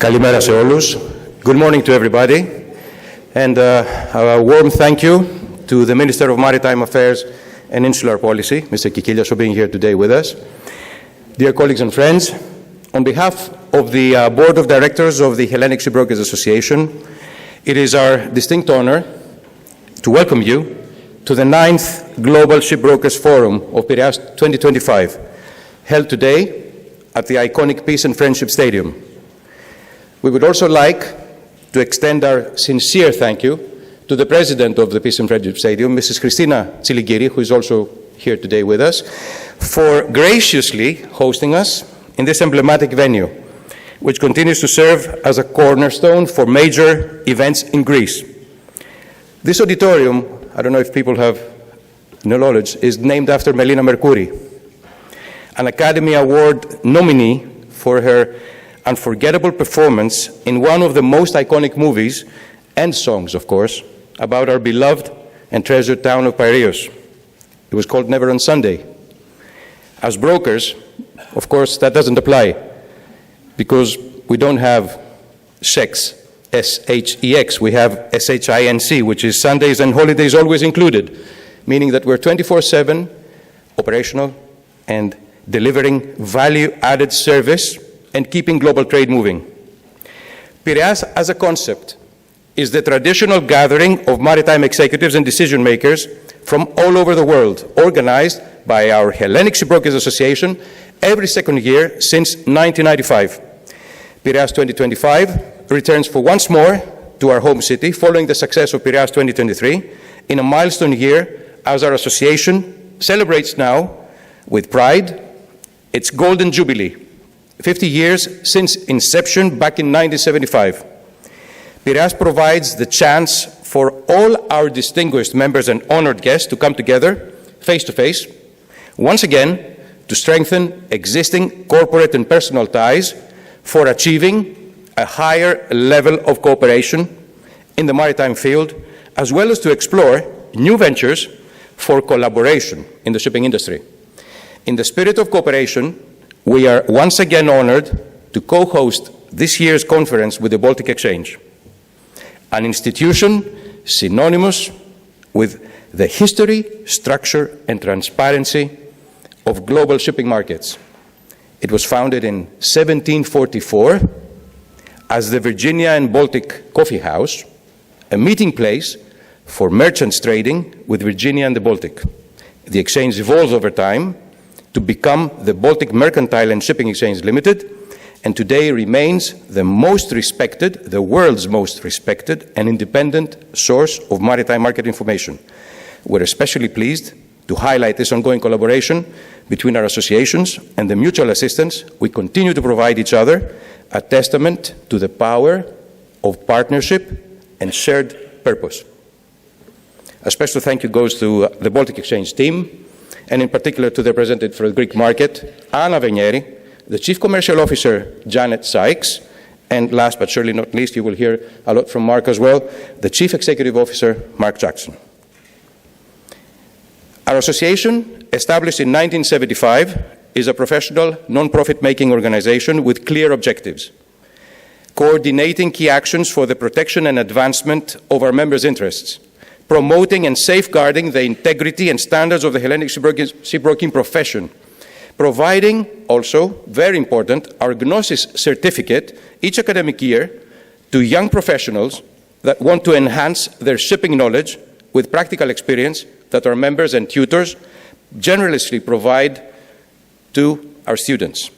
Καλημέρα σε όλους. Good morning to everybody. And a warm thank you to the Minister of Maritime Affairs and Insular Policy, Mr. Kikilias, for being here today with us. Dear colleagues and friends, on behalf of the Board of Directors of the Hellenic Shipbrokers Association, it is our distinct honor to welcome you to the 9th Global Shipbrokers Forum of PIREAS 2025, held today at the iconic Peace and Friendship Stadium. We would also like to extend our sincere thank you to the President of the Peace and Friendship Stadium, Mrs. Christina Tsiligiri, who is also here today with us, for graciously hosting us in this emblematic venue, which continues to serve as a cornerstone for major events in Greece. This auditorium, I don't know if people have knowledge, is named after Mελίνα Μερκούρη, an Academy Award nominee for her unforgettable performance in one of the most iconic movies and songs, of course, about our beloved and treasured town of PIREAS. It was called Never on Sunday. As brokers, of course, that doesn't apply because we don't have sex, S-H-E-X. We have S-H-I-N-C, which is Sundays and holidays always included, meaning that we're 24/7 operational and delivering value-added service and keeping global trade moving. PIREAS as a concept is the traditional gathering of maritime executives and decision makers from all over the world, organized by our Hellenic Shipbrokers Association every second year since 1995. PIREAS 2025 returns for once more to our home city following the success of PIREAS 2023 in a milestone year as our association celebrates now with pride its golden jubilee. 50 years since inception back in 1975. PIREAS provides the chance for all our distinguished members and honored guests to come together face-to-face, once again, to strengthen existing corporate and personal ties for achieving a higher level of cooperation in the maritime field, as well as to explore new ventures for collaboration in the shipping industry. In the spirit of cooperation, we are once again honored to co-host this year's conference with the Baltic Exchange, an institution synonymous with the history, structure, and transparency of global shipping markets. It was founded in 1744 as the Virginia and Baltic Coffee House, a meeting place for merchants trading with Virginia and the Baltic. The exchange evolves over time to become the Baltic Mercantile and Shipping Exchange Limited, and today remains the most respected, the world's most respected and independent source of maritime market information. We're especially pleased to highlight this ongoing collaboration between our associations and the mutual assistance we continue to provide each other, a testament to the power of partnership and shared purpose. A special thank you goes to the Baltic Exchange team, and in particular to the representative for the Greek market, Anna Venieri, the Chief Commercial Officer, Janet Sykes, and last but surely not least, you will hear a lot from Mark as well, the Chief Executive Officer, Mark Jackson. Our association, established in 1975, is a professional, non-profit-making organization with clear objectives, coordinating key actions for the protection and advancement of our members' interests, promoting and safeguarding the integrity and standards of the Hellenic shipbroking profession, providing also, very important, our Gnosis certificate each academic year to young professionals that want to enhance their shipping knowledge with practical experience that our members and tutors generously provide to our students.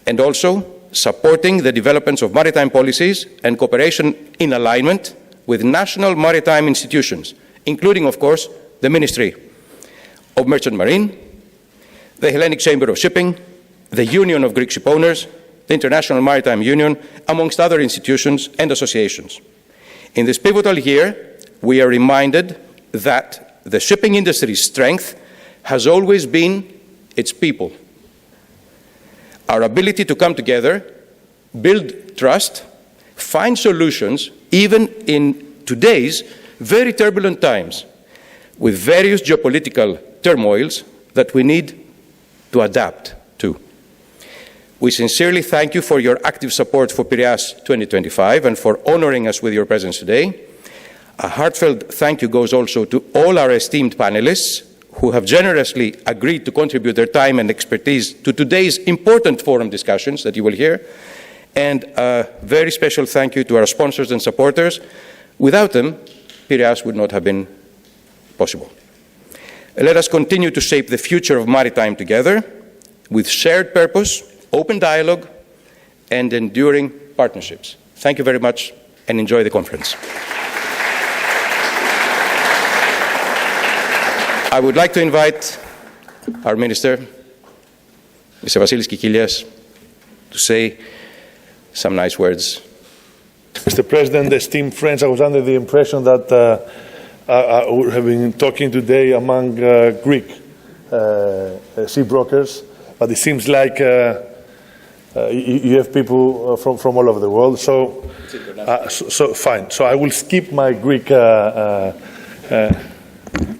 And also supporting the developments of maritime policies and cooperation in alignment with national maritime institutions, including, of course, the Ministry of Merchant Marine, the Hellenic Chamber of Shipping, the Union of Greek Shipowners, the International Maritime Union, amongst other institutions and associations. In this pivotal year, we are reminded that the shipping industry's strength has always been its people. Our ability to come together, build trust, find solutions, even in today's very turbulent times, with various geopolitical turmoils that we need to adapt to. We sincerely thank you for your active support for PIREAS 2025 and for honoring us with your presence today. A heartfelt thank you goes also to all our esteemed panelists who have generously agreed to contribute their time and expertise to today's important forum discussions that you will hear. And a very special thank you to our sponsors and supporters. Without them, PIREAS would not have been possible. Let us continue to shape the future of maritime together with shared purpose, open dialogue, and enduring partnerships. Thank you very much and enjoy the conference. I would like to invite our Minister, Mr. Vasilis Kikilias, to say some nice words. Mr. President, esteemed friends, I was under the impression that I would have been talking today among Greek sea brokers, but it seems like you have people from all over the world. So fine. So I will skip my Greek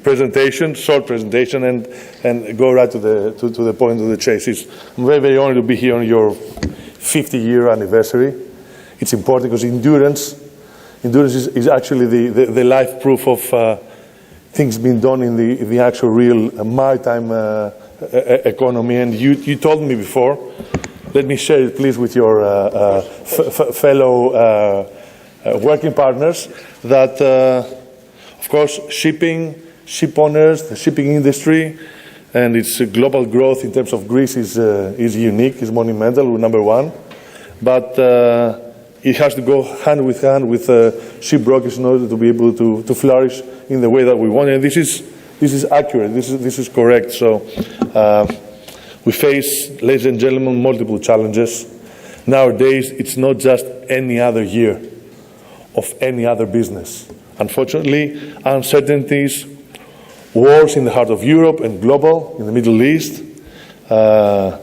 presentation, short presentation, and go right to the point of the chase. I'm very, very honored to be here on your 50-year anniversary. It's important because endurance is actually the life proof of things being done in the actual real maritime economy. And you told me before, let me share it please with your fellow working partners, that of course shipping, ship owners, the shipping industry, and its global growth in terms of Greece is unique, is monumental, we're number one. But it has to go hand with shipbrokers in order to be able to flourish in the way that we want. And this is accurate. This is correct. So we face, ladies and gentlemen, multiple challenges. Nowadays, it's not just any other year of any other business. Unfortunately, uncertainties, wars in the heart of Europe and global, in the Middle East. Of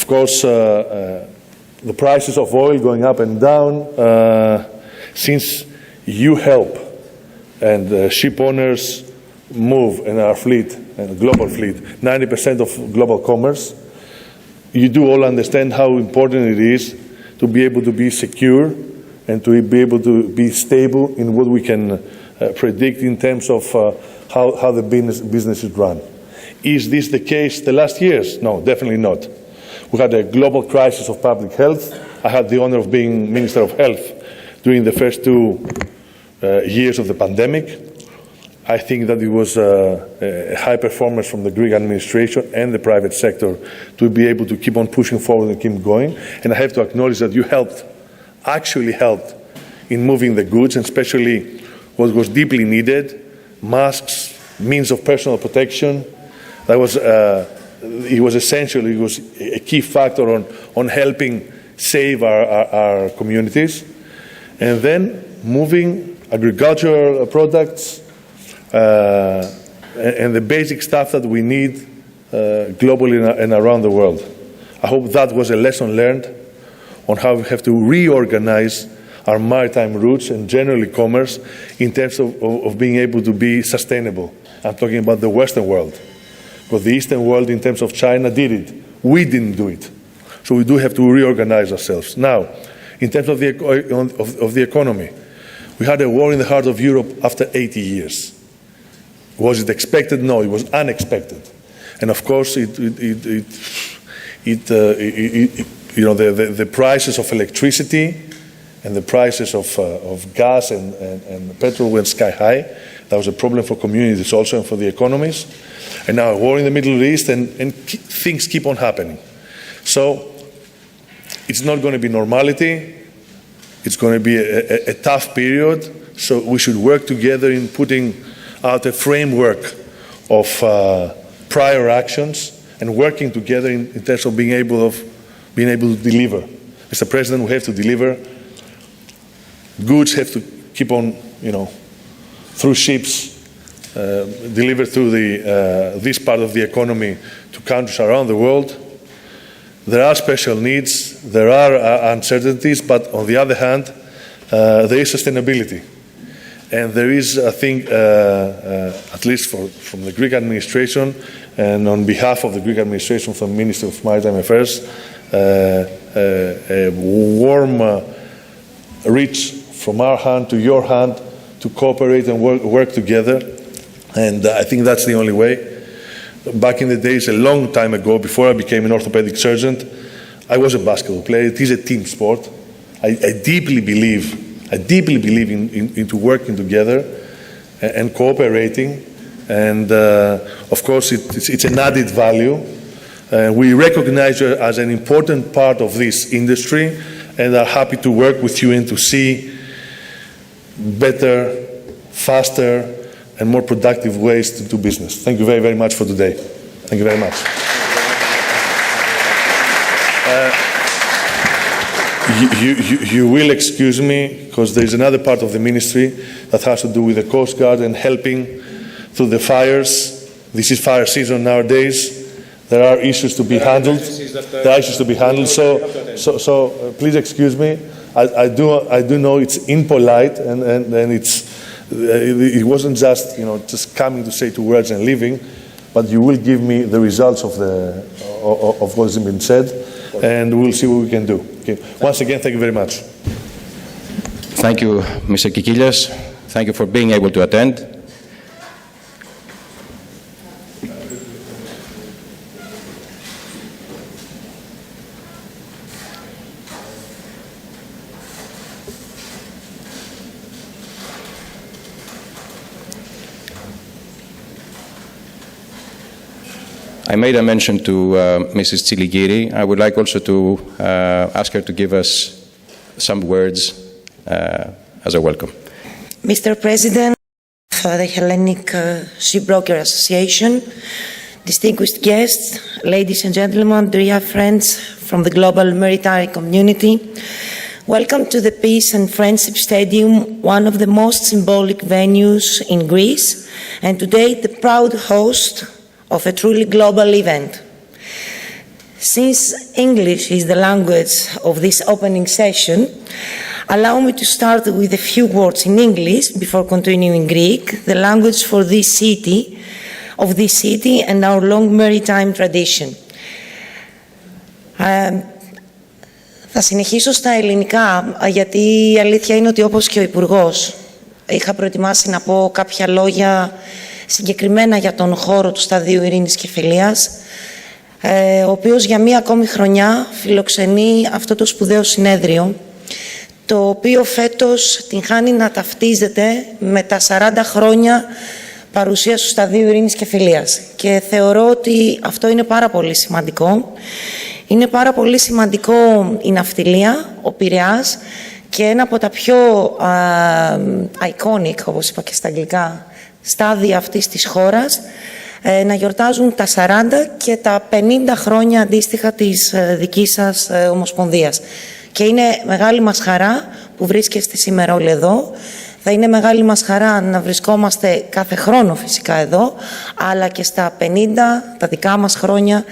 course, the prices of oil going up and down. Since you help and ship owners move in our fleet, and global fleet, 90% of global commerce, you do all understand how important it is to be able to be secure and to be able to be stable in what we can predict in terms of how the business is run. Is this the case the last years? No, definitely not. We had a global crisis of public health. I had the honor of being Minister of Health during the first 2 years of the pandemic. I think that it was a high performance from the Greek administration and the private sector to be able to keep on pushing forward and keep going. And I have to acknowledge that you actually helped in moving the goods, and especially what was deeply needed, masks, means of personal protection. That was it was essential. It was a key factor on helping save our communities. And then moving agricultural products and the basic stuff that we need globally and around the world. I hope that was a lesson learned on how we have to reorganize our maritime routes and generally commerce in terms of being able to be sustainable. I'm talking about the Western world. But the Eastern world, in terms of China, did it. We didn't do it. So we do have to reorganize ourselves. Now, in terms of the economy, we had a war in the heart of Europe after 80 years. Was it expected? No, it was unexpected. And of course, the prices of electricity and the prices of gas and petrol went sky high. That was a problem for communities also and for the economies. And now a war in the Middle East, and things keep on happening. So it's not going to be normality. It's going to be a tough period. So we should work together in putting out a framework of prior actions and working together in terms of being able to deliver. Mr. President, we have to deliver. Goods have to keep on, through ships, deliver through this part of the economy to countries around the world. There are special needs, there are uncertainties, but on the other hand, there is sustainability. And there is, I think, at least from the Greek administration, and on behalf of the Greek administration, from the Ministry of Maritime Affairs, a warm reach from our hand to your hand to cooperate and work together. And I think that's the only way. Back in the days, a long time ago, before I became an orthopedic surgeon, I was a basketball player. It is a team sport. I deeply believe into working together and cooperating. And of course, it's an added value. We recognize you as an important part of this industry and are happy to work with you and to see better, faster, and more productive ways to do business. Thank you very, very much for today. Thank you very much. You will excuse me because there is another part of the ministry that has to do with the Coast Guard and helping through the fires. This is fire season nowadays. There are issues to be handled. So please excuse me. I do know it's impolite and it wasn't just just coming to say two words and leaving, but you will give me the results of what has been said, and we'll see what we can do. Okay. Once again, thank you very much. Thank you, Mr. Kikilias. Thank you for being able to attend. I made a mention to Mrs. Tsiligiri. I would like also to ask her to give us some words as a welcome. Mr. President of the Hellenic Shipbrokers Association, distinguished guests, ladies and gentlemen, dear friends from the global maritime community, welcome to the Peace and Friendship Stadium, one of the most symbolic venues in Greece, and today the proud host of a truly global event. Since English is the language of this opening session, allow me to start with a few words in English before continuing in Greek, the language for this city, and our long maritime tradition. Θα συνεχίσω στα ελληνικά, γιατί η αλήθεια είναι ότι όπως και ο Υπουργός είχα προετοιμάσει να πω κάποια λόγια συγκεκριμένα για τον χώρο του Σταδίου Ειρήνης και Φιλίας, ο οποίος για μία ακόμη χρονιά φιλοξενεί αυτό το σπουδαίο συνέδριο, το οποίο φέτος την χάνει να ταυτίζεται με τα 40 χρόνια παρουσίας του Σταδίου Ειρήνης και Φιλίας. Και θεωρώ ότι αυτό είναι πάρα πολύ σημαντικό. Είναι πάρα πολύ σημαντικό η ναυτιλία, ο Πειραιάς, και ένα από τα πιο iconic, όπως είπα και στα αγγλικά, στάδια αυτής της χώρας, να γιορτάζουν τα 40 και τα 50 χρόνια αντίστοιχα της δικής σας ομοσπονδίας. Και είναι μεγάλη μας χαρά που βρίσκεστε σήμερα όλοι εδώ. Θα είναι μεγάλη μας χαρά να βρισκόμαστε κάθε χρόνο φυσικά εδώ, αλλά και στα 50, τα δικά μας χρόνια,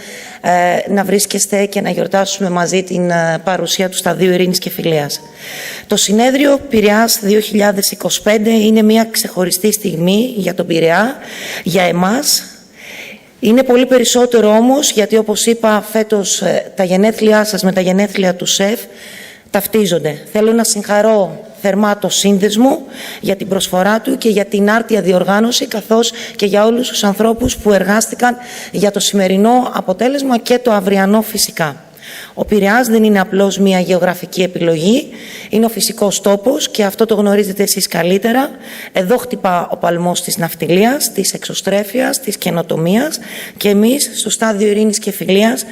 να βρίσκεστε και να γιορτάσουμε μαζί την παρουσία του Σταδίου Ειρήνης και Φιλίας. Το συνέδριο PIREAS 2025 είναι μια ξεχωριστή στιγμή για τον Πειραιά, για εμάς. Είναι πολύ περισσότερο όμως, γιατί όπως είπα φέτος τα γενέθλιά σας με τα γενέθλια του ΣΕΦ ταυτίζονται. Θέλω να συγχαρώ θερμά το σύνδεσμο για την προσφορά του και για την άρτια διοργάνωση, καθώς και για όλους τους ανθρώπους που εργάστηκαν για το σημερινό αποτέλεσμα και το αυριανό φυσικά. Ο Πειραιάς δεν είναι απλώς μια γεωγραφική επιλογή, είναι ο φυσικός τόπος και αυτό το γνωρίζετε εσείς καλύτερα. Εδώ χτυπά ο παλμός της ναυτιλίας, της εξωστρέφειας, της καινοτομίας και εμείς στο Στάδιο Ειρήνης και Φιλίας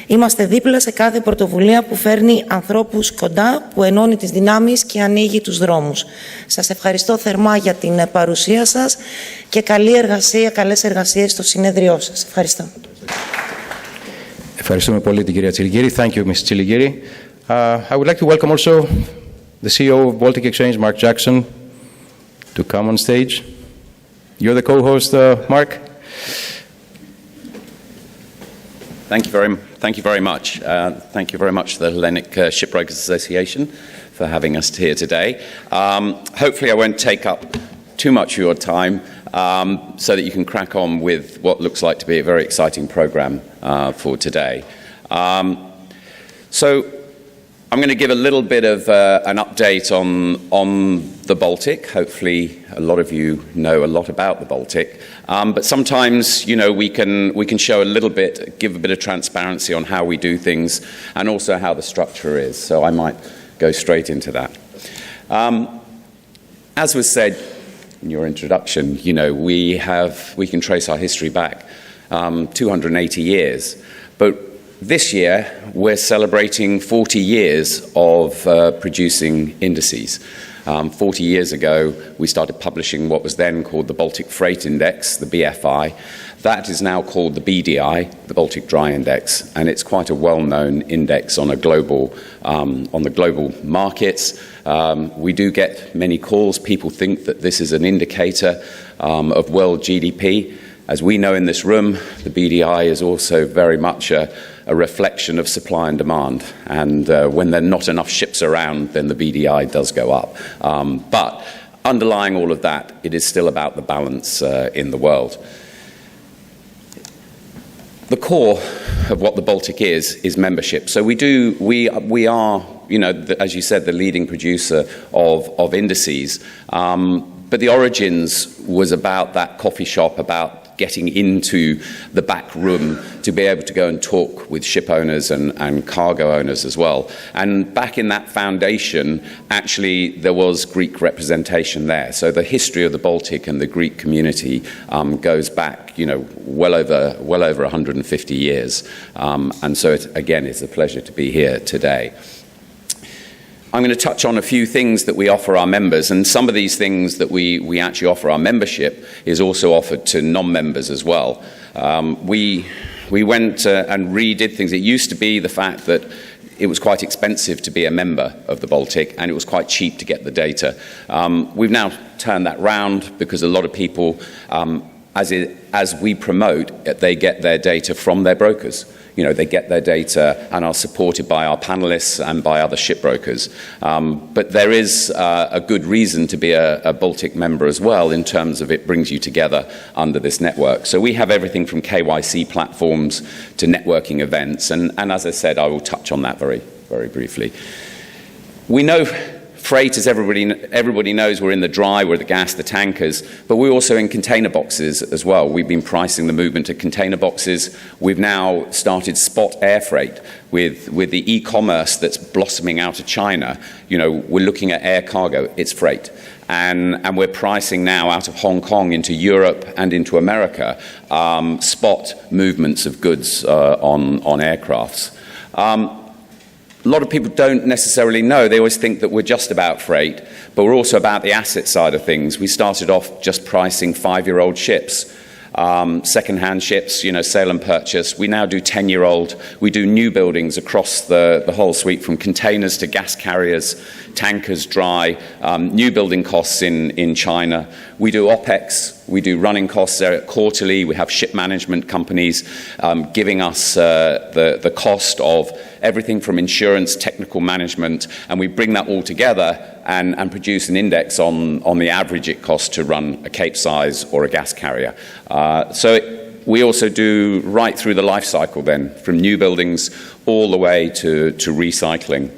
είμαστε δίπλα σε κάθε πρωτοβουλία που φέρνει ανθρώπους κοντά, που ενώνει τις δυνάμεις και ανοίγει τους δρόμους. Σας ευχαριστώ θερμά για την παρουσία σας και καλή εργασία, καλές εργασίες στο συνέδριό σας. Ευχαριστώ. Ευχαριστούμε πολύ την κυρία Τσιλιγύρη. Thank you, Ms. Τσιλιγύρη. I would like to welcome also the CEO of Baltic Exchange, Mark Jackson, to come on stage. You're the co-host, Mark. Thank you very much. Thank you very much to the Hellenic Shipbrokers Association for having us here today. Hopefully I won't take up too much of your time so that you can crack on with what looks like to be a very exciting program for today. So I'm going to give a little bit of an update on the Baltic. Hopefully a lot of you know a lot about the Baltic. But sometimes, you know, we can show a little bit, give a bit of transparency on how we do things and also how the structure is. So I might go straight into that. As was said in your introduction, you know, we can trace our history back 280 years. But this year, we're celebrating 40 years of producing indices. 40 years ago, we started publishing what was then called the Baltic Freight Index, the BFI. That is now called the BDI, the Baltic Dry Index, and it's quite a well-known index on the global markets. We do get many calls. People think that this is an indicator of world GDP. As we know in this room, the BDI is also very much a reflection of supply and demand. And when there are not enough ships around, then the BDI does go up. But underlying all of that, it is still about the balance in the world. The core of what the Baltic is membership. So we are, you know, as you said, the leading producer of indices. But the origins was about that coffee shop, about getting into the back room to be able to go and talk with ship owners and cargo owners as well. And back in that foundation, actually, there was Greek representation there. So the history of the Baltic and the Greek community goes back, you know, well over 150 years. And so, again, it's a pleasure to be here today. I'm going to touch on a few things that we offer our members, and some of these things that we actually offer our membership is also offered to non-members as well. We went and redid things. It used to be the fact that it was quite expensive to be a member of the Baltic, and it was quite cheap to get the data. We've now turned that round because a lot of people, as we promote, they get their data from their brokers. You know, they get their data and are supported by our panelists and by other shipbrokers. But there is a good reason to be a Baltic member as well, in terms of it brings you together under this network. So we have everything from KYC platforms to networking events. And as I said, I will touch on that very, very briefly. We know freight, as everybody knows, we're in the dry, we're the gas, the tankers, but we're also in container boxes as well. We've been pricing the movement of container boxes. We've now started spot air freight with the e-commerce that's blossoming out of China. You know, we're looking at air cargo, it's freight. And we're pricing now out of Hong Kong into Europe and into America, spot movements of goods on aircrafts. A lot of people don't necessarily know. They always think that we're just about freight, but we're also about the asset side of things. We started off just pricing 5-year-old ships, second-hand ships, you know, sale and purchase. We now do 10-year-old. We do new buildings across the whole suite, from containers to gas carriers, tankers, dry, new building costs in China. We do OPEX. We do running costs there quarterly. We have ship management companies giving us the cost of everything from insurance, technical management, and we bring that all together and produce an index on the average it costs to run a Capesize or a gas carrier. We also do right through the life cycle then, from new buildings all the way to recycling.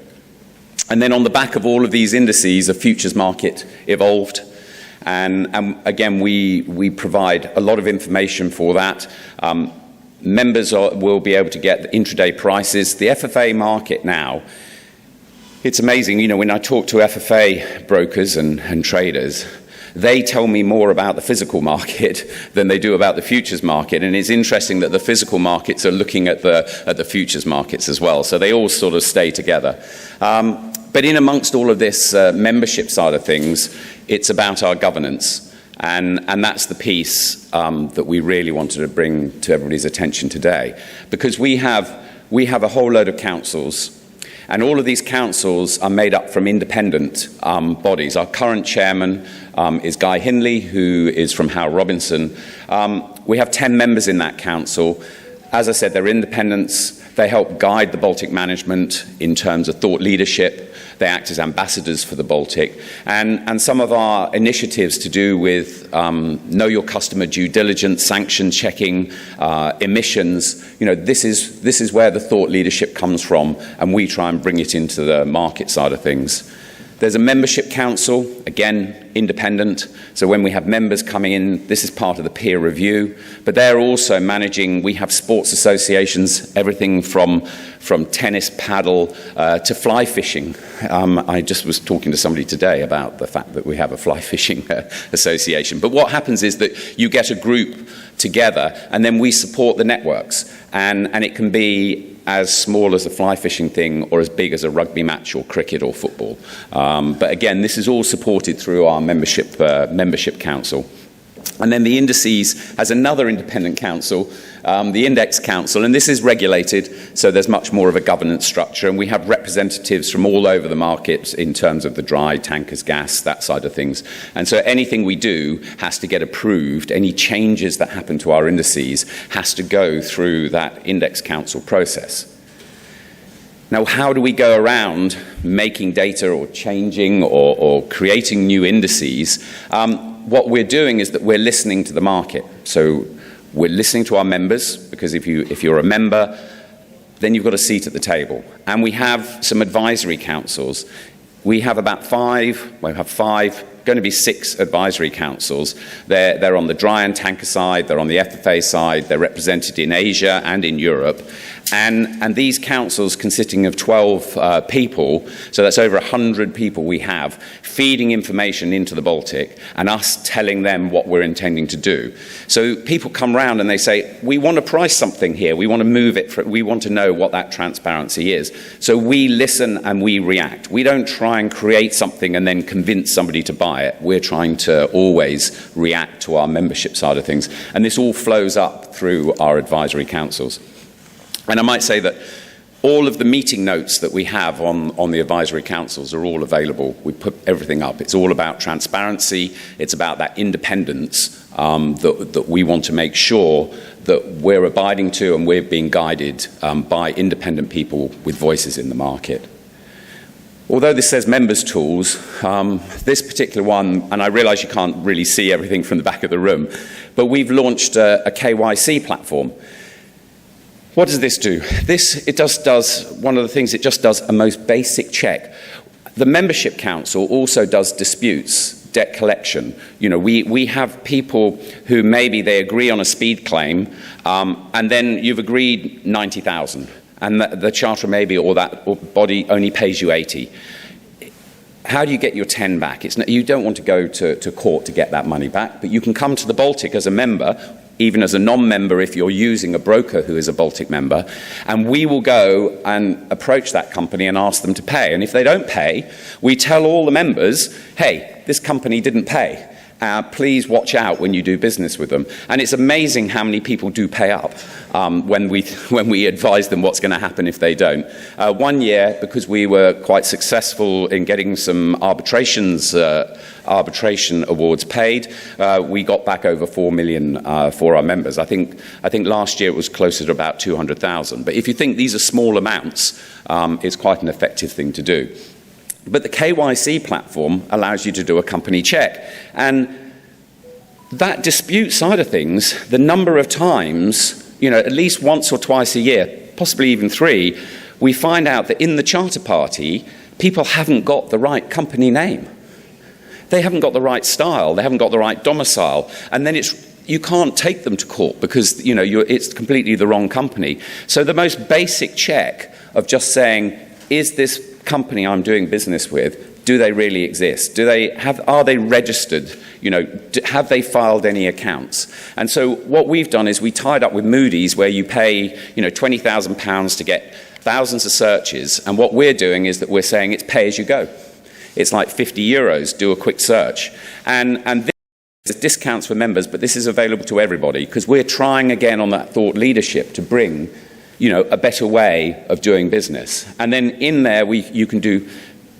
And then on the back of all of these indices, the futures market evolved. And again, we provide a lot of information for that. Members will be able to get intraday prices. The FFA market now, it's amazing, you know, when I talk to FFA brokers and traders, they tell me more about the physical market than they do about the futures market. And it's interesting that the physical markets are looking at the futures markets as well. So they all sort of stay together. But in amongst all of this membership side of things, it's about our governance. And that's the piece that we really wanted to bring to everybody's attention today. Because we have a whole load of councils, and all of these councils are made up from independent bodies. Our current chairman is Guy Hindley, who is from Howell Robinson. We have 10 members in that council. As I said, they're independents. They help guide the Baltic management in terms of thought leadership. They act as ambassadors for the Baltic. And some of our initiatives to do with know your customer due diligence, sanction checking, emissions, you know, this is where the thought leadership comes from, and we try and bring it into the market side of things. There's a membership council, again, independent. So when we have members coming in, this is part of the peer review. But they're also managing, we have sports associations, everything from tennis, paddle, to fly fishing. I just was talking to somebody today about the fact that we have a fly fishing association. But what happens is that you get a group together, and then we support the networks. And it can be as small as a fly fishing thing or as big as a rugby match or cricket or football. But again, this is all supported through our membership council. And then the indices has another independent council, the Index Council, and this is regulated, so there's much more of a governance structure, and we have representatives from all over the market in terms of the dry, tankers, gas, that side of things. And so anything we do has to get approved. Any changes that happen to our indices has to go through that Index Council process. Now, how do we go around making data or changing or creating new indices? What we're doing is that we're listening to the market. So we're listening to our members, because if you're a member, then you've got a seat at the table. And we have some advisory councils. We have about going to be 6 advisory councils. They're on the dry and tanker side, they're on the FFA side, they're represented in Asia and in Europe. And these councils, consisting of 12 people, so that's over 100 people we have, feeding information into the Baltic and us telling them what we're intending to do. So people come round and they say, we want to price something here, we want to move it, we want to know what that transparency is. So we listen and we react. We don't try and create something and then convince somebody to buy it. We're trying to always react to our membership side of things. And this all flows up through our advisory councils. And I might say that all of the meeting notes that we have on the advisory councils are all available. We put everything up. It's all about transparency. It's about that independence that we want to make sure that we're abiding to, and we're being guided by independent people with voices in the market. Although this says members tools, this particular one, and I realise you can't really see everything from the back of the room, but we've launched a KYC platform. What does this do? It just does, one of the things, it just does a most basic check. The membership council also does disputes, debt collection. You know, we have people who maybe they agree on a speed claim, and then you've agreed 90,000, and the charter maybe, or that body only pays you 80. How do you get your 10 back? You don't want to go to court to get that money back, but you can come to the Baltic as a member, even as a non-member if you're using a broker who is a Baltic member, and we will go and approach that company and ask them to pay. And if they don't pay, we tell all the members, hey, this company didn't pay. Please watch out when you do business with them. And it's amazing how many people do pay up when we advise them what's going to happen if they don't. 1 year, because we were quite successful in getting some arbitration awards paid, we got back over 4 million for our members. I think last year it was closer to about 200,000. But if you think these are small amounts, it's quite an effective thing to do. But the KYC platform allows you to do a company check. And that dispute side of things, the number of times, you know, at least once or twice a year, possibly even 3, we find out that in the charter party, people haven't got the right company name. They haven't got the right style. They haven't got the right domicile. And then it's you can't take them to court because it's completely the wrong company. So the most basic check of just saying, is this company I'm doing business with, do they really exist? Are they registered? Have they filed any accounts? And so what we've done is we tied up with Moody's, where you pay £20,000 to get thousands of searches, and what we're doing is that we're saying it's pay as you go. It's like €50, do a quick search. And there's discounts for members, but this is available to everybody because we're trying again on that thought leadership to bring, a better way of doing business. And then in there, you can do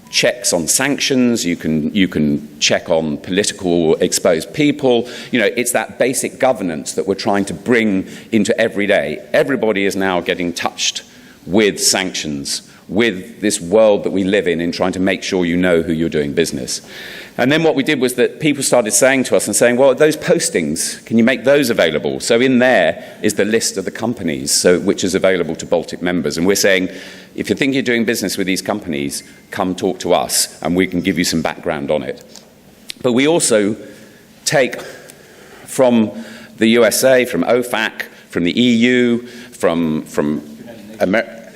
checks on sanctions, you can check on political exposed people. It's that basic governance that we're trying to bring into every day. Everybody is now getting touched with sanctions, with this world that we live in trying to make sure you know who you're doing business. And then what we did was that people started saying to us and saying, well, those postings, can you make those available? So in there is the list of the companies, which is available to Baltic members. And we're saying, if you think you're doing business with these companies, come talk to us and we can give you some background on it. But we also take from the USA, from OFAC, from the EU, from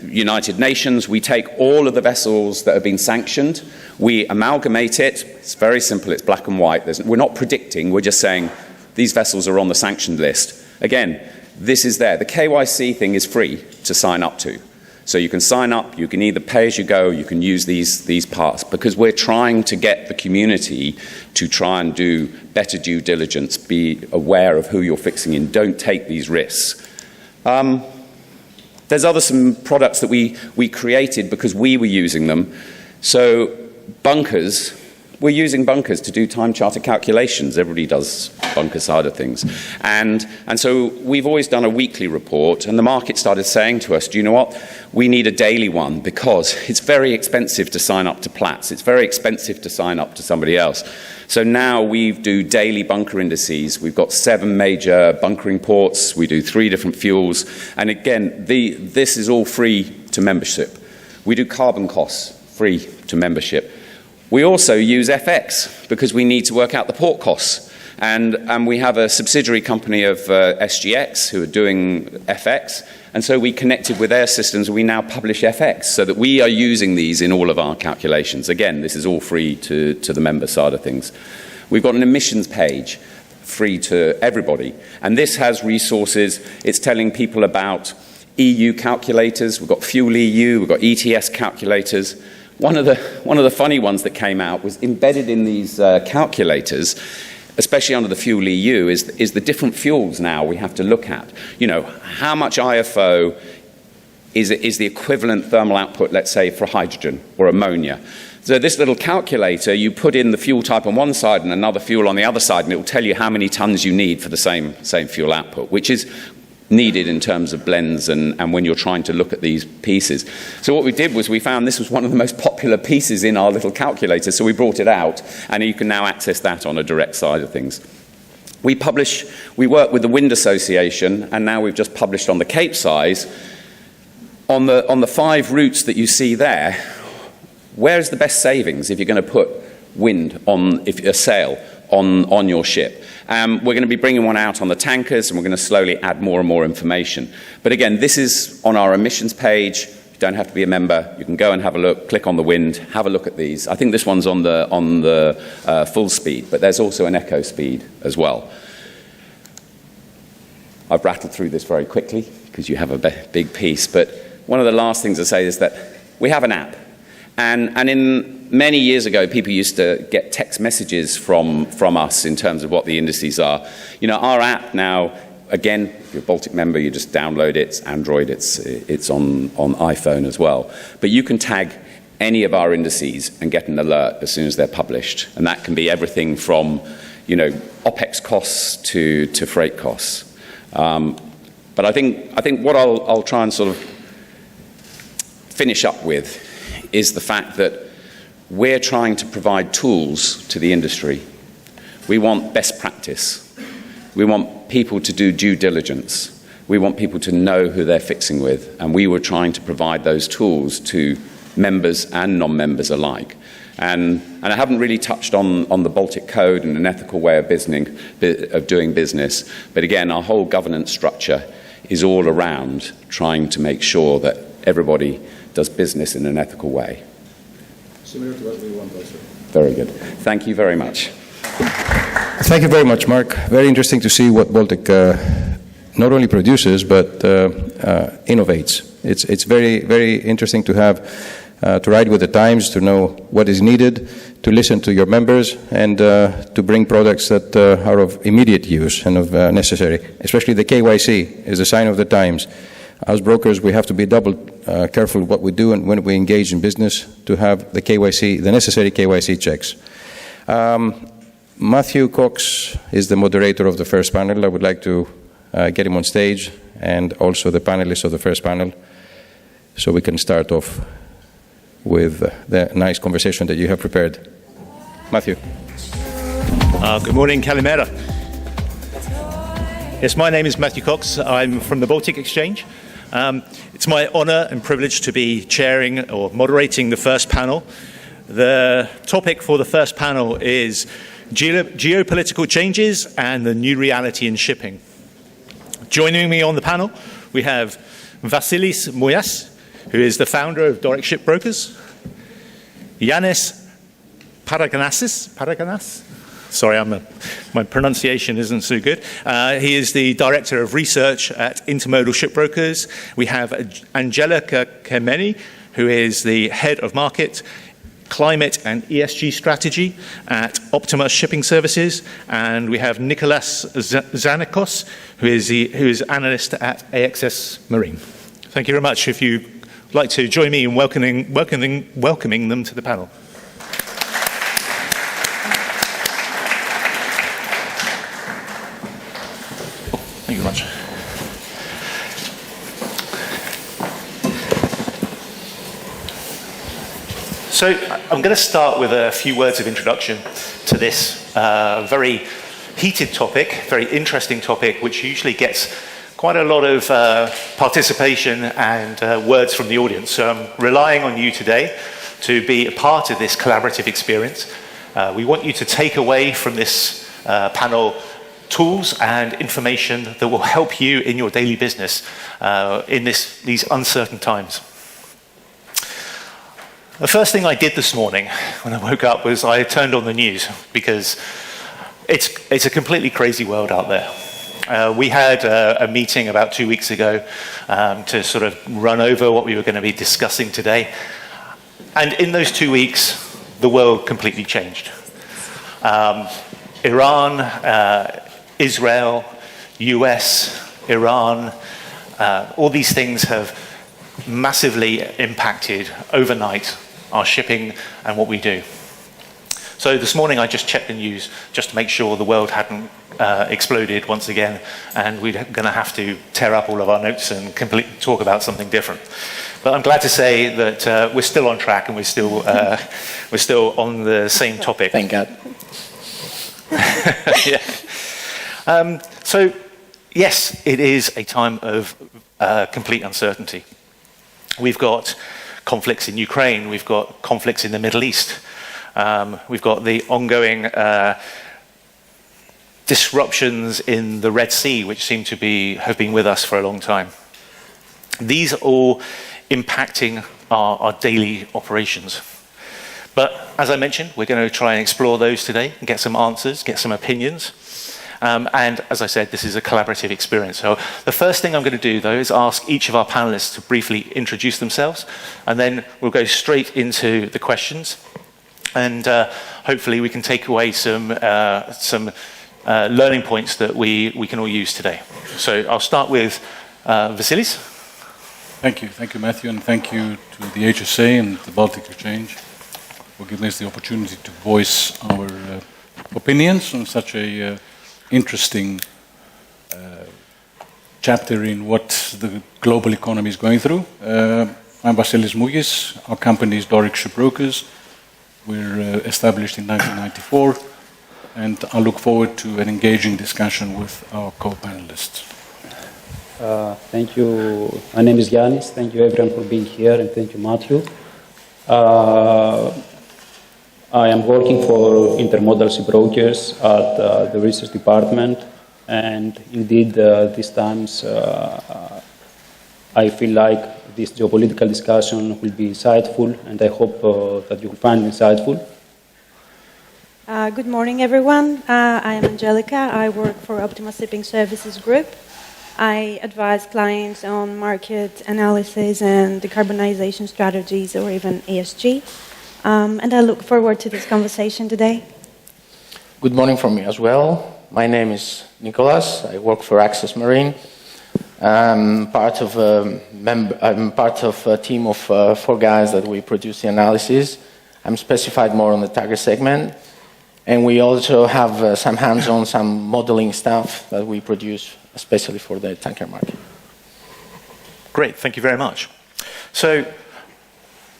United Nations, we take all of the vessels that have been sanctioned, we amalgamate it. It's very simple, it's black and white. We're not predicting, we're just saying these vessels are on the sanctioned list. Again, this is there. The KYC thing is free to sign up to. So you can sign up, you can either pay as you go, you can use these parts, because we're trying to get the community to try and do better due diligence, be aware of who you're fixing in, don't take these risks. There's some products that we created because we were using them. So bunkers, we're using bunkers to do time charter calculations. Everybody does bunker side of things. And so we've always done a weekly report, and the market started saying to us, do you know what? We need a daily one because it's very expensive to sign up to Platts. It's very expensive to sign up to somebody else. So now we do daily bunker indices. We've got 7 major bunkering ports. We do 3 different fuels. And again, this is all free to membership. We do carbon costs, free to membership. We also use FX because we need to work out the port costs. And we have a subsidiary company of SGX who are doing FX. And so we connected with their systems, and we now publish FX so that we are using these in all of our calculations. Again, this is all free to the member side of things. We've got an emissions page, free to everybody. And this has resources. It's telling people about EU calculators. We've got Fuel EU, we've got ETS calculators. One of the funny ones that came out was embedded in these calculators, especially under the Fuel EU, is the different fuels now we have to look at. How much IFO is the equivalent thermal output, let's say, for hydrogen or ammonia. So this little calculator, you put in the fuel type on one side and another fuel on the other side, and it will tell you how many tons you need for the same fuel output, which is needed in terms of blends and when you're trying to look at these pieces. So what we did was we found this was one of the most popular pieces in our little calculator, so we brought it out, and you can now access that on a direct side of things. We work with the Wind Association, and now we've just published on the Cape size, on the 5 routes that you see there, where's the best savings if you're going to put wind on a sail on your ship? We're going to be bringing one out on the tankers, and we're going to slowly add more and more information. But again, this is on our emissions page. You don't have to be a member. You can go and have a look, click on the wind, have a look at these. I think this one's on the full speed, but there's also an eco speed as well. I've rattled through this very quickly because you have a big piece, but one of the last things to say is that we have an app. And in many years ago, people used to get text messages from us in terms of what the indices are. Our app now, again, if you're a Baltic member, you just download it. It's Android, it's on iPhone as well. But you can tag any of our indices and get an alert as soon as they're published. And that can be everything from, OPEX costs to freight costs. But I think what I'll try and sort of finish up with is the fact that we're trying to provide tools to the industry. We want best practice. We want people to do due diligence. We want people to know who they're fixing with. And we were trying to provide those tools to members and non-members alike. And I haven't really touched on the Baltic Code and an ethical way of doing business. But again, our whole governance structure is all around trying to make sure that everybody does business in an ethical way. Similar to what we want also. Very good. Thank you very much. Thank you very much, Mark. Very interesting to see what Baltic not only produces but innovates. It's very, very interesting to have to ride with the times, to know what is needed, to listen to your members, and to bring products that are of immediate use and of necessary. Especially the KYC is a sign of the times. As brokers, we have to be double careful what we do and when we engage in business to have the KYC, the necessary KYC checks. Matthew Cox is the moderator of the first panel. I would like to get him on stage, and also the panelists of the first panel, so we can start off with the nice conversation that you have prepared. Matthew. Good morning, Kalimera. Yes, my name is Matthew Cox. I'm from the Baltic Exchange. It's my honour and privilege to be chairing or moderating the first panel. The topic for the first panel is geopolitical changes and the new reality in shipping. Joining me on the panel, we have Vasilis Mouyas, who is the founder of Doric Shipbrokers, Yannis Paraganas. Sorry, my pronunciation isn't so good. He is the Director of Research at Intermodal Shipbrokers. We have Angelika Kemeni, who is the Head of Market, Climate and ESG Strategy at Optima Shipping Services. And we have Nicholas Zanikos, who is Analyst at AXS Marine. Thank you very much. If you'd like to join me in welcoming them to the panel. Thank you very much. So I'm going to start with a few words of introduction to this very heated topic, very interesting topic, which usually gets quite a lot of participation and words from the audience. So I'm relying on you today to be a part of this collaborative experience. We want you to take away from this panel tools and information that will help you in your daily business in these uncertain times. The first thing I did this morning when I woke up was I turned on the news, because it's a completely crazy world out there. We had a meeting about 2 weeks ago to sort of run over what we were going to be discussing today. And in those 2 weeks, the world completely changed. Iran, Israel, US, Iran, all these things have massively impacted overnight our shipping and what we do. So this morning I just checked the news just to make sure the world hadn't exploded once again, and we're going to have to tear up all of our notes and completely talk about something different. But I'm glad to say that we're still on track, and we're still on the same topic. Thank God. Yeah. So yes, it is a time of complete uncertainty. We've got conflicts in Ukraine, we've got conflicts in the Middle East, we've got the ongoing disruptions in the Red Sea, which seem to have been with us for a long time. These are all impacting our daily operations. But as I mentioned, we're going to try and explore those today and get some answers, get some opinions. And as I said, this is a collaborative experience. So the first thing I'm going to do, though, is ask each of our panelists to briefly introduce themselves, and then we'll go straight into the questions. And hopefully we can take away some learning points that we can all use today. So I'll start with Vasilis. Thank you, Matthew, and thank you to the HSA and the Baltic Exchange for giving us the opportunity to voice our opinions on such a interesting chapter in what the global economy is going through. I'm Vasilis Mouyas. Our company is Doric Shipbrokers. We're established in 1994, and I look forward to an engaging discussion with our co-panelists. Thank you. My name is Yannis. Thank you everyone for being here, and thank you, Matthew. I am working for intermodal shipbrokers at the research department, and indeed these times I feel like this geopolitical discussion will be insightful, and I hope that you will find it insightful. Good morning, everyone. I am Angelica. I work for Optima Shipping Services Group. I advise clients on market analysis and decarbonization strategies, or even ESG. And I look forward to this conversation today. Good morning from me as well. My name is Nicholas. I work for Access Marine. I'm part of a team of 4 guys that we produce the analysis. I'm specified more on the tanker segment. And we also have some hands-on, some modeling stuff that we produce, especially for the tanker market. Great, thank you very much. So,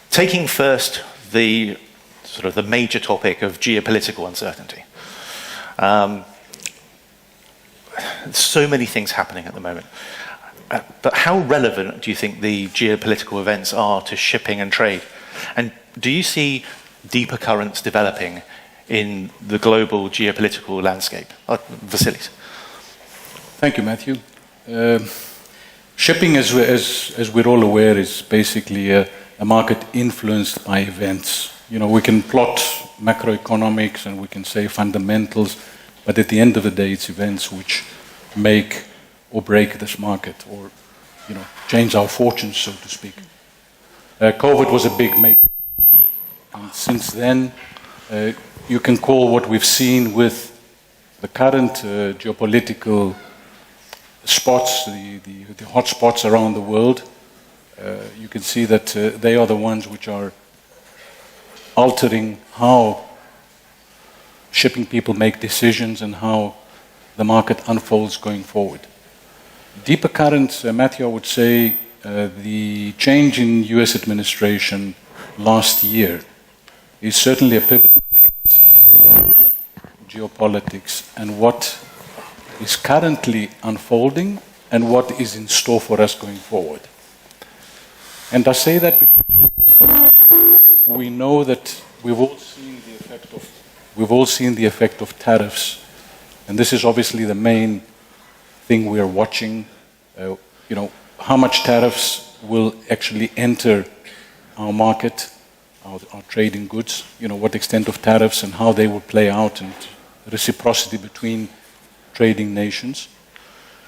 taking first the sort of the major topic of geopolitical uncertainty. So many things happening at the moment. But how relevant do you think the geopolitical events are to shipping and trade? And do you see deeper currents developing in the global geopolitical landscape? Vasilis. Thank you, Matthew. Shipping, as we're all aware, is basically a market influenced by events. You know, we can plot macroeconomics and we can say fundamentals, but at the end of the day, it's events which make or break this market, or, you know, change our fortunes, so to speak. COVID was a big major. And since then, you can call what we've seen with the current geopolitical spots, the hot spots around the world. You can see that they are the ones which are altering how shipping people make decisions and how the market unfolds going forward. Deeper currents, Matthew, I would say the change in US administration last year is certainly a pivot in geopolitics and what is currently unfolding and what is in store for us going forward. And I say that because we know that we've all seen the effect of tariffs, and this is obviously the main thing we are watching. You know, how much tariffs will actually enter our market, our trading goods, you know, what extent of tariffs and how they will play out, and reciprocity between trading nations.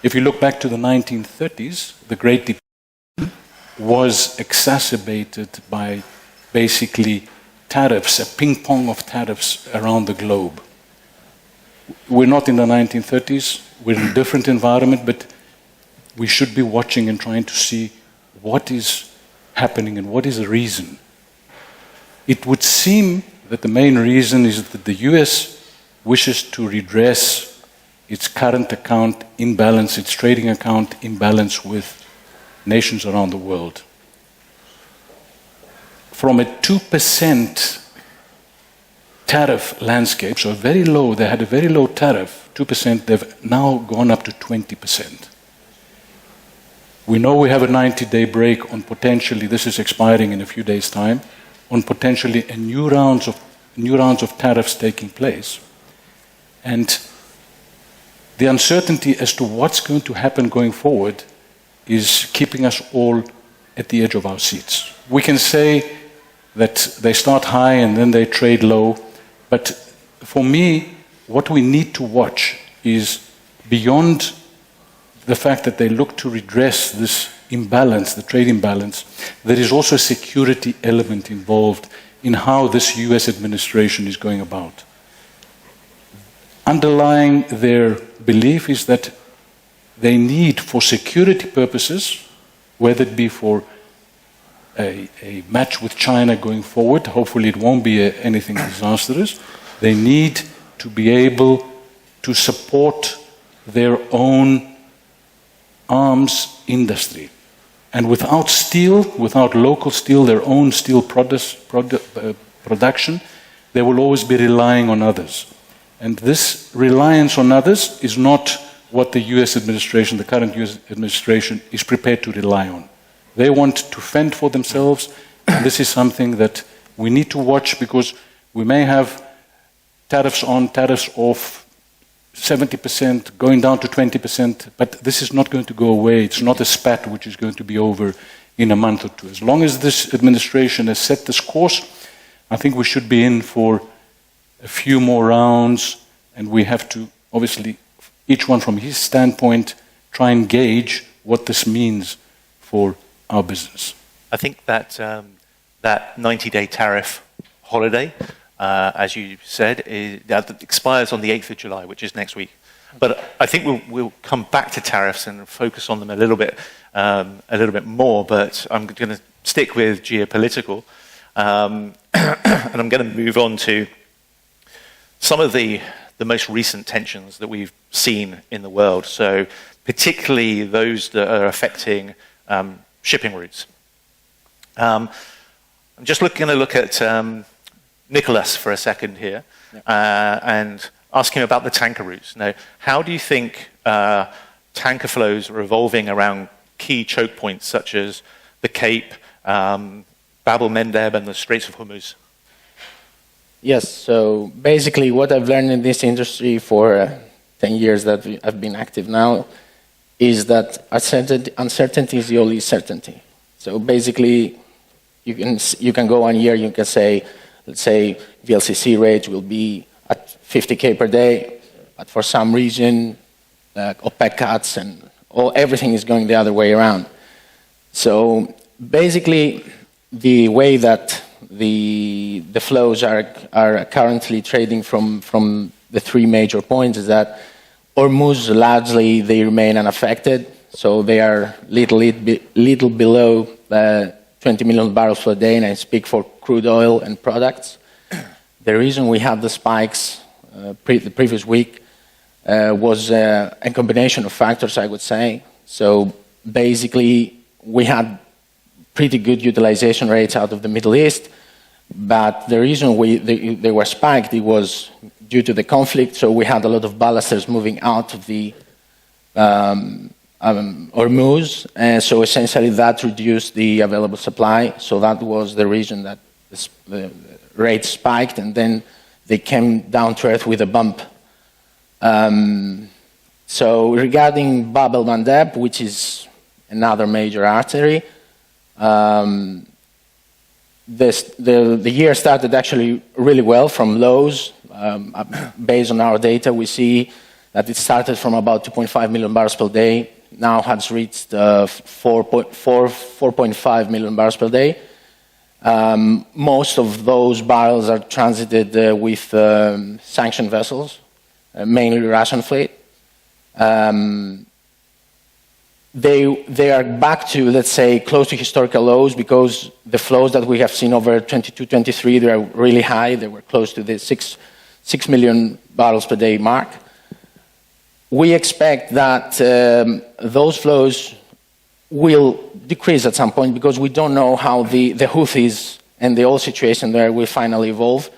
If you look back to the 1930s, the Great Depression was exacerbated by basically tariffs, a ping-pong of tariffs around the globe. We're not in the 1930s, we're in a different environment, but we should be watching and trying to see what is happening and what is the reason. It would seem that the main reason is that the US wishes to redress its current account imbalance, its trading account imbalance with nations around the world. From a 2% tariff landscape, so very low, they had a very low tariff, 2%, they've now gone up to 20%. We know we have a 90-day break on potentially, this is expiring in a few days' time, on potentially a new rounds of tariffs taking place. And the uncertainty as to what's going to happen going forward is keeping us all at the edge of our seats. We can say that they start high and then they trade low, but for me, what we need to watch is beyond the fact that they look to redress this imbalance, the trade imbalance, there is also a security element involved in how this US administration is going about. Underlying their belief is that they need, for security purposes, whether it be for a match with China going forward, hopefully it won't be anything disastrous, they need to be able to support their own arms industry. And without steel, without local steel, their own steel production, they will always be relying on others. And this reliance on others is not what the US administration, the current US administration, is prepared to rely on. They want to fend for themselves, and this is something that we need to watch, because We may have tariffs on, tariffs off, 70% going down to 20%, but this is not going to go away. It's not a spat which is going to be over in a month or two. As long as this administration has set this course, I think we should be in for a few more rounds, and we have to, obviously, each one from his standpoint, try and gauge what this means for our business. I think that that 90-day tariff holiday, as you said, that expires on the 8th of July, which is next week. But I think we'll come back to tariffs and focus on them a little bit more. But I'm going to stick with geopolitical, and I'm going to move on to some of the most recent tensions that we've seen in the world. So particularly those that are affecting shipping routes. I'm just going to look at Nicholas for a second here, and ask him about the tanker routes. Now, how do you think tanker flows are evolving around key choke points such as the Cape, Bab el-Mandeb and the Straits of Hormuz? Yes, so basically what I've learned in this industry for 10 years that I've been active now is that uncertainty is the only certainty. So basically you can go 1 year, you can say, let's say VLCC rates will be at 50K per day, but for some reason OPEC cuts and everything is going the other way around. So basically the way that the flows are currently trading from the three major points is that Hormuz largely they remain unaffected, so they are little below 20 million barrels per day, and I speak for crude oil and products. The reason we had the spikes the previous week was a combination of factors, I would say. So basically we had pretty good utilization rates out of the Middle East, but the reason they were spiked, it was due to the conflict, so we had a lot of ballasters moving out of the Hormuz, and so essentially that reduced the available supply, so that was the reason that the rates spiked, and then they came down to earth with a bump. So regarding Bab el-Mandeb, which is another major artery, the year started actually really well from lows. Based on our data, we see that it started from about 2.5 million barrels per day, now has reached 4.5 million barrels per day. Most of those barrels are transited with sanctioned vessels, mainly Russian fleet. They are back to, let's say, close to historical lows because the flows that we have seen over 22-23, they are really high. They were close to the 6 million barrels per day mark. We expect that those flows will decrease at some point because we don't know how the Houthis and the whole situation there will finally evolve.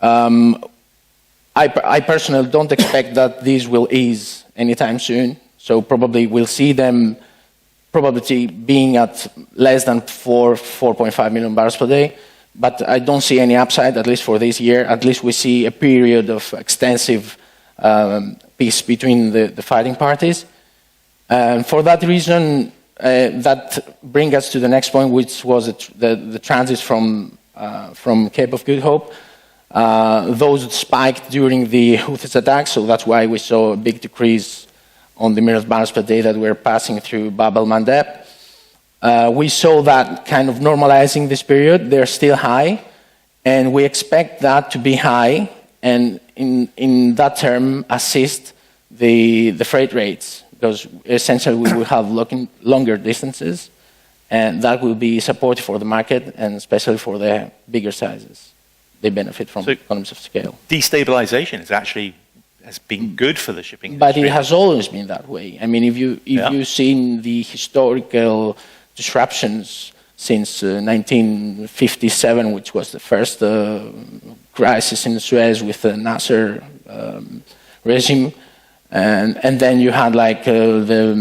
I personally don't expect that these will ease anytime soon. So probably we'll see them probably being at less than 4.5 million barrels per day. But I don't see any upside, at least for this year. At least we see a period of extensive peace between the fighting parties. And for that reason, that brings us to the next point, which was the transit from Cape of Good Hope. Those spiked during the Houthis attack, so that's why we saw a big decrease on the million barrels per day that we're passing through Bab el-Mandeb. We saw that kind of normalizing this period. They're still high, and we expect that to be high, and in that term assist the freight rates, because essentially we will have longer distances, and that will be supportive for the market, and especially for the bigger sizes. They benefit from economies of scale. Destabilization has been good for the shipping but industry. It has always been that way. I mean, if you've seen the historical disruptions since 1957, which was the first crisis in Suez with the Nasser regime, and then you had like the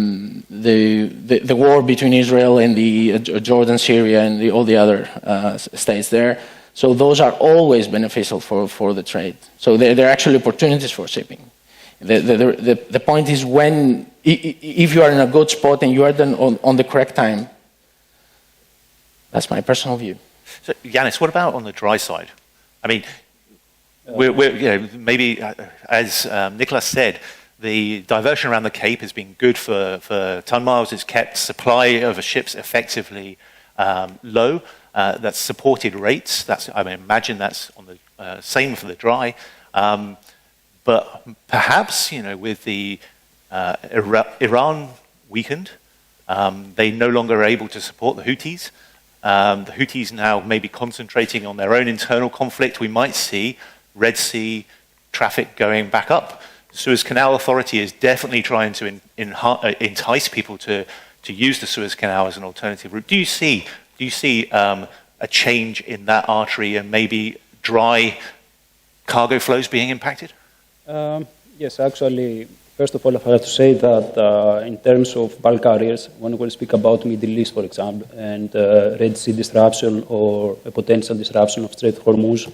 war between Israel and the Jordan, Syria, and all the other states there. So those are always beneficial for the trade. So they're actually opportunities for shipping. The point is when, if you are in a good spot and you are then on the correct time. That's my personal view. So, Yanis, what about on the dry side? I mean, we're maybe, as Nicholas said, the diversion around the Cape has been good for ton miles. It's kept supply of ships effectively low. That's supported rates. I imagine that's on the same for the dry. But perhaps, with the Iran weakened, they no longer are able to support the Houthis. The Houthis now may be concentrating on their own internal conflict. We might see Red Sea traffic going back up. The Suez Canal Authority is definitely trying to entice people to use the Suez Canal as an alternative route. Do you see a change in that artery and maybe dry cargo flows being impacted? Yes, actually, first of all, I have to say that in terms of bulk carriers, when we speak about Middle East, for example, and Red Sea disruption or a potential disruption of Strait of Hormuz,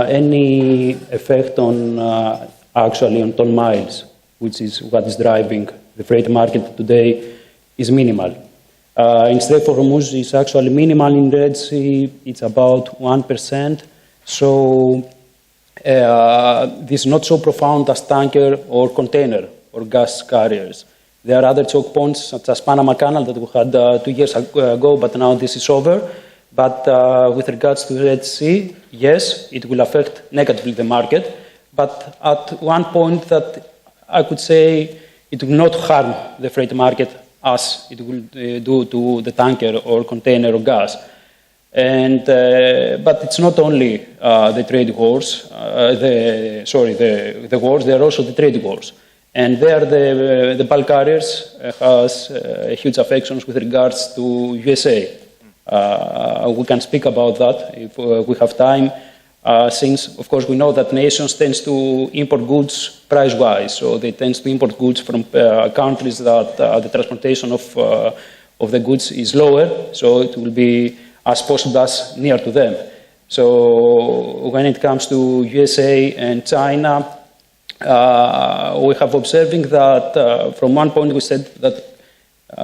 any effect on actually on ton miles, which is what is driving the freight market today, is minimal. In Strait of Hormuz, it's actually minimal. In Red Sea, it's about 1%. So this is not so profound as tanker or container or gas carriers. There are other choke points, such as Panama Canal, that we had 2 years ago, but now this is over. But with regards to the Red Sea, yes, it will affect negatively the market. But at one point that I could say it will not harm the freight market as it will do to the tanker or container or gas. And but it's not only the trade wars, the wars. There are also the trade wars, and there the bulk carriers has huge affections with regards to USA. We can speak about that if we have time. Since, of course, we know that nations tend to import goods price-wise, so they tend to import goods from countries that the transportation of the goods is lower, so it will be as possible as near to them. So when it comes to USA and China, we have observing that from one point we said that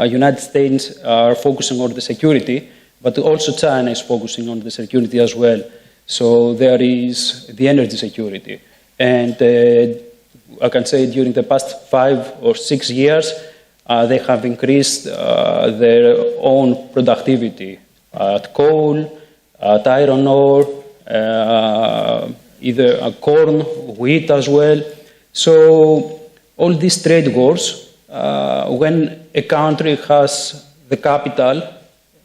United States are focusing on the security, but also China is focusing on the security as well. So there is the energy security. And I can say during the past 5 or 6 years, they have increased their own productivity at coal, at iron ore, either corn, wheat as well. So all these trade wars, when a country has the capital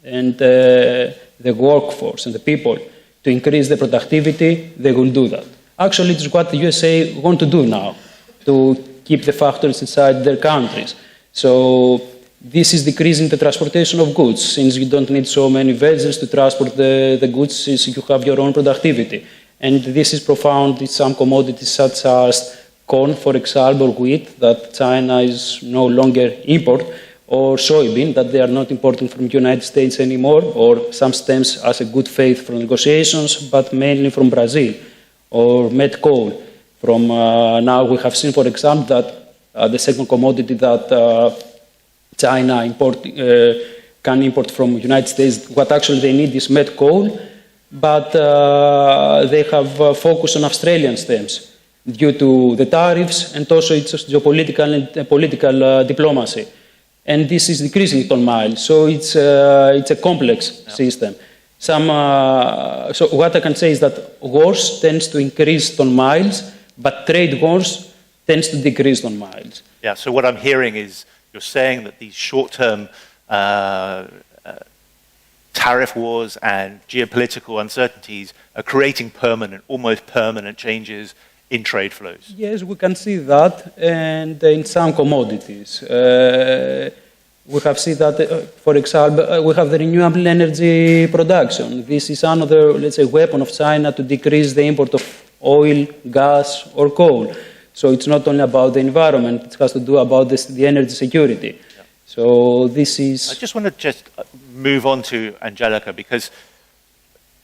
and the workforce and the people to increase the productivity, they will do that. Actually, it's what the USA want to do now, to keep the factories inside their countries. So this is decreasing the transportation of goods, since you don't need so many vessels to transport the goods, since you have your own productivity. And this is profound in some commodities such as corn, for example, wheat, that China is no longer import, or soybean, that they are not importing from the United States anymore, or some stems as a good faith from negotiations, but mainly from Brazil, or met coal. From now we have seen, for example, that the second commodity that China can import from the United States, what actually they need is met coal, but they have focused on Australian stems due to the tariffs and also its geopolitical and political diplomacy. And this is decreasing ton miles, so it's a complex system. So what I can say is that wars tends to increase ton miles, but trade wars tends to decrease ton miles. Yeah, so what I'm hearing is you're saying that these short-term tariff wars and geopolitical uncertainties are creating almost permanent changes in trade flows. Yes, we can see that, and in some commodities. We have seen that, for example, we have the renewable energy production. This is another, let's say, weapon of China to decrease the import of oil, gas, or coal. So it's not only about the environment, it has to do about the energy security. Yeah. So this is... I just want to move on to Angelica, because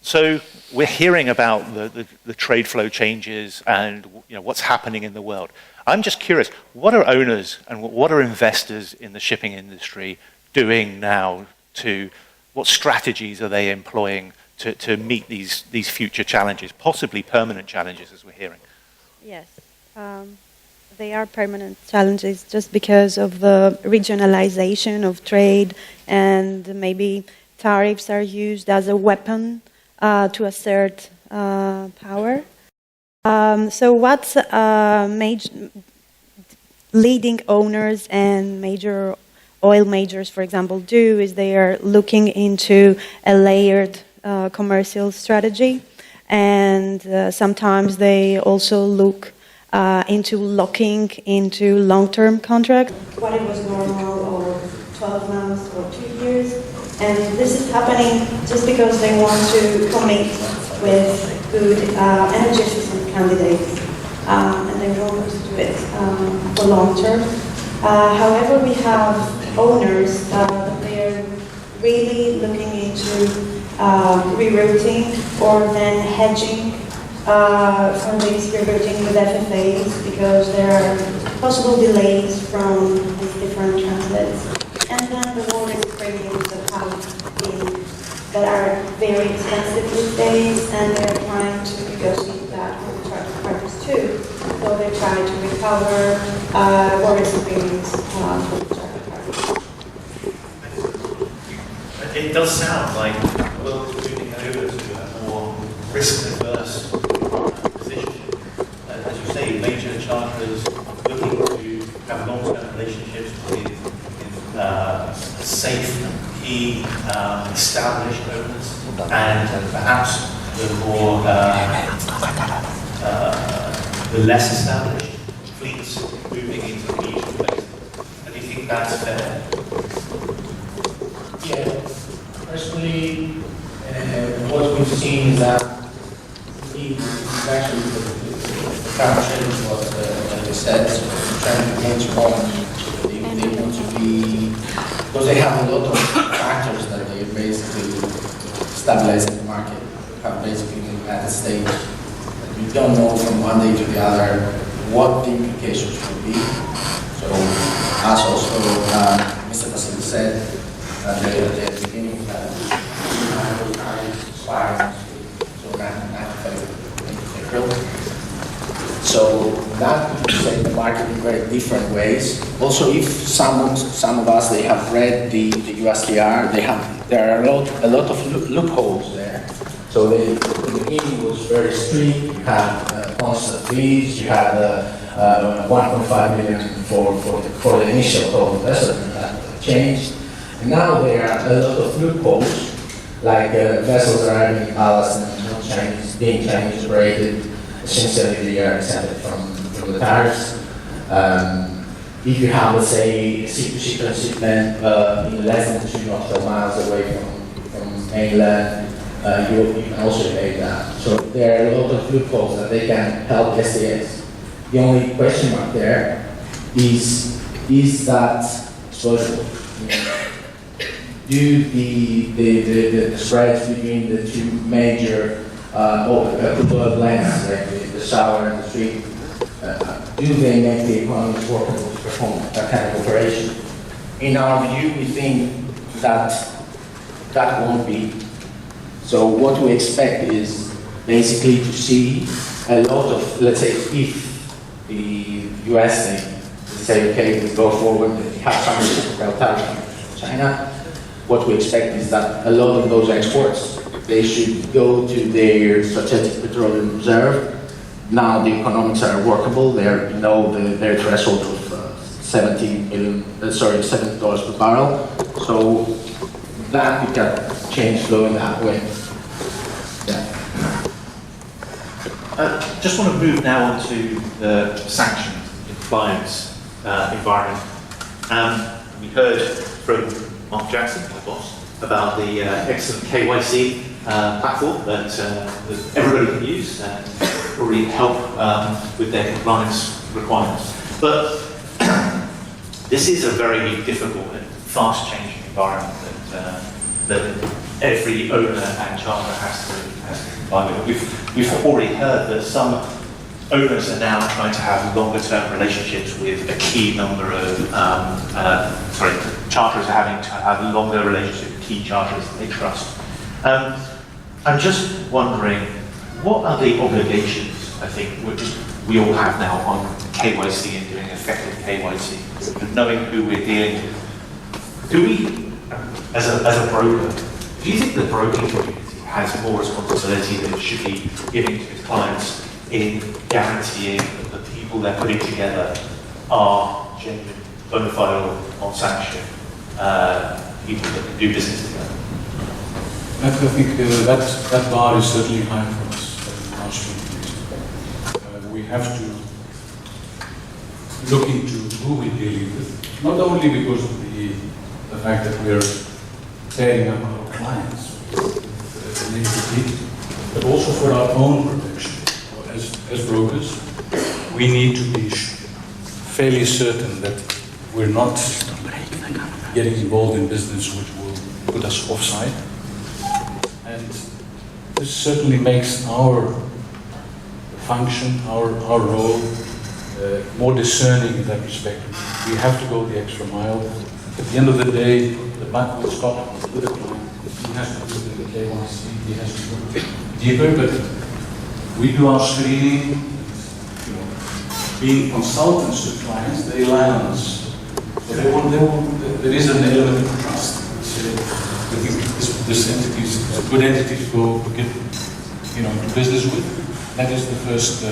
So we're hearing about the trade flow changes and what's happening in the world. I'm just curious, what are owners and what are investors in the shipping industry doing now what strategies are they employing to meet these future challenges, possibly permanent challenges as we're hearing? Yes, they are permanent challenges just because of the regionalization of trade, and maybe tariffs are used as a weapon to assert power. So what leading owners and major oil majors, for example, do is they are looking into a layered commercial strategy, and sometimes they also look into locking into long-term contracts. What it was normal over 12 months or 2 years, and this is happening just because they want to commit with good energy system candidates, and they want us to do it for long-term. However, we have owners that they're really looking into rerouting or then hedging from these rerouting with FFAs, because there are possible delays from these different transits. And then the war is premiums that have been, that are very expensive these days, and they're trying to negotiate that with the charter parties too. So they try to recover war risk premiums from the charter parties. It does sound like the world is moving over to a more risk-averse position. As you say, major charterers looking to have long-term relationships with safe, key, established owners, and perhaps the more the less established fleets moving into regional places. And do you think that's fair? Yeah. Personally, what we've seen is that actually the current trend is what they said, so trying to change one. They want to be, because they have a lot of factors that they basically stabilize the market, have basically at a stage that you don't know from one day to the other what the implications will be. So as also Mr. Vasily said, at the beginning of that, so 95 April. So that could set the market in very different ways. Also, if some of us they have read the USTR, there are a lot of loopholes there. So in the beginning was very strict. You had constant fees. You had 1.5 million for the initial total investment that changed. And now there are a lot of loopholes, like vessels arriving in ballast and not Chinese, being Chinese operated. Essentially, they are exempted from the tariffs. If you have, let's say, ship-to-ship transshipment in less than 2 nautical miles away from mainland, you can also pay that. So there are a lot of loopholes that they can help SAS. The only question mark there is that explorable? Do the spreads between the two major oil blends, like the sour and the sweet, do they make the economies workable to perform that kind of operation? In our view, we think that that won't be. So what we expect is basically to see a lot of, let's say, if the US say, okay, we go forward, we have some reciprocal tariffs from China, what we expect is that a lot of those exports, they should go to their strategic petroleum reserve. Now the economics are workable. They're below their threshold of $70 per barrel. So that we can change flow in that way. Yeah. Just want to move now on to the sanction compliance environment. We heard from Mark Jackson, my boss, about the excellent KYC platform that everybody can use and probably help with their compliance requirements. But this is a very difficult and fast-changing environment that every owner and charter has to comply with. We've already heard that some owners are now trying to have longer-term relationships with a key number of, charters are having to have longer relationships with key charters that they trust. I'm just wondering, what are the obligations, I think, which we all have now on KYC and doing effective KYC, and knowing who we're dealing with? Do we, as a broker, do you think the broking community has more responsibility that it should be giving to its clients in guaranteeing that the people they're putting together are genuine, bona fide, non-sanctioned people that can do business together? I think that bar is certainly high for us in our street. We have to look into who we're dealing with, not only because of the fact that we're pairing up our clients as an entity, but also for our own protection. As brokers, we need to be fairly certain that we're not getting involved in business which will put us offside. And this certainly makes our function, our role, more discerning in that respect. We have to go the extra mile. At the end of the day, the buck will stop with the client. He has to do the KYC, he has to go deeper, but we do our screening. Being consultants to clients, they rely on us. So there is an element of trust. So I think this entity is a good entity to go to get into business with. That is the first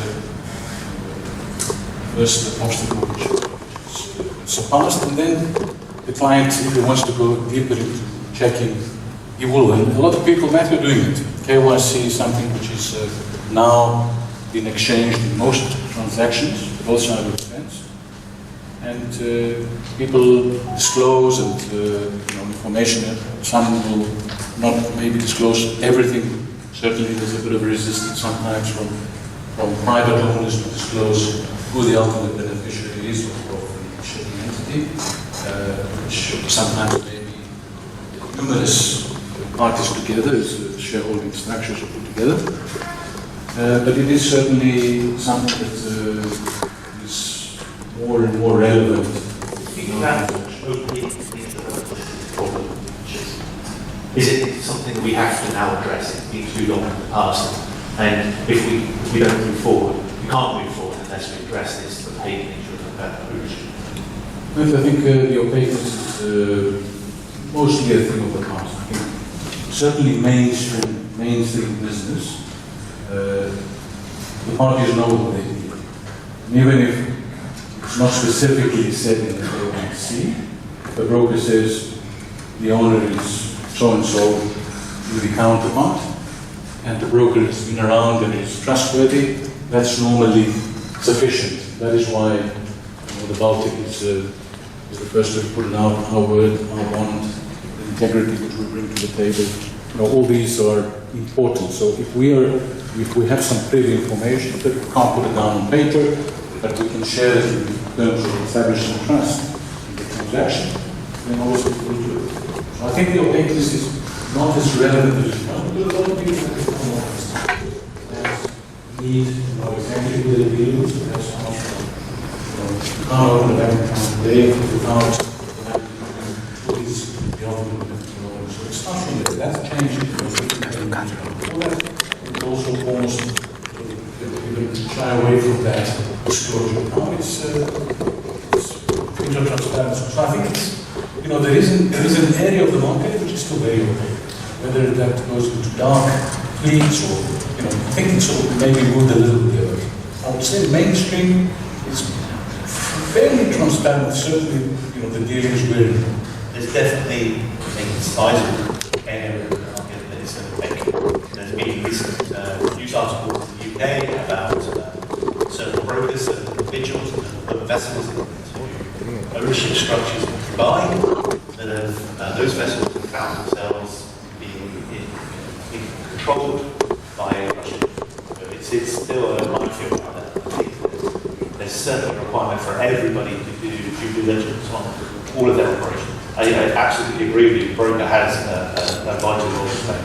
obstacle which is surpassed, and then the client, if he wants to go deeper into checking, he will. And a lot of people are doing it. KYC is something which is now been exchanged in most transactions, both sides of the fence, and people disclose and information. Some will not maybe disclose everything. Certainly, there's a bit of resistance sometimes from private owners to disclose who the ultimate beneficiary is of the shipping entity, which sometimes may be numerous parties together, as the shareholding structures are put together. But it is certainly something that is more and more relevant. Is it something that we have to now address? It's been too long in the past, and if we don't move forward, we can't move forward unless we address this, the opaque nature of ownership. I think the opaqueness is mostly a thing of the past. I think certainly mainstream business. The parties know what they do. And even if it's not specifically said in the KYC, the broker says the owner is so-and-so with the counterpart, and the broker has been around and is trustworthy, that's normally sufficient. That is why the Baltic is the first to put out our word, our bond, the integrity which we bring to the table. All these are important. So if we have some privy information that we can't put it down on paper, but we can share it in terms of establishing trust in the transaction, then also we'll do it. So I think the opaqueness is not as relevant as it was, because a lot of people have become honest. Need to know exactly who they're dealing with, so that's how much you can't open a bank account today without what is the ultimate. So it's not from there. That's changing. It also almost shy away from that disclosure. Now it's transparency. So I think it's, there is an area of the market which is still very opaque. Whether that goes into dark fleets or, I think it's maybe moved a little bit there. I would say mainstream is fairly transparent, certainly, the dealings we're in. There's definitely a sizable area of the market that is opaque. There's been recent news articles in the UK about certain brokers, certain individuals that have put vessels into ownership structures in Dubai that have, those vessels have found themselves being controlled by Russia. So it's still a minefield out there. I think there's certainly a requirement for everybody to do due diligence on all of their operations. I absolutely agree with you. The broker has a vital role to play.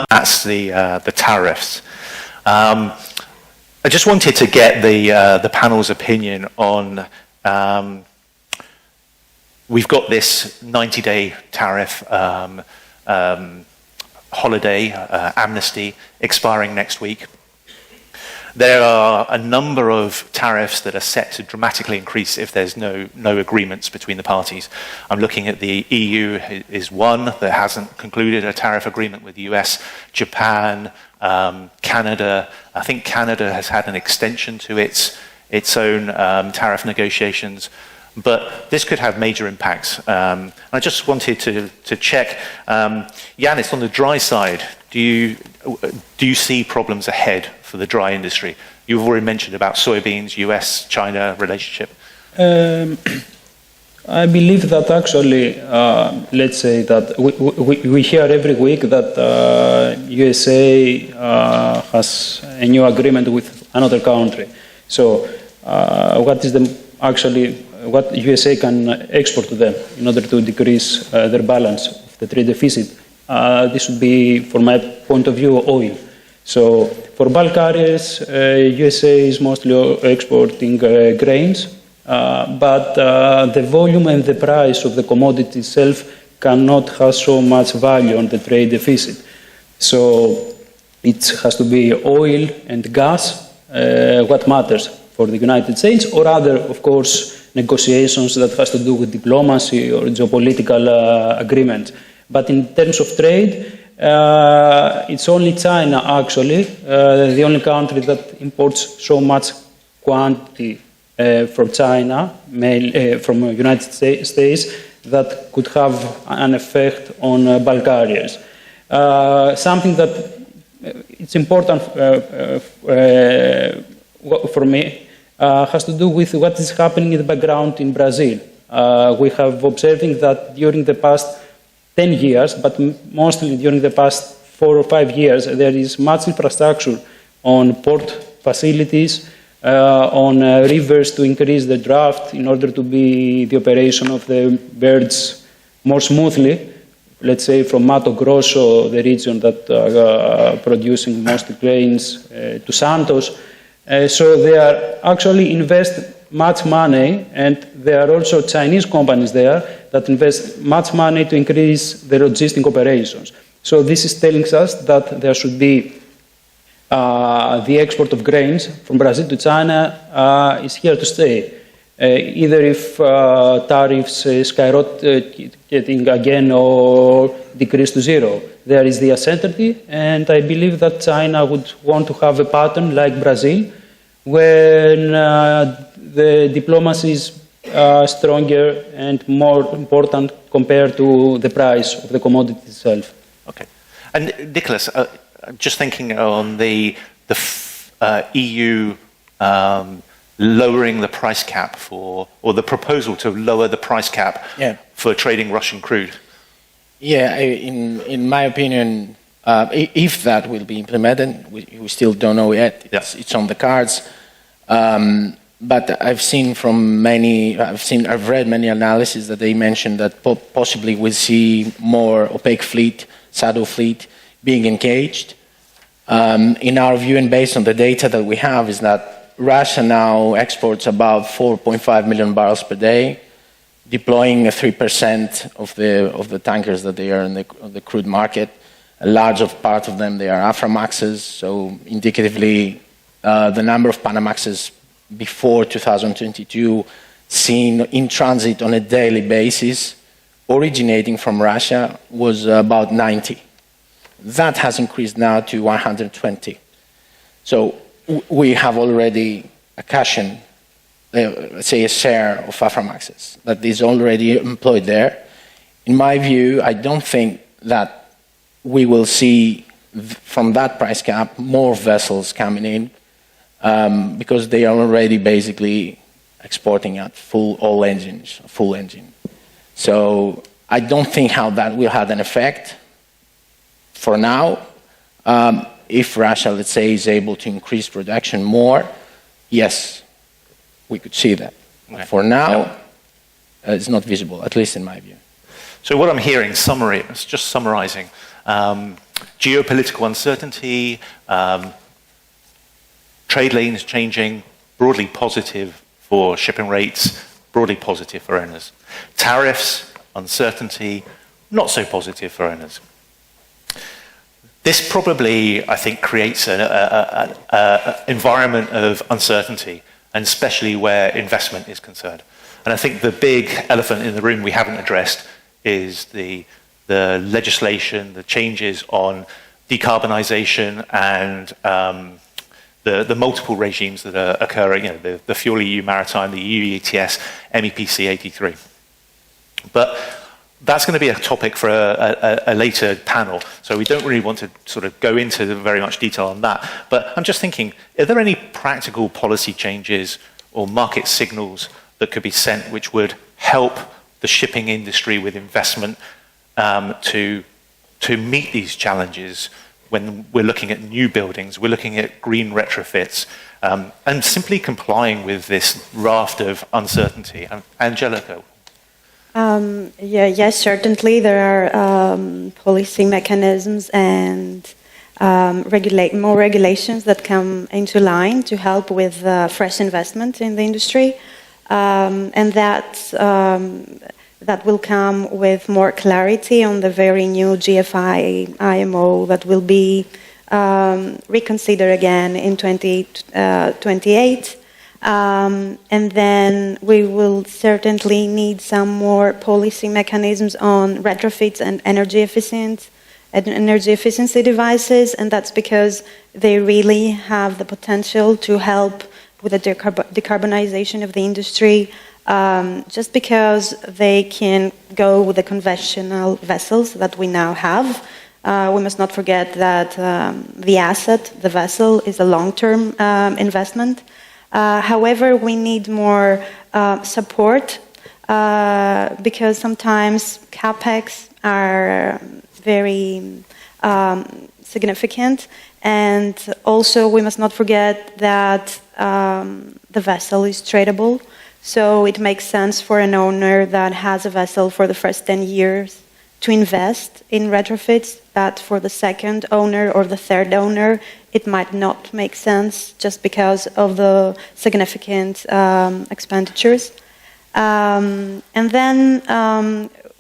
That's the tariffs. I just wanted to get the panel's opinion on. We've got this 90-day tariff holiday amnesty expiring next week. There are a number of tariffs that are set to dramatically increase if there's no agreements between the parties. I'm looking at the EU is one that hasn't concluded a tariff agreement with the US, Japan, Canada. I think Canada has had an extension to its own tariff negotiations. But this could have major impacts. I just wanted to check, Yanis, on the dry side, do you see problems ahead for the dry industry? You've already mentioned about soybeans, US-China relationship. I believe that actually, let's say that we hear every week that USA has a new agreement with another country. So what is what USA can export to them in order to decrease their balance of the trade deficit? This would be, from my point of view, oil. So for bulk carriers, USA is mostly exporting grains, but the volume and the price of the commodity itself cannot have so much value on the trade deficit. So it has to be oil and gas, what matters for the United States, or other, of course, negotiations that has to do with diplomacy or geopolitical agreements. But in terms of trade, it's only China, actually, the only country that imports so much quantity from China, from the United States, that could have an effect on bulk carriers. Something that it's important for me has to do with what is happening in the background in Brazil. We have observing that during the past 10 years, but mostly during the past 4 or 5 years, there is much infrastructure on port facilities, on rivers to increase the draft in order to be the operation of the birds more smoothly. Let's say from Mato Grosso, the region that are producing mostly grains, to Santos. So they are actually invest much money, and there are also Chinese companies there that invest much money to increase the logistic operations. So this is telling us that there should be the export of grains from Brazil to China is here to stay. Either if tariffs skyrocketing again or decrease to zero. There is the uncertainty, and I believe that China would want to have a pattern like Brazil, when the diplomacy is stronger and more important compared to the price of the commodity itself. Okay. And Nicholas, just thinking on the EU lowering the price cap or the proposal to lower the price cap for trading Russian crude. Yeah, in my opinion, if that will be implemented, we still don't know yet. It's on the cards. But I've read many analyses that they mentioned that possibly we'll see more opaque fleet, shadow fleet being engaged. In our view, and based on the data that we have, is that Russia now exports about 4.5 million barrels per day, deploying 3% of the tankers that they are in the crude market. A large part of them, they are Aframaxes, so indicatively the number of Panamaxes before 2022 seen in transit on a daily basis originating from Russia was about 90. That has increased now to 120. So we have already a cushion, let's say a share of Aframaxes that is already employed there. In my view, I don't think that we will see from that price cap more vessels coming in because they are already basically exporting at full engine. So I don't think how that will have an effect for now. If Russia, let's say, is able to increase production more, yes, we could see that. Okay. For now, is not visible, at least in my view. So what I'm hearing, summary, it's just summarizing, geopolitical uncertainty, trade lanes changing, broadly positive for shipping rates, broadly positive for owners. Tariffs, uncertainty, not so positive for owners. This probably, I think, creates an environment of uncertainty, and especially where investment is concerned. And I think the big elephant in the room we haven't addressed is the legislation, the changes on decarbonization and the multiple regimes that are occurring, the Fuel EU Maritime, the EU ETS, MEPC 83. But that's going to be a topic for a later panel, so we don't really want to sort of go into very much detail on that. But I'm just thinking, are there any practical policy changes or market signals that could be sent which would help the shipping industry with investment to meet these challenges when we're looking at new buildings, we're looking at green retrofits, and simply complying with this raft of uncertainty? Angelica? Yes, certainly there are policy mechanisms and more regulations that come into line to help with fresh investment in the industry, and that will come with more clarity on the very new GFI IMO that will be reconsidered again in 2028. And then we will certainly need some more policy mechanisms on retrofits and energy efficiency devices, and that's because they really have the potential to help with the decarbonization of the industry, just because they can go with the conventional vessels that we now have. We must not forget that the asset, the vessel, is a long-term investment. However, we need more support because sometimes CapEx are very significant, and also we must not forget that the vessel is tradable, so it makes sense for an owner that has a vessel for the first 10 years to invest in retrofits, but for the second owner or the third owner, it might not make sense just because of the significant expenditures. And then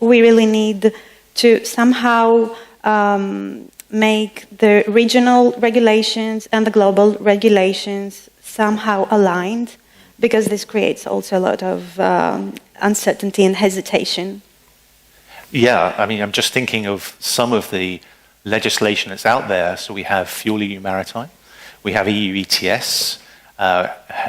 we really need to somehow make the regional regulations and the global regulations somehow aligned, because this creates also a lot of uncertainty and hesitation. Yeah, I mean, I'm just thinking of some of the legislation that's out there. So we have Fuel EU Maritime, we have EU ETS,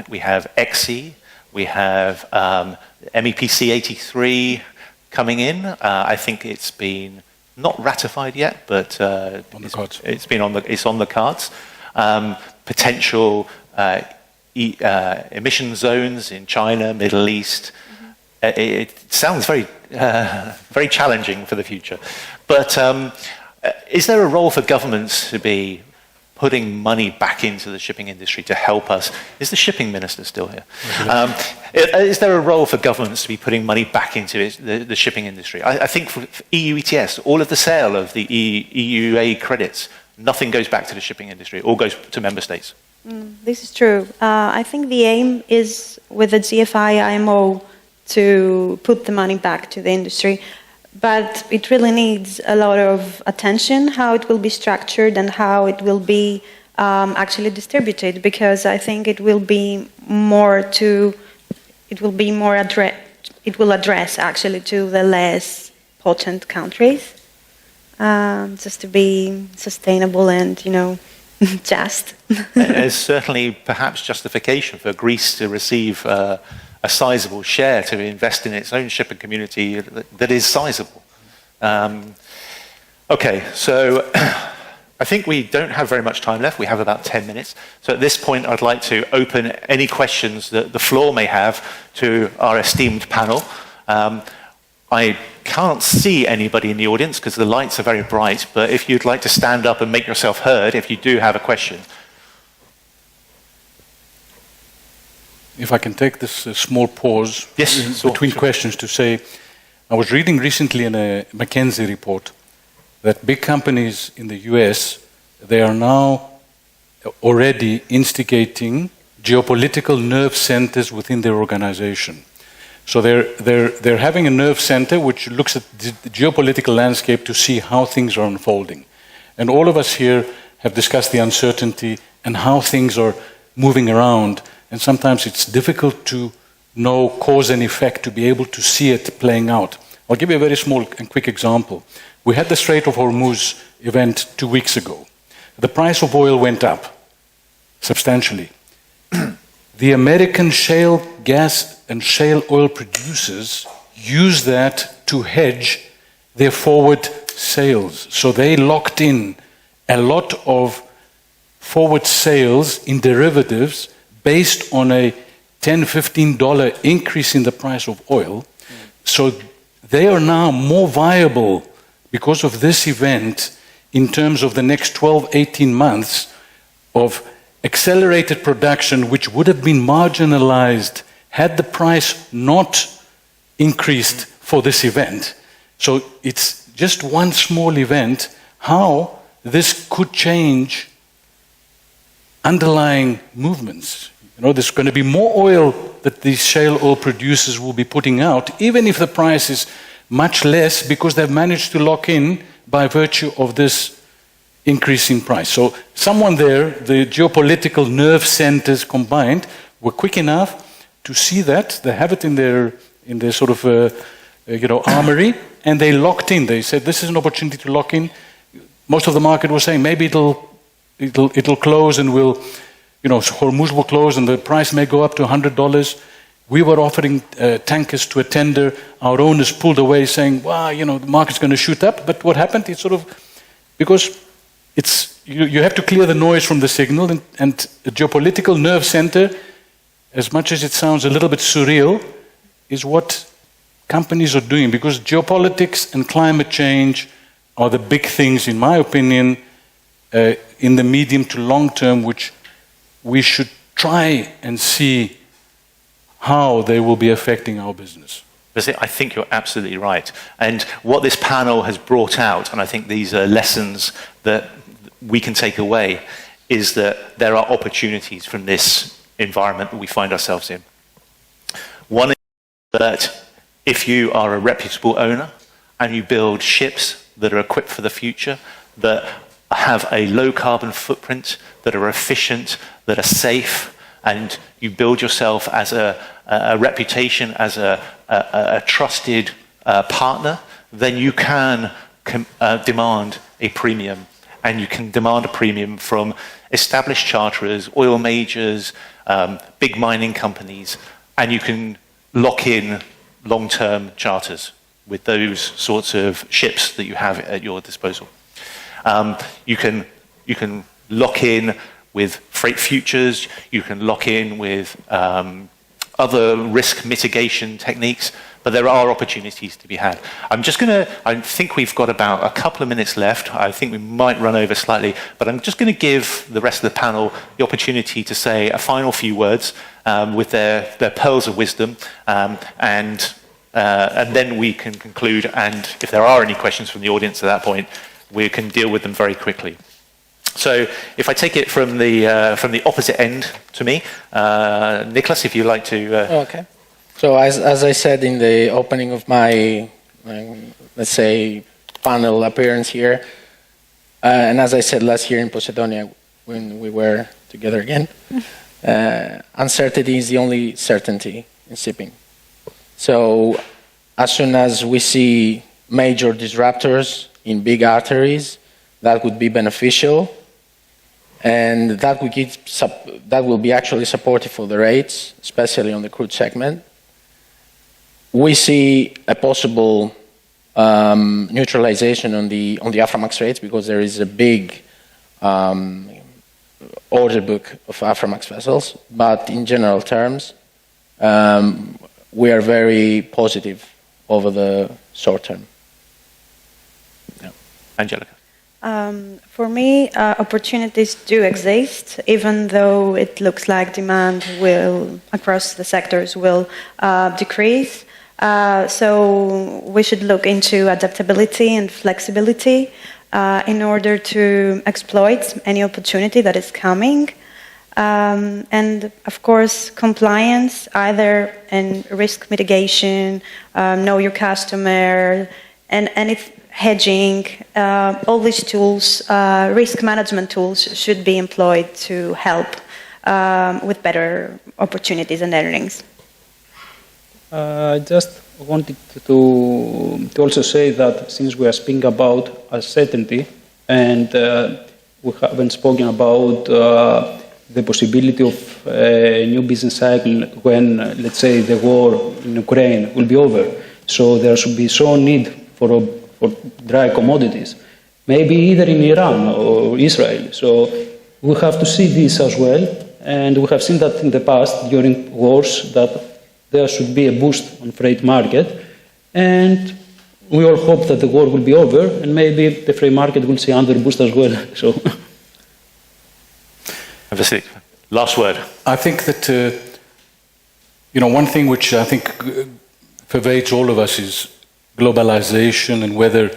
we have XE, we have MEPC 83 coming in. I think it's been not ratified yet, but it's on the cards. Potential emission zones in China, Middle East. It sounds very challenging for the future. But is there a role for governments to be putting money back into the shipping industry to help us? Is the shipping minister still here? Is there a role for governments to be putting money back into the shipping industry? I think for EU ETS, all of the sale of the EUA credits, nothing goes back to the shipping industry, all goes to member states. This is true. I think the aim is with the GFI IMO to put the money back to the industry. But it really needs a lot of attention, how it will be structured and how it will be actually distributed, because I think it will address actually to the less potent countries, just to be sustainable and, just. There's certainly perhaps justification for Greece to receive a sizable share to invest in its own shipping community that is sizable. Okay, so I think we don't have very much time left. We have about 10 minutes. So at this point, I'd like to open any questions that the floor may have to our esteemed panel. I can't see anybody in the audience because the lights are very bright, but if you'd like to stand up and make yourself heard if you do have a question. if I can take this small pause between sure. questions to say, I was reading recently in a McKinsey report that big companies in the US, they are now already instigating geopolitical nerve centers within their organization. So they're having a nerve center which looks at the geopolitical landscape to see how things are unfolding. And all of us here have discussed the uncertainty and how things are moving around. And sometimes it's difficult to know cause and effect, to be able to see it playing out. I'll give you a very small and quick example. We had the Strait of Hormuz event 2 weeks ago. The price of oil went up substantially. The American shale gas and shale oil producers use that to hedge their forward sales. So they locked in a lot of forward sales in derivatives based on a $10, $15 increase in the price of oil. So they are now more viable because of this event in terms of the next 12, 18 months of accelerated production, which would have been marginalized had the price not increased for this event. So it's just one small event, how this could change underlying movements. You know, there's going to be more oil that these shale oil producers will be putting out, even if the price is much less, because they've managed to lock in by virtue of this increase in price. So someone there, the geopolitical nerve centers combined, were quick enough to see that. They have it in their sort of armory, and they locked in. They said, this is an opportunity to lock in. Most of the market was saying, maybe it'll close and Hormuz will close and the price may go up to $100. We were offering tankers to a tender. Our owners pulled away saying, wow, the market's going to shoot up. But what happened? It's sort of, because you have to clear the noise from the signal, and a geopolitical nerve center, as much as it sounds a little bit surreal, is what companies are doing, because geopolitics and climate change are the big things, in my opinion, in the medium to long term, which we should try and see how they will be affecting our business. I think you're absolutely right. And what this panel has brought out, and I think these are lessons that we can take away, is that there are opportunities from this environment that we find ourselves in. One is that if you are a reputable owner and you build ships that are equipped for the future, that have a low carbon footprint, that are efficient, that are safe, and you build yourself as a reputation, as a trusted partner, then you can demand a premium. And you can demand a premium from established charterers, oil majors, big mining companies, and you can lock in long-term charters with those sorts of ships that you have at your disposal. You can lock in with freight futures, you can lock in with other risk mitigation techniques, but there are opportunities to be had. I think we've got about a couple of minutes left. I think we might run over slightly, but I'm just going to give the rest of the panel the opportunity to say a final few words with their pearls of wisdom, and then we can conclude, and if there are any questions from the audience at that point, we can deal with them very quickly. So if I take it from the opposite end to me, Nicholas, if you'd like to... Okay. So as I said in the opening of my, let's say, panel appearance here, and as I said last year in Posidonia when we were together again, uncertainty is the only certainty in shipping. So as soon as we see major disruptors in big arteries, that would be beneficial, and that will be actually supportive for the rates, especially on the crude segment. We see a possible neutralization on the Aframax rates because there is a big order book of Aframax vessels. But in general terms, we are very positive over the short term. Yeah. Angelica. For me, opportunities do exist, even though it looks like demand will, across the sectors, will decrease. So we should look into adaptability and flexibility in order to exploit any opportunity that is coming. And of course, compliance, either in risk mitigation, know your customer, and if hedging, all these tools, risk management tools, should be employed to help with better opportunities and earnings. I just wanted to also say that since we are speaking about uncertainty and we haven't spoken about the possibility of a new business cycle when, let's say, the war in Ukraine will be over. So there should be so need for dry commodities, maybe either in Iran or Israel. So we have to see this as well. And we have seen that in the past during wars that there should be a boost on freight market. And we all hope that the war will be over and maybe the freight market will see another boost as well. So. Last word. I think that, one thing which I think pervades all of us is globalization and whether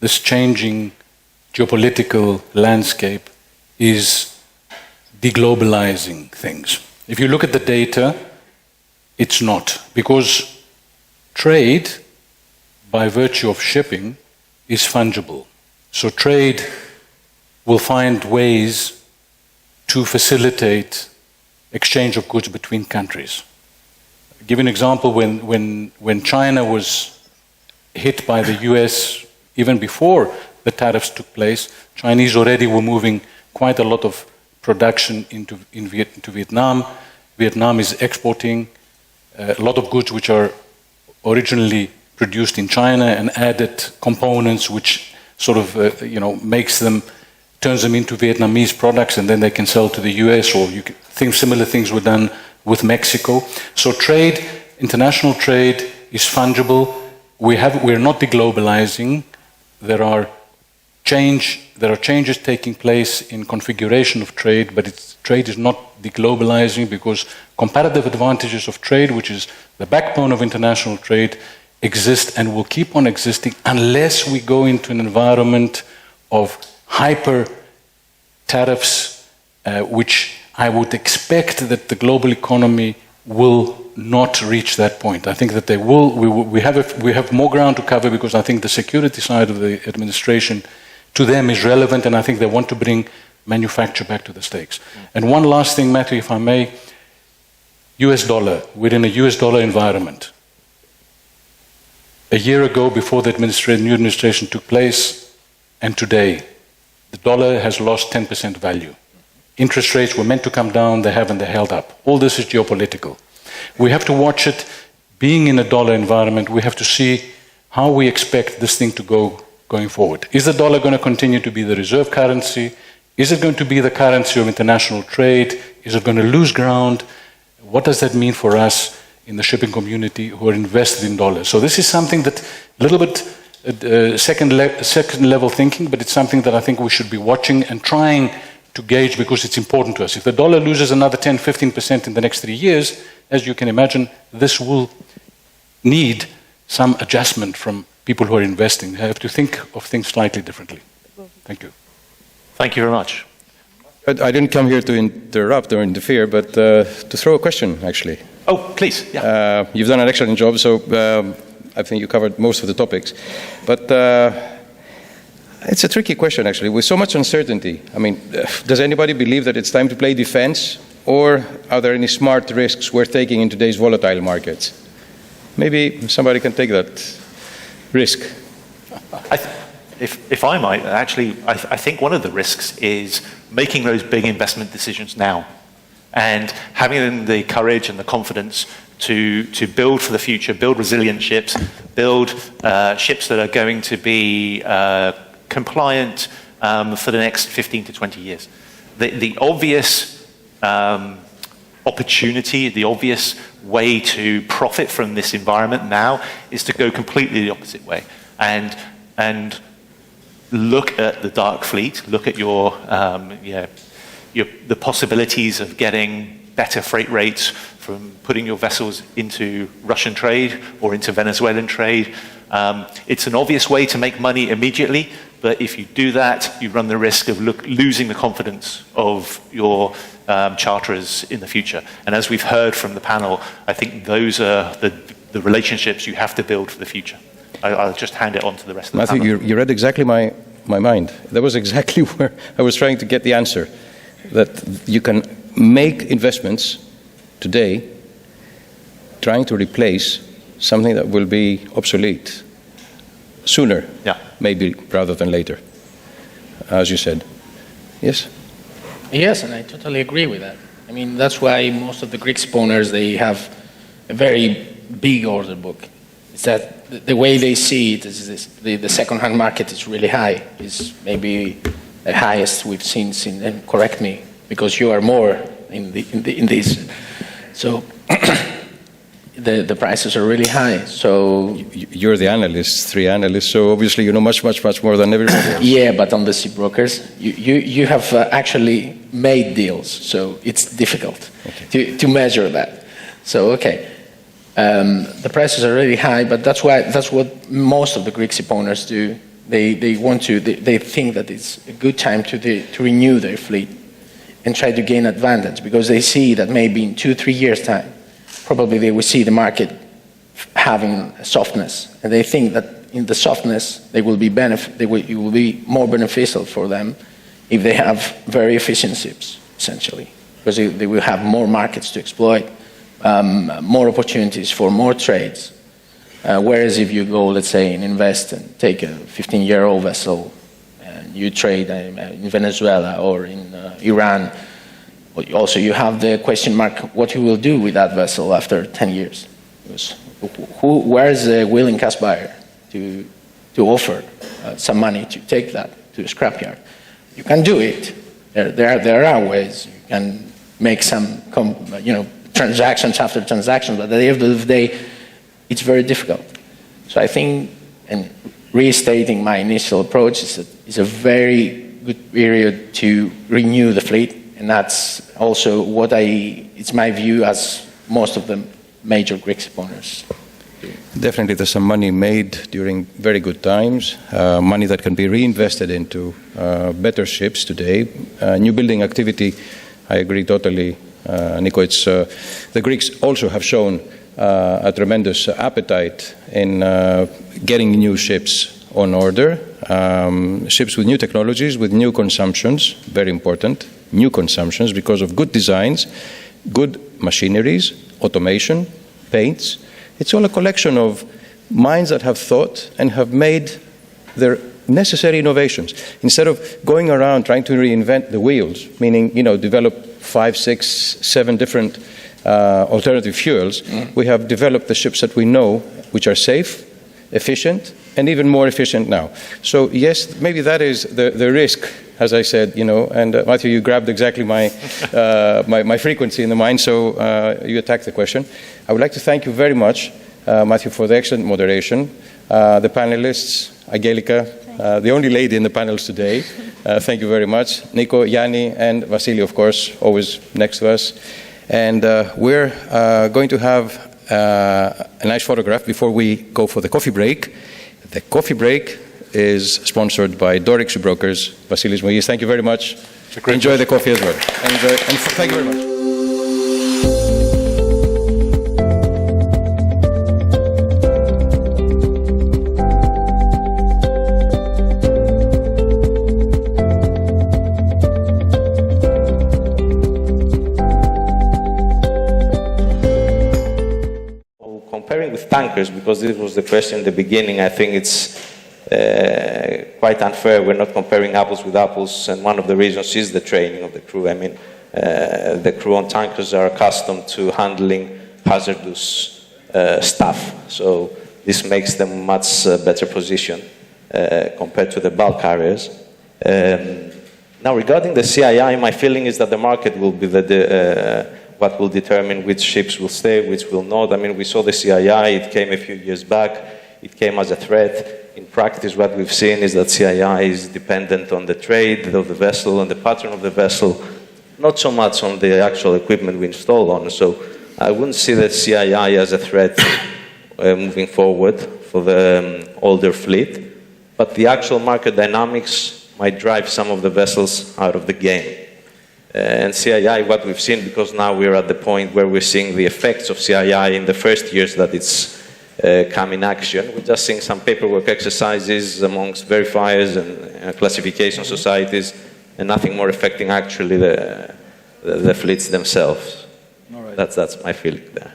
this changing geopolitical landscape is deglobalizing things. If you look at the data, it's not. Because trade, by virtue of shipping, is fungible. So trade will find ways to facilitate exchange of goods between countries. I'll give an example, when China was hit by the US, even before the tariffs took place, Chinese already were moving quite a lot of production into Vietnam. Vietnam is exporting a lot of goods which are originally produced in China and added components which sort of, turns them into Vietnamese products, and then they can sell to the US, or similar things were done with Mexico. So trade, international trade is fungible. We're not deglobalizing. There are changes taking place in configuration of trade, but trade is not deglobalizing because comparative advantages of trade, which is the backbone of international trade, exist and will keep on existing unless we go into an environment of hyper tariffs, which I would expect that the global economy will not reach that point. I think that they will. We have more ground to cover because I think the security side of the administration to them is relevant, and I think they want to bring manufacture back to the States. And one last thing, Matthew, if I may, US dollar. We're in a US dollar environment. A year ago, before the new administration took place, and today, the dollar has lost 10% value. Interest rates were meant to come down, they haven't, they held up. All this is geopolitical. We have to watch it. Being in a dollar environment, we have to see how we expect this thing to go going forward. Is the dollar going to continue to be the reserve currency? Is it going to be the currency of international trade? Is it going to lose ground? What does that mean for us in the shipping community who are invested in dollars? So this is something that a little bit second level thinking, but it's something that I think we should be watching and trying to gauge because it's important to us. If the dollar loses another 10-15% in the next 3 years, as you can imagine, this will need some adjustment from people who are investing. They have to think of things slightly differently. Thank you. Thank you very much. I didn't come here to interrupt or interfere, but to throw a question, actually. Oh, please. Yeah. You've done an excellent job, so I think you covered most of the topics. But it's a tricky question, actually, with so much uncertainty. I mean, does anybody believe that it's time to play defense, or are there any smart risks worth taking in today's volatile markets? Maybe somebody can take that risk. If I might, actually, I think one of the risks is making those big investment decisions now and having the courage and the confidence to build for the future, build resilient ships, build ships that are going to be compliant for the next 15 to 20 years. The obvious opportunity, the obvious way to profit from this environment now is to go completely the opposite way and look at the dark fleet, look at the possibilities of getting better freight rates from putting your vessels into Russian trade or into Venezuelan trade. It's an obvious way to make money immediately, but if you do that, you run the risk of losing the confidence of your charterers in the future. And as we've heard from the panel, I think those are the relationships you have to build for the future. I'll just hand it on to the rest of the panel. Matthew, you read exactly my mind. That was exactly where I was trying to get the answer, that you can make investments today trying to replace something that will be obsolete sooner, maybe, rather than later, as you said. Yes? Yes, and I totally agree with that. I mean, that's why most of the Greek owners, they have a very big order book. It's that the way they see it is this, the second-hand market is really high. It's maybe the highest we've seen since, and correct me, because you are more in this. So the prices are really high. So you're the analyst, three analysts, so obviously you know much more than everybody else. Yeah, but on the shipbrokers, you have actually made deals, so it's difficult to measure that. So the prices are really high, but that's what most of the Greek ship owners do. They think that it's a good time to renew their fleet and try to gain advantage, because they see that maybe in 2-3 years' time, probably they will see the market having a softness, and they think that in the softness it will be more beneficial for them if they have very efficient ships, essentially, because they will have more markets to exploit, more opportunities for more trades. Whereas if you go, let's say, and invest and take a 15-year-old vessel and you trade in Venezuela or in Iran, also you have the question mark what you will do with that vessel after 10 years. Because where is the willing cash buyer to offer some money to take that to a scrapyard? You can do it. There are ways. You can make some transactions after transactions, but at the end of the day, it's very difficult. So I think, and restating my initial approach, is a very good period to renew the fleet, and that's also it's my view as most of the major Greek ship owners do. Definitely there's some money made during very good times, money that can be reinvested into better ships today. New building activity, I agree totally, Nico. The Greeks also have shown a tremendous appetite in getting new ships on order, ships with new technologies, with new consumptions, very important, new consumptions because of good designs, good machineries, automation, paints. It's all a collection of minds that have thought and have made their necessary innovations. Instead of going around trying to reinvent the wheels, meaning, develop 5, 6, 7 different alternative fuels, we have developed the ships that we know, which are safe, efficient, and even more efficient now. So yes, maybe that is the risk, as I said, and Matthew, you grabbed exactly my frequency in the mind, so you attacked the question. I would like to thank you very much, Matthew, for the excellent moderation. The panelists, Angelica, the only lady in the panels today, thank you very much. Nico, Yanni, and Vasily, of course, always next to us. And we're going to have a nice photograph before we go for the coffee break. The coffee break is sponsored by Doric Shipbrokers, Vasilis Moïse. Thank you very much. Enjoy the coffee as well. And thank you very much. Tankers, because this was the question in the beginning, I think it's quite unfair. We're not comparing apples with apples, and one of the reasons is the training of the crew. I mean, the crew on tankers are accustomed to handling hazardous stuff, so this makes them much better position compared to the bulk carriers. Now, regarding the CII, my feeling is that the market will be what will determine which ships will stay, which will not. I mean, we saw the CII, it came a few years back, it came as a threat. in practice, what we've seen is that CII is dependent on the trade of the vessel, on the pattern of the vessel, not so much on the actual equipment we install on. So I wouldn't see the CII as a threat moving forward for the older fleet, but the actual market dynamics might drive some of the vessels out of the game. And CII, what we've seen, because now we're at the point where we're seeing the effects of CII in the first years that it's come in action. We're just seeing some paperwork exercises amongst verifiers and classification societies, and nothing more affecting actually the fleets themselves. All right. That's my feeling there.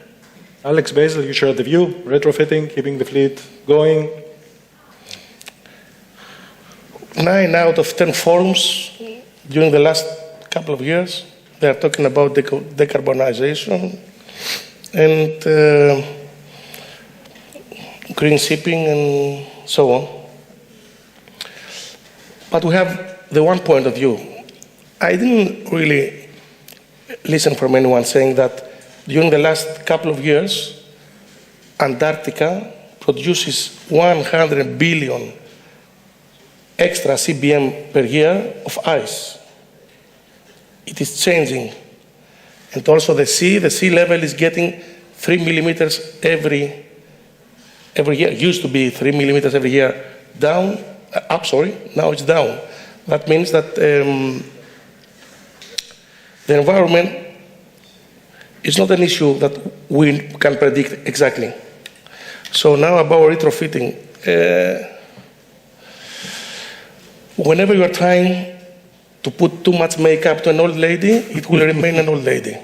Alex, Basil, you share the view, retrofitting, keeping the fleet going. 9 out of 10 forums during the last couple of years, they are talking about decarbonization and green shipping and so on. But we have the one point of view. I didn't really listen from anyone saying that during the last couple of years, Antarctica produces 100 billion extra CBM per year of ice. It is changing. And also the sea level is getting 3 millimeters every year. It used to be 3 millimeters every year now it's down. That means that the environment is not an issue that we can predict exactly. So now about retrofitting. Whenever you are trying to put too much makeup to an old lady, it will remain an old lady.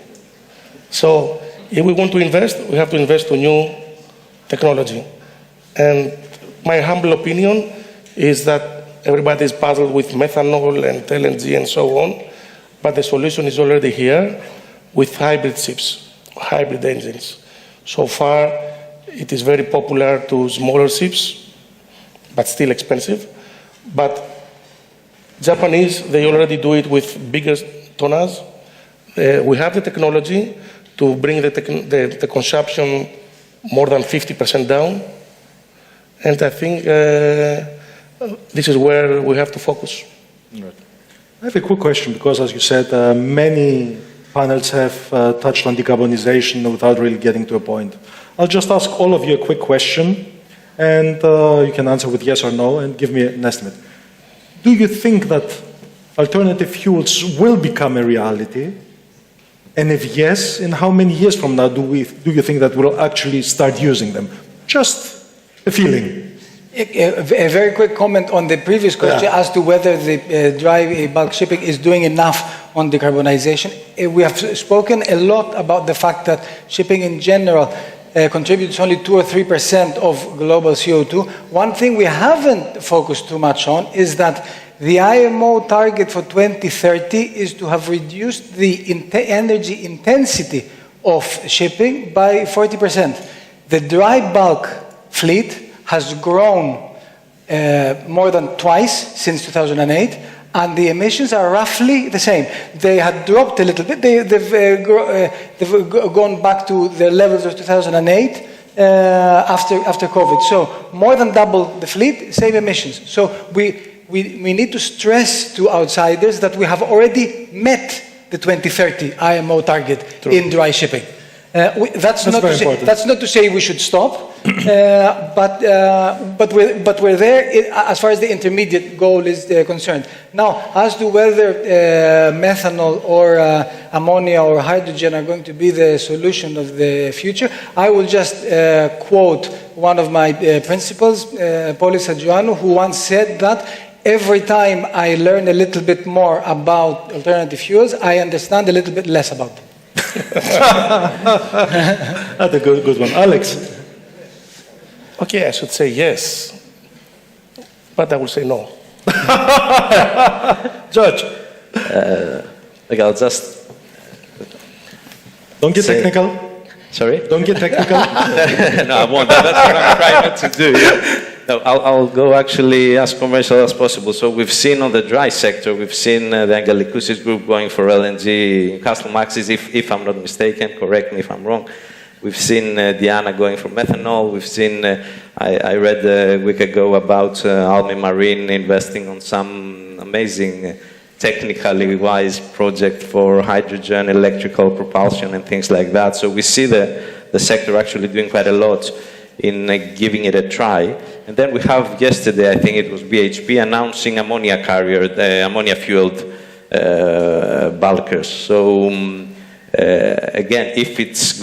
So if we want to invest, we have to invest in new technology. And my humble opinion is that everybody is puzzled with methanol and LNG and so on, but the solution is already here with hybrid ships, hybrid engines. So far, it is very popular to smaller ships, but still expensive. But Japanese, they already do it with bigger tonnage. We have the technology to bring the consumption more than 50% down. And I think this is where we have to focus. Right. I have a quick question, because as you said, many panels have touched on decarbonization without really getting to a point. I'll just ask all of you a quick question, and you can answer with yes or no and give me an estimate. Do you think that alternative fuels will become a reality? And if yes, in how many years from now do you think that we'll actually start using them? Just a feeling. A very quick comment on the previous question as to whether the dry bulk shipping is doing enough on decarbonization. We have spoken a lot about the fact that shipping in general contributes only 2 or 3% of global CO2. One thing we haven't focused too much on is that the IMO target for 2030 is to have reduced the energy intensity of shipping by 40%. The dry bulk fleet has grown more than twice since 2008, and the emissions are roughly the same. They had dropped a little bit. They've gone back to the levels of 2008 after COVID. So more than double the fleet, same emissions. So we need to stress to outsiders that we have already met the 2030 IMO target in dry shipping. That's not to say we should stop, but we're there as far as the intermediate goal is concerned. Now, as to whether methanol or ammonia or hydrogen are going to be the solution of the future, I will just quote one of my principals, Polis Adjoanu, who once said that every time I learn a little bit more about alternative fuels, I understand a little bit less about them. That's a good one. Alex? Okay, I should say yes, but I will say no. George? Like I'll just... Don't get technical. Sorry? Don't get technical. No, I won't. That's what I'm trying not to do. Yeah. No, I'll go actually as commercial as possible. So we've seen on the dry sector, we've seen the Angelikusis group going for LNG Castle Maxis, if I'm not mistaken, correct me if I'm wrong. We've seen Diana going for methanol. We've seen, I read a week ago about Almi Marine investing on some amazing technically wise project for hydrogen, electrical propulsion and things like that. So we see the sector actually doing quite a lot in giving it a try. And then we have yesterday, I think it was BHP, announcing ammonia carrier, ammonia-fueled bulkers. So again, if it's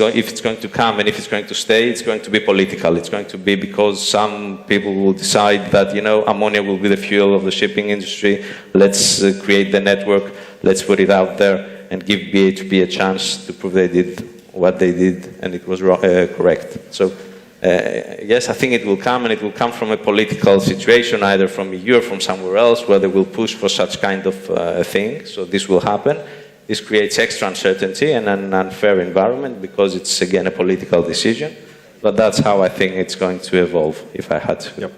going to come and if it's going to stay, it's going to be political. It's going to be because some people will decide that, you know, ammonia will be the fuel of the shipping industry. Let's create the network. Let's put it out there and give BHP a chance to prove they did what they did and it was correct. So yes, I think it will come, and it will come from a political situation, either from EU or from somewhere else, where they will push for such kind of thing. So this will happen. This creates extra uncertainty and an unfair environment because it's, again, a political decision. But that's how I think it's going to evolve, if I had to. Yep.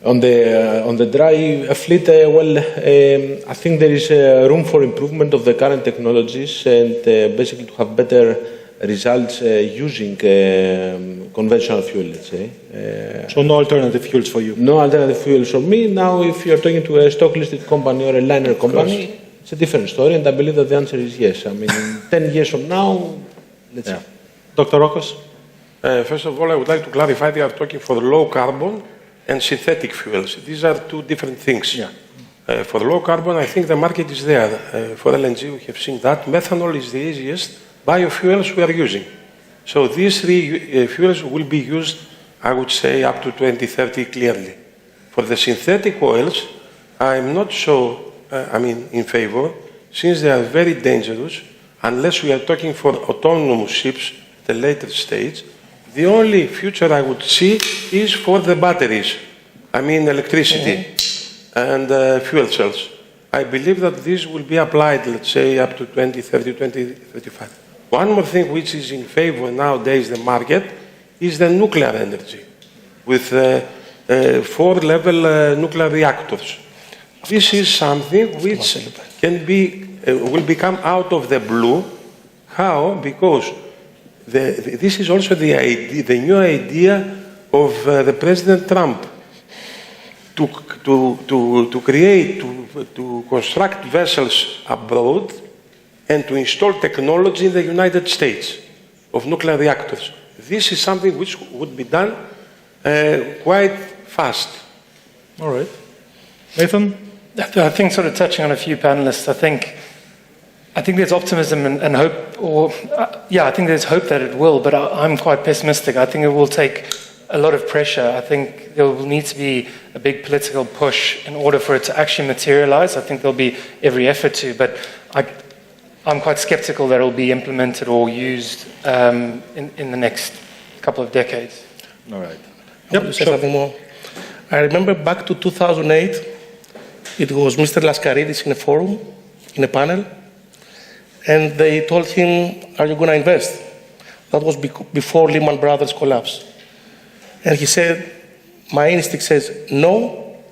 On the dry fleet, I think there is room for improvement of the current technologies and basically to have better results using conventional fuel, let's say. So no alternative fuels for you? No alternative fuels for me. Now, if you're talking to a stock-listed company or a liner company, it's a different story, and I believe that the answer is yes. I mean, 10 years from now, let's see. Dr. Rokos? First of all, I would like to clarify they are talking for low carbon and synthetic fuels. These are two different things. Yeah. For low carbon, I think the market is there. For LNG, we have seen that. Methanol is the easiest biofuels we are using. So these three fuels will be used, I would say, up to 2030 clearly. For the synthetic oils, I'm not so, in favor, since they are very dangerous, unless we are talking for autonomous ships, the later stage. The only future I would see is for the batteries, electricity and fuel cells. I believe that this will be applied, let's say, up to 2030, 2035. One more thing which is in favor nowadays, the market, is the nuclear energy, with 4-level nuclear reactors. This is something which can be, will become out of the blue. How? Because this is also the new idea of the President Trump to create, to construct vessels abroad and to install technology in the United States of nuclear reactors. This is something which would be done quite fast. All right. Nathan? I think sort of touching on a few panelists, I think there's optimism and hope, I think there's hope that it will, but I'm quite pessimistic. I think it will take a lot of pressure. I think there will need to be a big political push in order for it to actually materialize. I think there'll be every effort to, but I'm quite skeptical that it will be implemented or used in the next couple of decades. All right. Yep, say something more. I remember back to 2008, it was Mr. Laskaridis in a forum, in a panel, and they told him, are you going to invest? That was before Lehman Brothers collapsed. And he said, my instinct says no,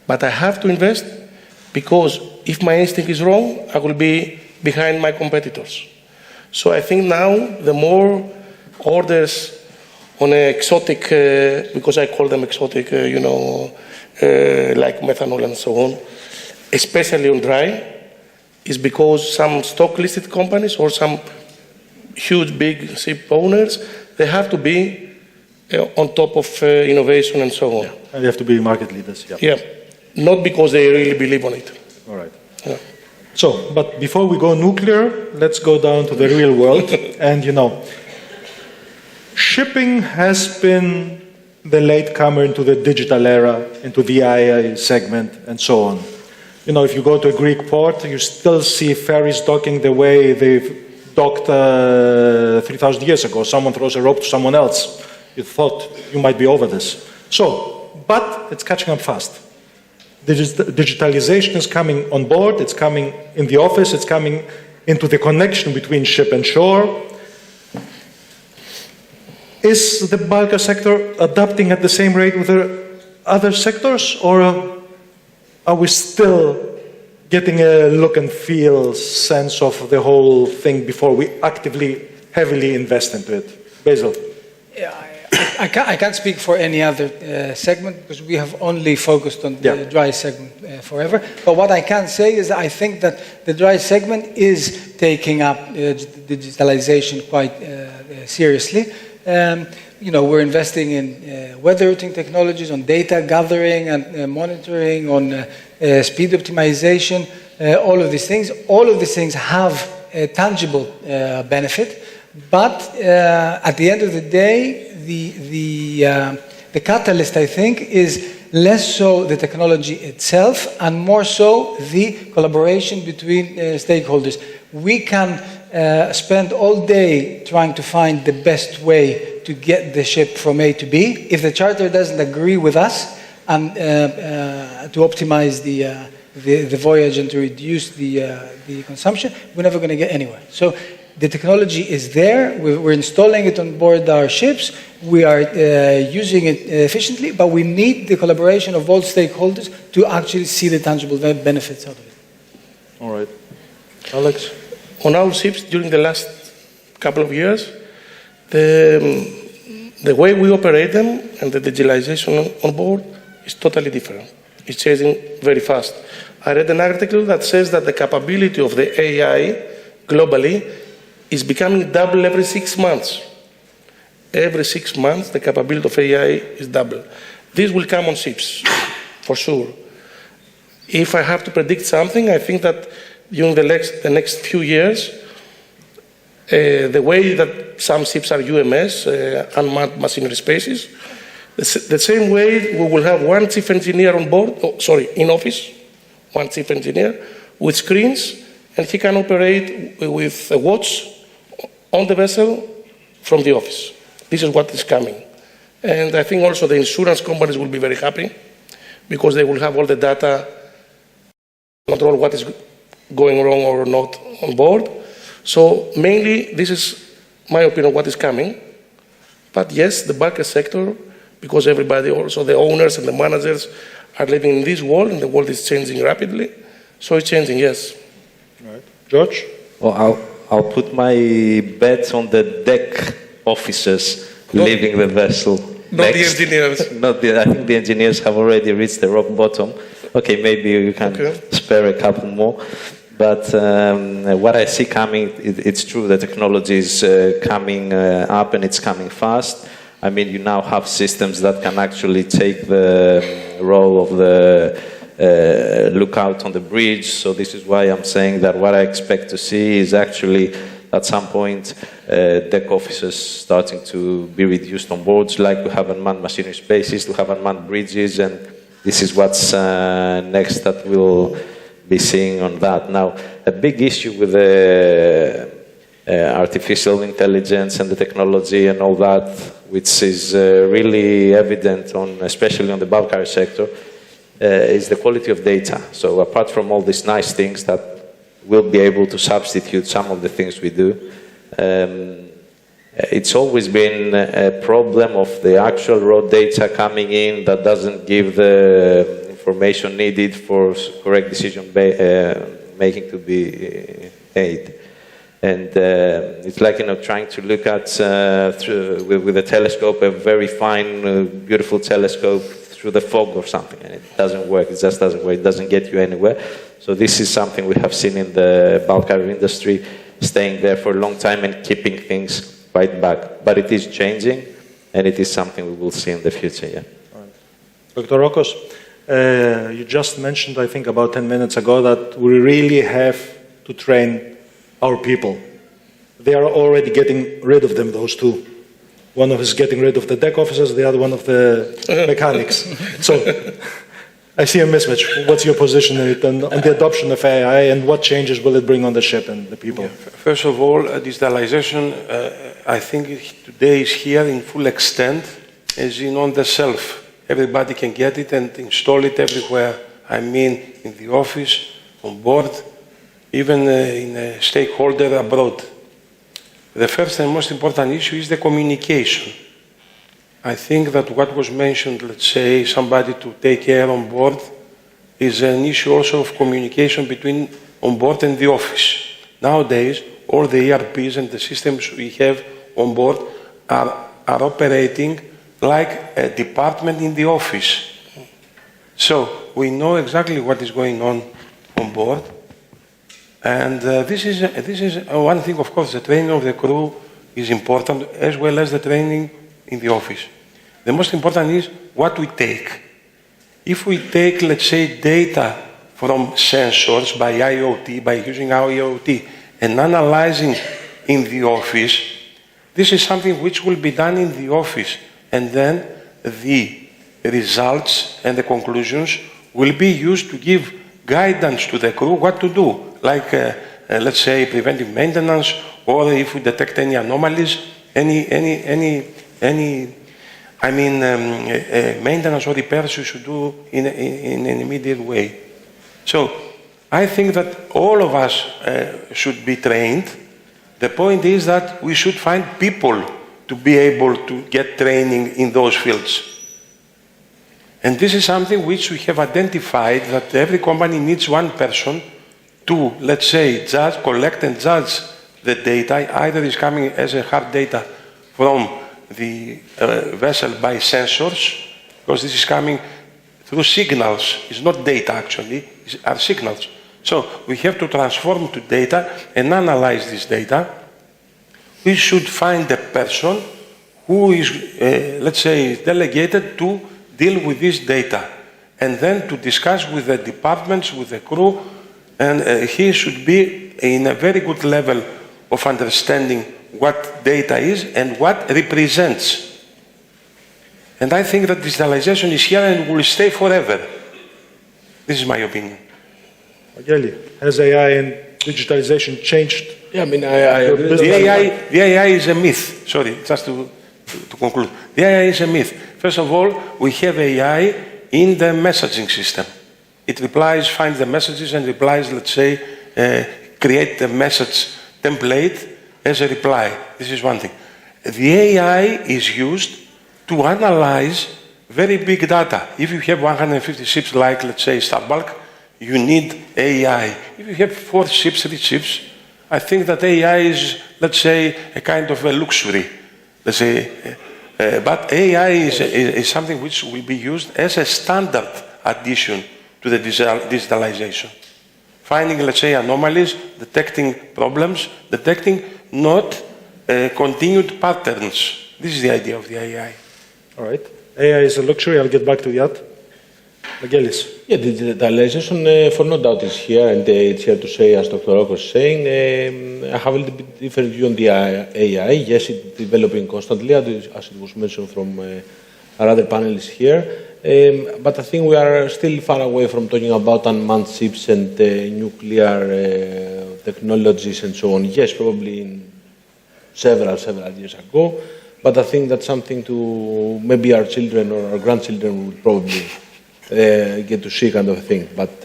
but I have to invest because if my instinct is wrong, I will be behind my competitors. So I think now the more orders on exotic, because I call them exotic, like methanol and so on, especially on dry, is because some stock-listed companies or some huge big ship owners, they have to be on top of innovation and so on. Yeah. And they have to be market leaders. Yeah, not because they really believe on it. All right. Yeah. So, but before we go nuclear, let's go down to the real world. And shipping has been the latecomer into the digital era, into the AI segment, and so on. If you go to a Greek port, you still see ferries docking the way they've docked 3,000 years ago. Someone throws a rope to someone else. You thought you might be over this. But it's catching up fast. Digitalization is coming on board, it's coming in the office, it's coming into the connection between ship and shore. Is the bulker sector adapting at the same rate with the other sectors, or are we still getting a look and feel sense of the whole thing before we actively heavily invest into it. Basil. Yeah, I can't speak for any other segment because we have only focused on the dry segment forever. But what I can say is that I think that the dry segment is taking up digitalization quite seriously. We're investing in weather routing technologies, on data gathering and monitoring, on speed optimization, all of these things. All of these things have a tangible benefit, but at the end of the day, the catalyst, I think, is less so the technology itself and more so the collaboration between stakeholders. We can spend all day trying to find the best way to get the ship from A to B. If the charter doesn't agree with us and to optimize the voyage and to reduce the consumption, we're never going to get anywhere. So the technology is there. We're installing it on board our ships. We are using it efficiently, but we need the collaboration of all stakeholders to actually see the tangible benefits out of it. All right. Alex? On our ships during the last couple of years, the way we operate them and the digitalization on board is totally different. It's changing very fast. I read an article that says that the capability of the AI globally is becoming double every 6 months. Every 6 months, the capability of AI is double. This will come on ships, for sure. If I have to predict something, I think that during the next few years, the way that some ships are UMS, unmanned machinery spaces, the same way we will have one chief engineer on board, in office, one chief engineer with screens, and he can operate with a watch on the vessel from the office. This is what is coming. And I think also the insurance companies will be very happy because they will have all the data, control what is going wrong or not on board. So mainly, this is my opinion, what is coming. But yes, the bulker sector, because everybody, also the owners and the managers are living in this world, and the world is changing rapidly. So it's changing, yes. All right. George? Well, I'll put my bet on the deck officers leaving the vessel. Not the engineers. I think the engineers have already reached the rock bottom. Okay, maybe you can spare a couple more. But what I see coming, it's true, the technology is coming up and it's coming fast. I mean, you now have systems that can actually take the role of the lookout on the bridge. So this is why I'm saying that what I expect to see is actually at some point deck officers starting to be reduced on boards, like we have unmanned machinery spaces, we have unmanned bridges, and this is what's next that we'll be seeing on that. Now, a big issue with the artificial intelligence and the technology and all that, which is really evident on, especially on the bulk carrier sector, is the quality of data. So apart from all these nice things that will be able to substitute some of the things we do, it's always been a problem of the actual raw data coming in that doesn't give the information needed for correct decision making to be made. And it's like, trying to look at, with a telescope, a very fine, beautiful telescope through the fog or something, and it doesn't work, it just doesn't work, it doesn't get you anywhere. So this is something we have seen in the bulk carrier industry, staying there for a long time and keeping things quite back. But it is changing, and it is something we will see in the future, yeah. All right. Dr. Rokos, you just mentioned, I think about 10 minutes ago, that we really have to train our people. They are already getting rid of them, those two. One of us is getting rid of the deck officers, the other one of the mechanics. So I see a mismatch. What's your position on the adoption of AI, and what changes will it bring on the ship and the people? Yeah. First of all, digitalization, I think today is here in full extent, as in on the shelf. Everybody can get it and install it everywhere. I mean, in the office, on board, even in a stakeholder abroad. The first and most important issue is the communication. I think that what was mentioned, let's say, somebody to take care on board, is an issue also of communication between on board and the office. Nowadays, all the ERPs and the systems we have on board are operating like a department in the office. So we know exactly what is going on board. And this is one thing, of course, the training of the crew is important, as well as the training in the office. The most important is what we take. If we take, let's say, data from sensors by IoT, by using IoT, and analyzing in the office, this is something which will be done in the office. And then the results and the conclusions will be used to give guidance to the crew what to do. Like, let's say, preventive maintenance, or if we detect any anomalies, maintenance or repairs you should do in an immediate way. So, I think that all of us should be trained. The point is that we should find people to be able to get training in those fields. And this is something which we have identified, that every company needs one person to, let's say, judge, collect and judge the data. Either is coming as a hard data from the vessel by sensors, because this is coming through signals. It's not data actually, it's are signals. So we have to transform to data and analyze this data. We should find a person who is, let's say, delegated to deal with this data, and then to discuss with the departments, with the crew, and he should be in a very good level of understanding what data is and what represents. And I think that digitalization is here and will stay forever. This is my opinion. Mageli, has AI and digitalization changed? Yeah, I mean, I agree. The AI is a myth. Sorry, just to conclude. The AI is a myth. First of all, we have AI in the messaging system. It replies, finds the messages and replies, let's say, create the message template as a reply. This is one thing. The AI is used to analyze very big data. If you have 150 ships, like, let's say, Starbuck, you need AI. If you have 4 ships, 3 ships, I think that AI is, let's say, a kind of a luxury. Let's say, but AI is something which will be used as a standard addition to the digitalization. Finding, let's say, anomalies, detecting problems, detecting not continued patterns. This is the idea of the AI. All right. AI is a luxury. I'll get back to that. Magelis. Yeah, digitalization, for no doubt, is here, and it's here to say, as Dr. Rocco was saying, I have a little bit different view on the AI. Yes, it's developing constantly, as it was mentioned from our other panelists here. But I think we are still far away from talking about unmanned ships and nuclear technologies and so on. Yes, probably in several years ago. But I think that's something to maybe our children or our grandchildren will probably get to see, kind of a thing. But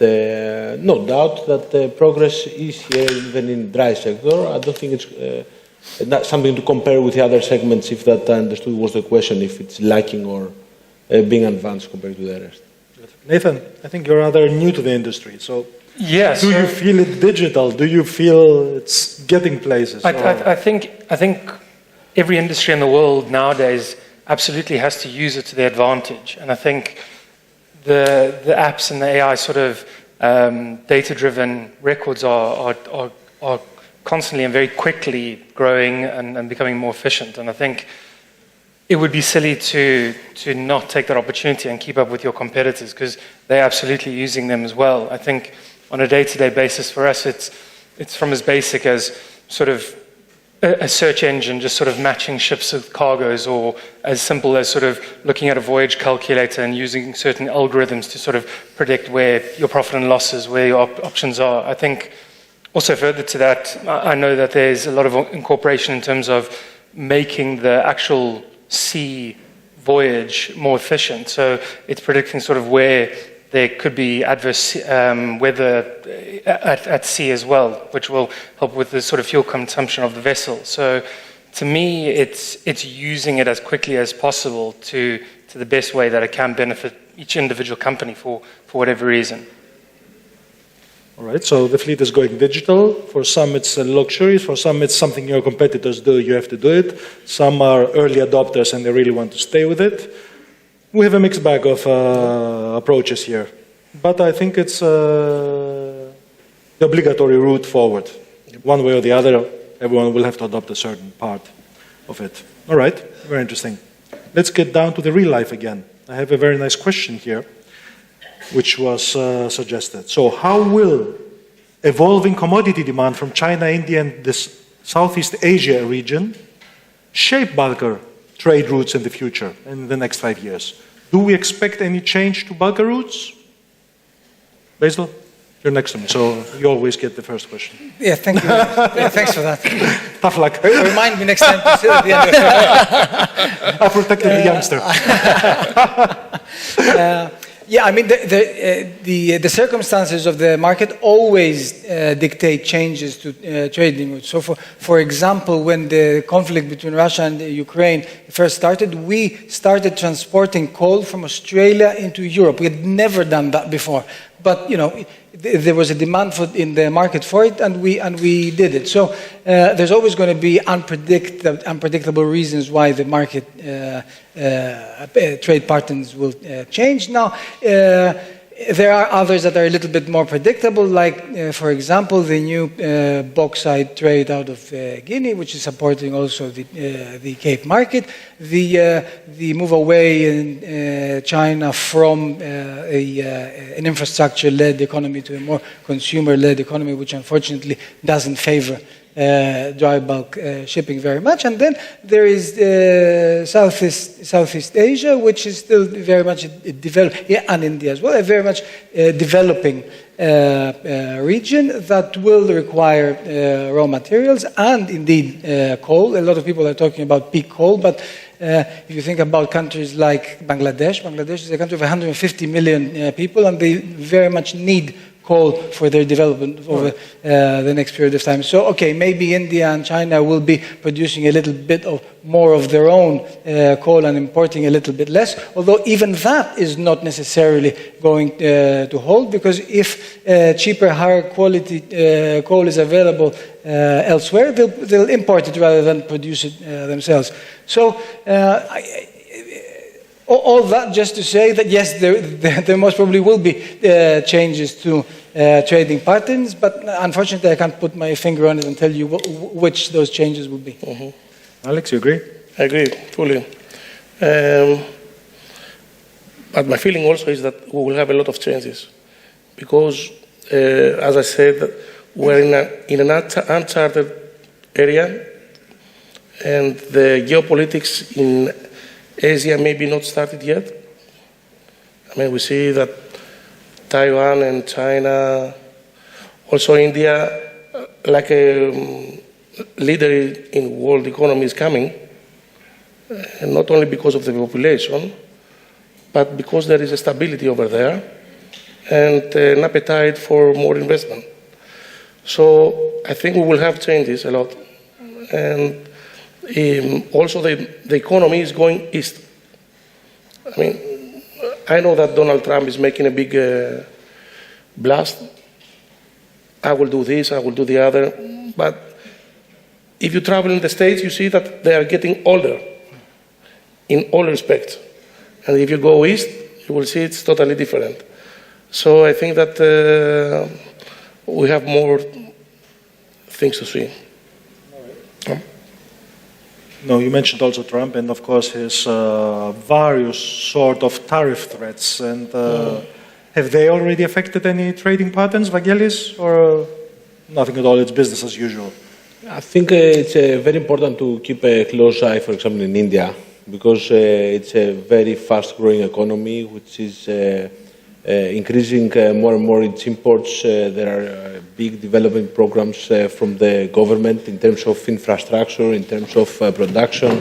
no doubt that progress is here, even in dry sector. I don't think it's not something to compare with the other segments, if that I understood was the question, if it's lacking or being advanced compared to the rest. Nathan, I think you're rather new to the industry, so yes. Do you feel it digital? Do you feel it's getting places? I think every industry in the world nowadays absolutely has to use it to their advantage, and I think the apps and the AI sort of data-driven records are constantly and very quickly growing and becoming more efficient. And I think it would be silly to not take that opportunity and keep up with your competitors, because they're absolutely using them as well. I think on a day-to-day basis for us, it's from as basic as sort of a search engine just sort of matching ships with cargoes, or as simple as sort of looking at a voyage calculator and using certain algorithms to sort of predict where your profit and losses, where your options are. I think also further to that, I know that there's a lot of incorporation in terms of making the actual sea voyage more efficient. So it's predicting sort of where there could be adverse weather at sea as well, which will help with the sort of fuel consumption of the vessel. So to me, it's using it as quickly as possible to the best way that it can benefit each individual company for whatever reason. All right, so the fleet is going digital. For some, it's a luxury. For some, it's something your competitors do. You have to do it. Some are early adopters and they really want to stay with it. We have a mixed bag of approaches here. But I think it's the obligatory route forward. One way or the other, everyone will have to adopt a certain part of it. All right, very interesting. Let's get down to the real life again. I have a very nice question here, which was suggested. So how will evolving commodity demand from China, India, and the Southeast Asia region shape bulker trade routes in the future, in the next 5 years? Do we expect any change to bulker routes? Basil, you're next to me, so you always get the first question. Yeah, thank you. Yeah, thanks for that. Tough luck. Remind me next time to sit at the end. I protected the youngster. Yeah, I mean, the circumstances of the market always dictate changes to trading routes. So, for example, when the conflict between Russia and Ukraine first started, we started transporting coal from Australia into Europe. We had never done that before. But, you know, there was a demand in the market for it, and we did it. So there's always going to be unpredictable reasons why the market trade patterns will change. Now, there are others that are a little bit more predictable, like, for example, the new bauxite trade out of Guinea, which is supporting also the Cape market, the move away in China from an infrastructure-led economy to a more consumer-led economy, which unfortunately doesn't favor dry bulk shipping very much. And then there is Southeast Asia, which is still very much developing, and India as well, a very much developing region that will require raw materials and indeed coal. A lot of people are talking about peak coal, but if you think about countries like Bangladesh is a country of 150 million people, and they very much need coal for their development over the next period of time. So, okay, maybe India and China will be producing a little bit more of their own coal and importing a little bit less, although even that is not necessarily going to hold, because if cheaper, higher quality coal is available elsewhere, they'll import it rather than produce it themselves. So, all that just to say that, yes, there most probably will be changes to trading patterns, but unfortunately I can't put my finger on it and tell you which those changes will be. Mm-hmm. Alex, you agree? I agree, fully. But my feeling also is that we will have a lot of changes, because, as I said, we're in an uncharted area, and the geopolitics in Asia may be not started yet. I mean, we see that Taiwan and China, also India, like a leader in world economy, is coming, and not only because of the population, but because there is a stability over there and an appetite for more investment. So I think we will have changes a lot. And also, the economy is going east. I mean, I know that Donald Trump is making a big blast. I will do this, I will do the other. But if you travel in the States, you see that they are getting older in all respects. And if you go east, you will see it's totally different. So I think that we have more things to see. No, you mentioned also Trump and, of course, his various sort of tariff threats. And have they already affected any trading patterns, Vangelis, or nothing at all? It's business as usual. I think it's very important to keep a close eye, for example, in India, because it's a very fast-growing economy, which is increasing more and more its imports. There are big development programs from the government in terms of infrastructure, in terms of production,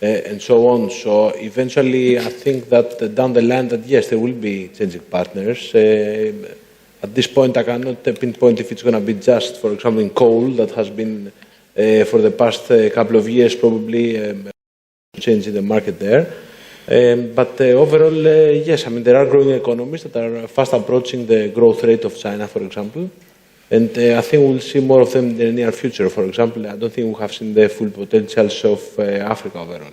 and so on. So eventually, I think that down the line, that yes, there will be changing partners. At this point, I cannot pinpoint if it's going to be just, for example, in coal, that has been for the past couple of years probably change in the market there. But overall, yes, I mean, there are growing economies that are fast approaching the growth rate of China, for example. And I think we'll see more of them in the near future. For example, I don't think we have seen the full potentials of Africa overall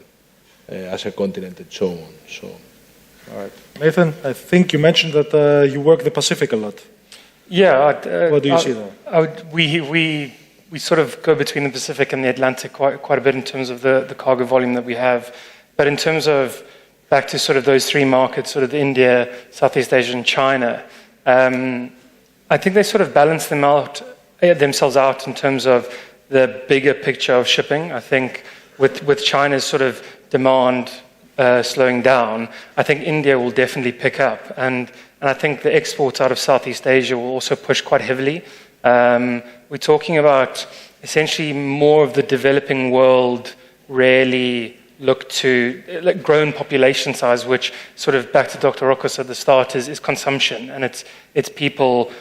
as a continent and so on. So. All right. Nathan, I think you mentioned that you work the Pacific a lot. Yeah. What do you see there? We sort of go between the Pacific and the Atlantic quite a bit in terms of the cargo volume that we have. But in terms of back to sort of those three markets, sort of India, Southeast Asia and China, I think they sort of balance themselves out in terms of the bigger picture of shipping. I think with China's sort of demand slowing down, I think India will definitely pick up. And I think the exports out of Southeast Asia will also push quite heavily. We're talking about essentially more of the developing world rarely look to grown population size, which sort of back to Dr. Rokos at the start is consumption, and it's people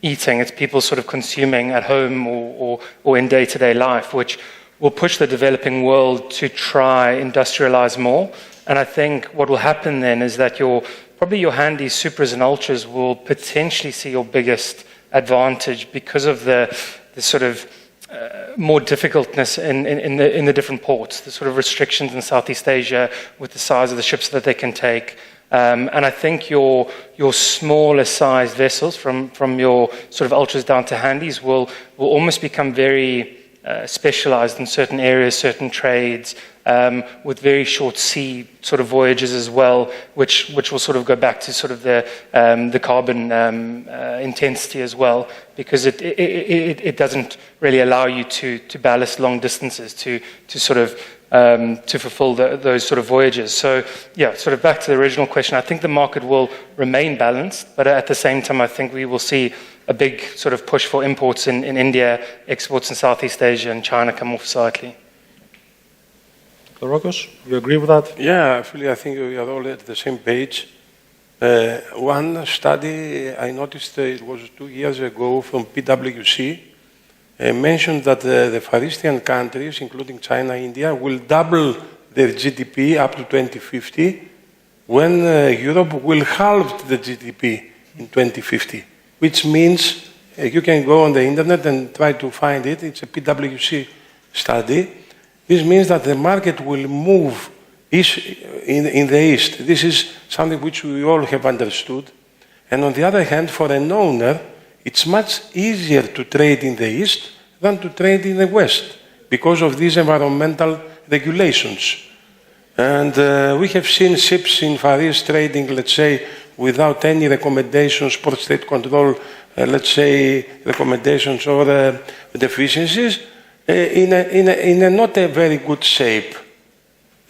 eating, it's people sort of consuming at home or in day-to-day life, which will push the developing world to try industrialize more. And I think what will happen then is that probably your handies, supras and ultras will potentially see your biggest advantage because of the sort of more difficultness in the different ports, the sort of restrictions in Southeast Asia with the size of the ships that they can take. And I think your smaller sized vessels from your sort of ultras down to handies will almost become very specialized in certain areas, certain trades, with very short sea sort of voyages as well, which will sort of go back to sort of the carbon intensity as well, because it doesn't really allow you to ballast long distances to sort of to fulfill those sort of voyages. So yeah, sort of back to the original question, I think the market will remain balanced, but at the same time I think we will see a big sort of push for imports in India, exports in Southeast Asia and China come off slightly. Rokos, you agree with that? Yeah, actually, I think we are all at the same page. One study I noticed, it was 2 years ago from PwC, mentioned that the Far Eastern countries, including China, India, will double their GDP up to 2050, when Europe will halve the GDP in 2050, which means you can go on the internet and try to find it. It's a PwC study. This means that the market will move in the East. This is something which we all have understood. And on the other hand, for an owner, it's much easier to trade in the East than to trade in the West because of these environmental regulations. And we have seen ships in Far East trading, let's say, without any recommendations, port state control, let's say, recommendations or deficiencies, in a not a very good shape.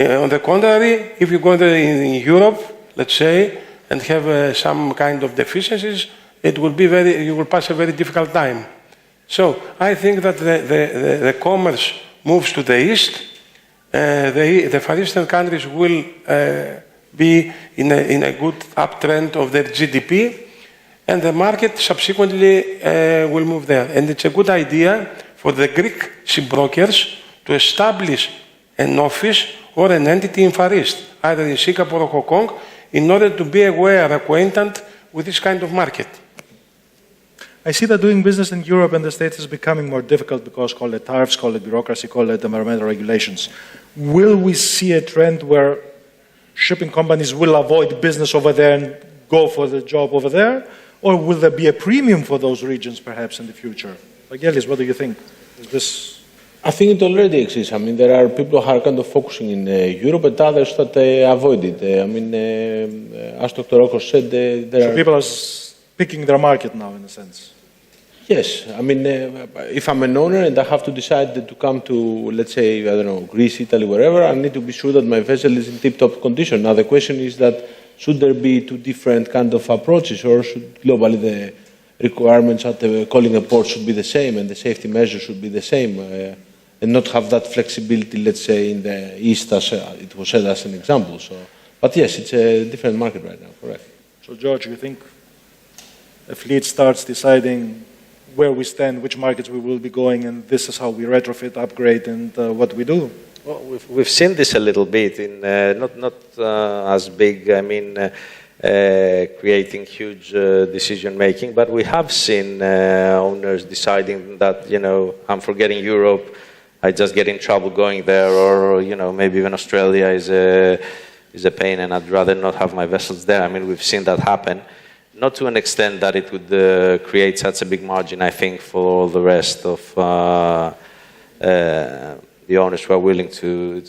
On the contrary, if you go there in Europe, let's say, and have some kind of deficiencies, it will be you will pass a very difficult time. So I think that the commerce moves to the east. The Far Eastern countries will be in a good uptrend of their GDP, and the market subsequently will move there. And it's a good idea for the Greek shipbrokers to establish an office or an entity in Far East, either in Singapore or Hong Kong, in order to be acquainted with this kind of market. I see that doing business in Europe and the States is becoming more difficult because call it tariffs, call it bureaucracy, call it environmental regulations. Will we see a trend where shipping companies will avoid business over there and go for the job over there? Or will there be a premium for those regions perhaps in the future? Vangelis, what do you think? I think it already exists. I mean, there are people who are kind of focusing in Europe and others that avoid it. I mean, as Dr. Rokos said, there are... people are picking their market now, in a sense. Yes. I mean, if I'm an owner and I have to decide to come to, let's say, I don't know, Greece, Italy, wherever, I need to be sure that my vessel is in tip-top condition. Now, the question is that should there be two different kind of approaches, or should globally the requirements at the calling a port should be the same and the safety measures should be the same, and not have that flexibility, let's say, in the East, as it was said as an example. So, but yes, it's a different market right now, correct. So, George, you think a fleet starts deciding where we stand, which markets we will be going, and this is how we retrofit, upgrade, and what we do? Well, we've seen this a little bit in not as big. I mean, creating huge decision making, but we have seen owners deciding that I'm forgetting Europe. I just get in trouble going there, or maybe even Australia is a pain, and I'd rather not have my vessels there. I mean, we've seen that happen. Not to an extent that it would create such a big margin, I think, for all the rest of the owners who are willing to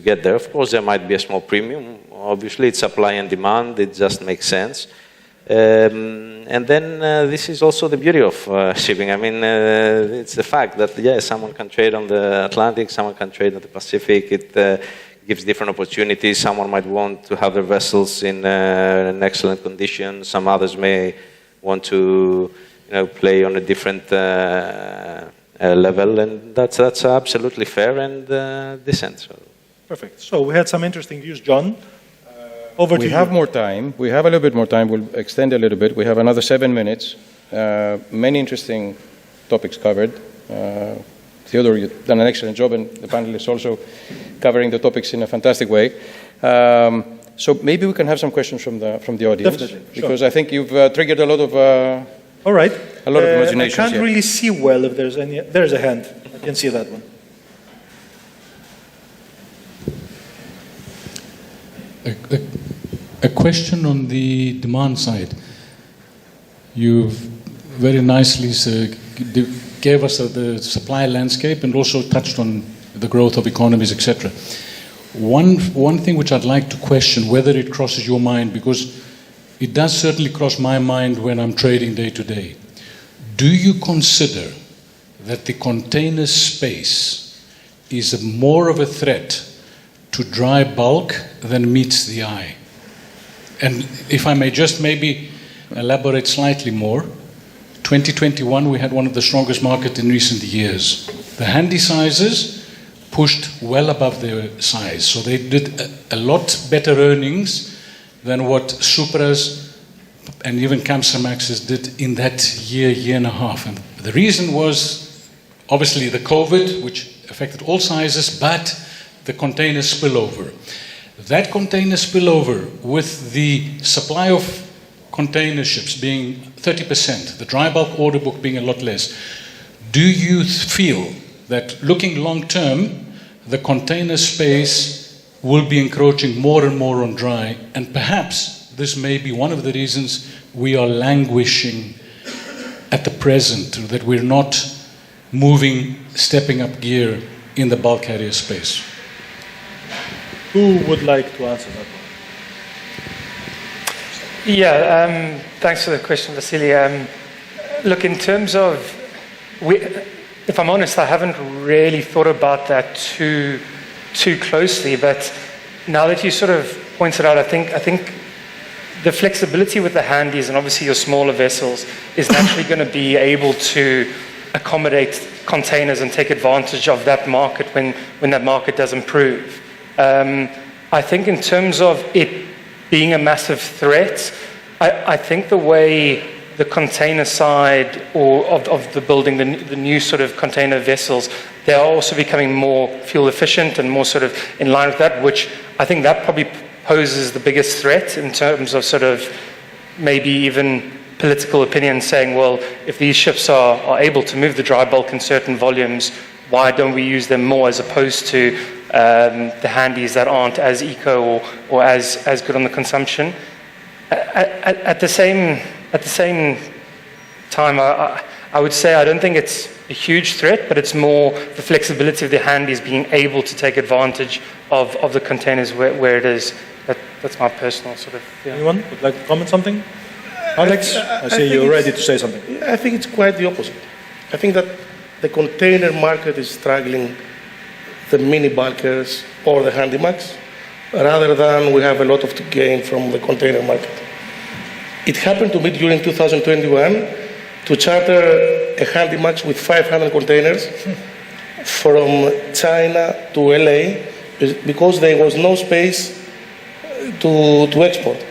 get there. Of course, there might be a small premium. Obviously, it's supply and demand. It just makes sense. And then this is also the beauty of shipping. I mean, it's the fact that, yes, someone can trade on the Atlantic, someone can trade on the Pacific. It gives different opportunities. Someone might want to have their vessels in an excellent condition. Some others may want to play on a different level, and that's absolutely fair and decent. So. Perfect. So we had some interesting views, John. Over to you. We have more time. We have a little bit more time. We'll extend a little bit. We have another 7 minutes. Many interesting topics covered. Theodore, you've done an excellent job, and the panelists also covering the topics in a fantastic way. So maybe we can have some questions from the audience. Definitely, because sure. I think you've triggered a lot of all right. A lot of imagination. I can't really see well if there's any. There's a hand. I can see that one. A question on the demand side. You've very nicely gave us the supply landscape and also touched on the growth of economies, etc. One thing which I'd like to question, whether it crosses your mind, because it does certainly cross my mind when I'm trading day to day. Do you consider that the container space is more of a threat to dry bulk than meets the eye? And if I may just maybe elaborate slightly more, 2021 we had one of the strongest markets in recent years. The handy sizes pushed well above their size, so they did a lot better earnings than what Supras and even Kamsarmaxes did in that year and a half. And the reason was obviously the COVID, which affected all sizes, but the container spillover. That container spillover, with the supply of container ships being 30%, the dry bulk order book being a lot less, do you feel that looking long term, the container space will be encroaching more and more on dry, and perhaps this may be one of the reasons we are languishing at the present, that we're not stepping up gear in the bulk carrier space? Who would like to answer that one? Yeah, thanks for the question, Vasily. Look, in terms of, if I'm honest, I haven't really thought about that too closely, but now that you sort of pointed out, I think the flexibility with the handies and obviously your smaller vessels is naturally going to be able to accommodate containers and take advantage of that market when that market does improve. I think in terms of it being a massive threat, I think the way the container side or of the building, the new sort of container vessels, they are also becoming more fuel efficient and more sort of in line with that, which I think that probably poses the biggest threat in terms of sort of maybe even political opinion saying, well, if these ships are able to move the dry bulk in certain volumes, why don't we use them more as opposed to the handies that aren't as eco or as good on the consumption? At the same time, I would say I don't think it's a huge threat, but it's more the flexibility of the handies being able to take advantage of the containers where it is. That's my personal sort of... Yeah. Anyone would like to comment something? Alex, I see you're ready to say something. I think it's quite the opposite. I think that the container market is struggling the mini bulkers or the handymax, rather than we have a lot to gain from the container market. It happened to me during 2021 to charter a handymax with 500 containers from China to LA because there was no space to export.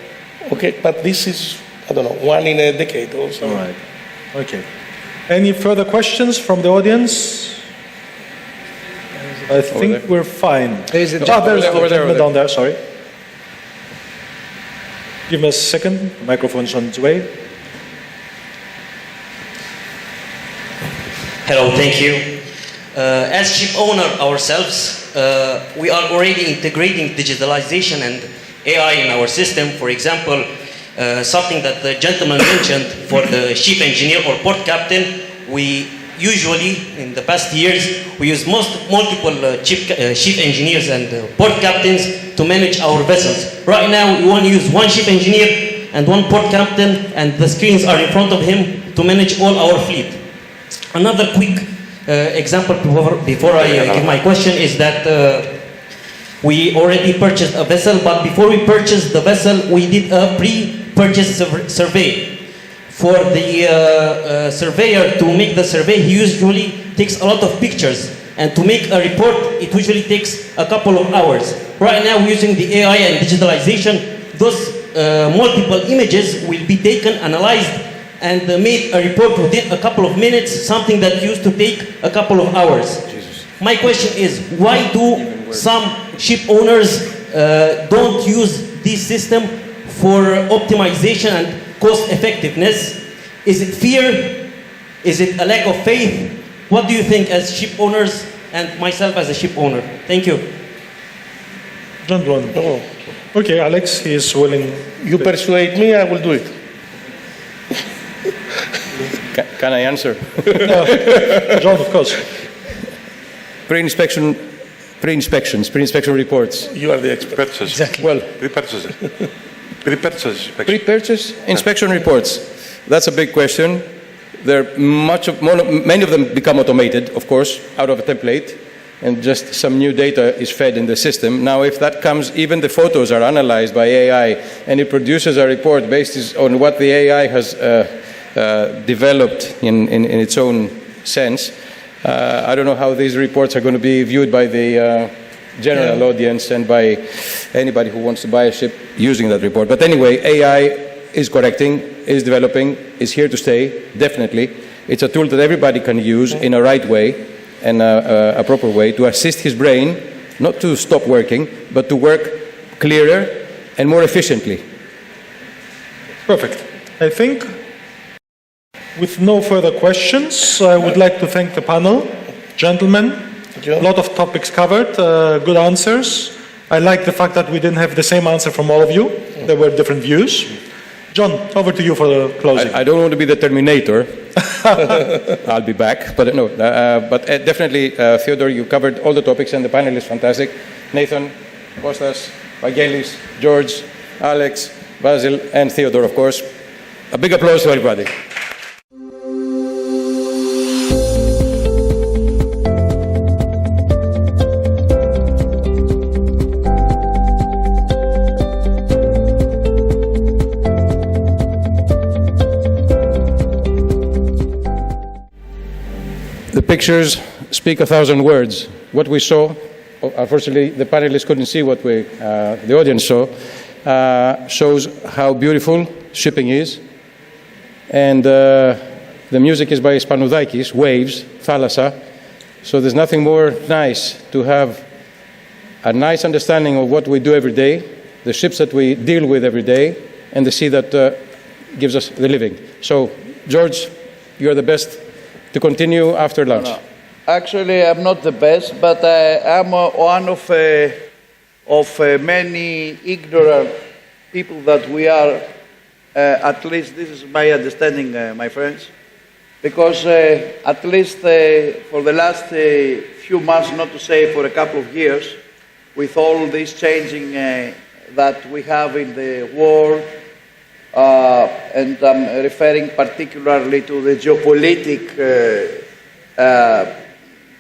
Okay, but this is, I don't know, one in a decade or so. All right. Okay. Any further questions from the audience? I think we're fine. There's a there's a over there. gentleman down there, sorry. Give me a second. The microphone's on its way. Hello, thank you. As ship owner ourselves, we are already integrating digitalization and AI in our system. For example, something that the gentleman mentioned for the ship engineer or port captain, we usually, in the past years, we use multiple ship engineers and port captains to manage our vessels. Right now, we only use one ship engineer and one port captain, and the screens are in front of him to manage all our fleet. Another quick example before I give my question is that we already purchased a vessel, but before we purchased the vessel, we did a pre-purchase survey. For the surveyor to make the survey, he usually takes a lot of pictures, and to make a report, it usually takes a couple of hours. Right now, using the AI and digitalization, those multiple images will be taken, analyzed, and made a report within a couple of minutes, something that used to take a couple of hours. Jesus. My question is, why do some ship owners don't use this system for optimization and cost effectiveness? Is it fear? Is it a lack of faith? What do you think as ship owners and myself as a ship owner? Thank you. John Blond. Oh. Okay, Alex, he is willing. You persuade me, I will do it. Can I answer? John, of course. Pre-inspection reports. You are the expert. Exactly. Well, pre-purchase inspection reports. That's a big question. Many of them become automated, of course, out of a template, and just some new data is fed in the system. Now, if that comes, even the photos are analyzed by AI, and it produces a report based on what the AI has developed in its own sense. I don't know how these reports are going to be viewed by the general audience and by anybody who wants to buy a ship using that report. But anyway, AI is correcting, is developing, is here to stay, definitely. It's a tool that everybody can use in a right way and a proper way to assist his brain, not to stop working, but to work clearer and more efficiently. Perfect. I think with no further questions, I would like to thank the panel. Gentlemen, a lot of topics covered, good answers. I like the fact that we didn't have the same answer from all of you. There were different views. John, over to you for the closing. I don't want to be the Terminator. I'll be back, but no. But definitely, Theodore, you covered all the topics, and the panel is fantastic. Nathan, Kostas, Vangelis, George, Alex, Basil, and Theodore, of course. A big applause to everybody. The pictures speak 1,000 words. What we saw, unfortunately, the panelists couldn't see what the audience saw, shows how beautiful shipping is. And the music is by Spanoudakis, Waves, Thalassa. So there's nothing more nice to have a nice understanding of what we do every day, the ships that we deal with every day, and the sea that gives us the living. So, George, you're the best to continue after lunch. No. Actually, I'm not the best, but I'm one of many ignorant people that we are. At least this is my understanding, my friends, because at least for the last few months, not to say for a couple of years, with all this changing that we have in the world, and I'm referring particularly to the geopolitical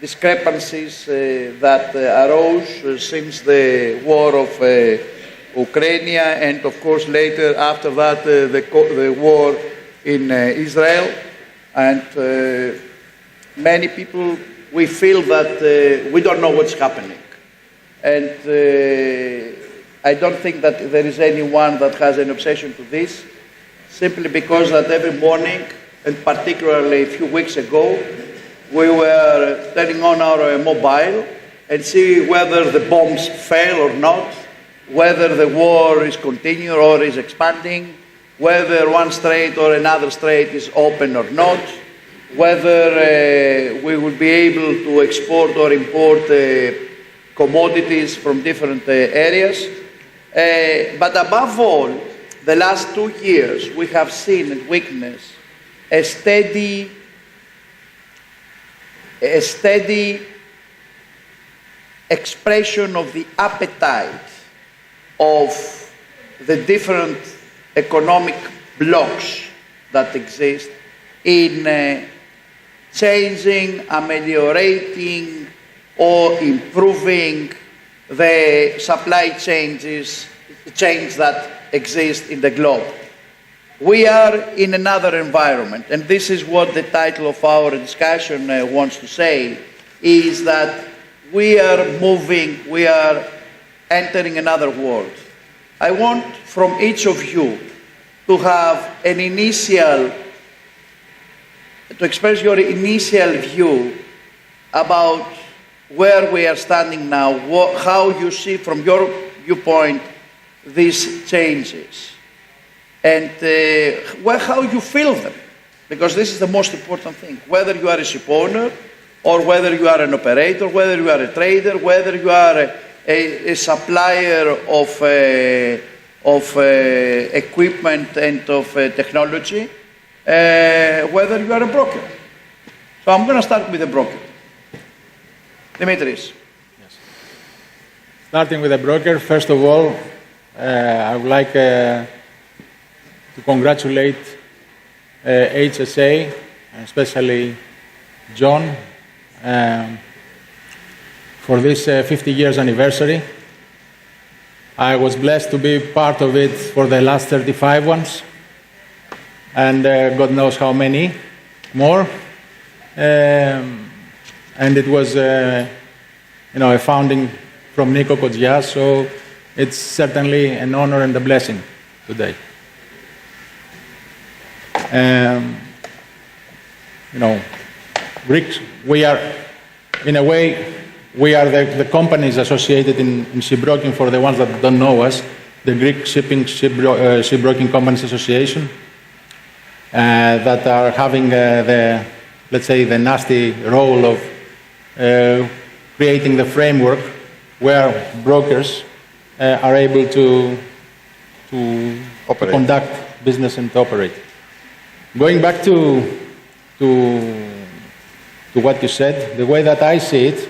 discrepancies that arose since the war of Ukraine, and of course later after that the war in Israel. And many people, we feel that we don't know what's happening. And I don't think that there is anyone that has an obsession to this, simply because that every morning, and particularly a few weeks ago, we were turning on our mobile and see whether the bombs fell or not, whether the war is continuing or is expanding, whether one strait or another strait is open or not, whether we will be able to export or import commodities from different areas. But above all, the last 2 years, we have seen and witnessed a steady expression of the appetite of the different economic blocks that exist in changing, ameliorating, or improving the supply chains that exist in the globe. We are in another environment, and this is what the title of our discussion wants to say, is that we are moving, we are entering another world. I want from each of you to have an initial, to express your initial view about where we are standing now, how you see from your viewpoint these changes, and how you feel them, because this is the most important thing. Whether you are a ship owner, or whether you are an operator, whether you are a trader, whether you are a supplier of equipment and of technology, whether you are a broker. So I'm going to start with the broker. Dimitris. Yes. Starting with the broker, first of all, I would like to congratulate HSA, especially John, for this 50 years anniversary. I was blessed to be part of it for the last 35 ones, and God knows how many more. And it was, a founding from Nico Kodzias, so it's certainly an honor and a blessing today. Greeks, we are, in a way, we are the companies associated in shipbroking, for the ones that don't know us, the Greek Shipbroking Companies Association, that are having let's say, the nasty role of creating the framework where brokers are able to conduct business and to operate. Going back to what you said, the way that I see it,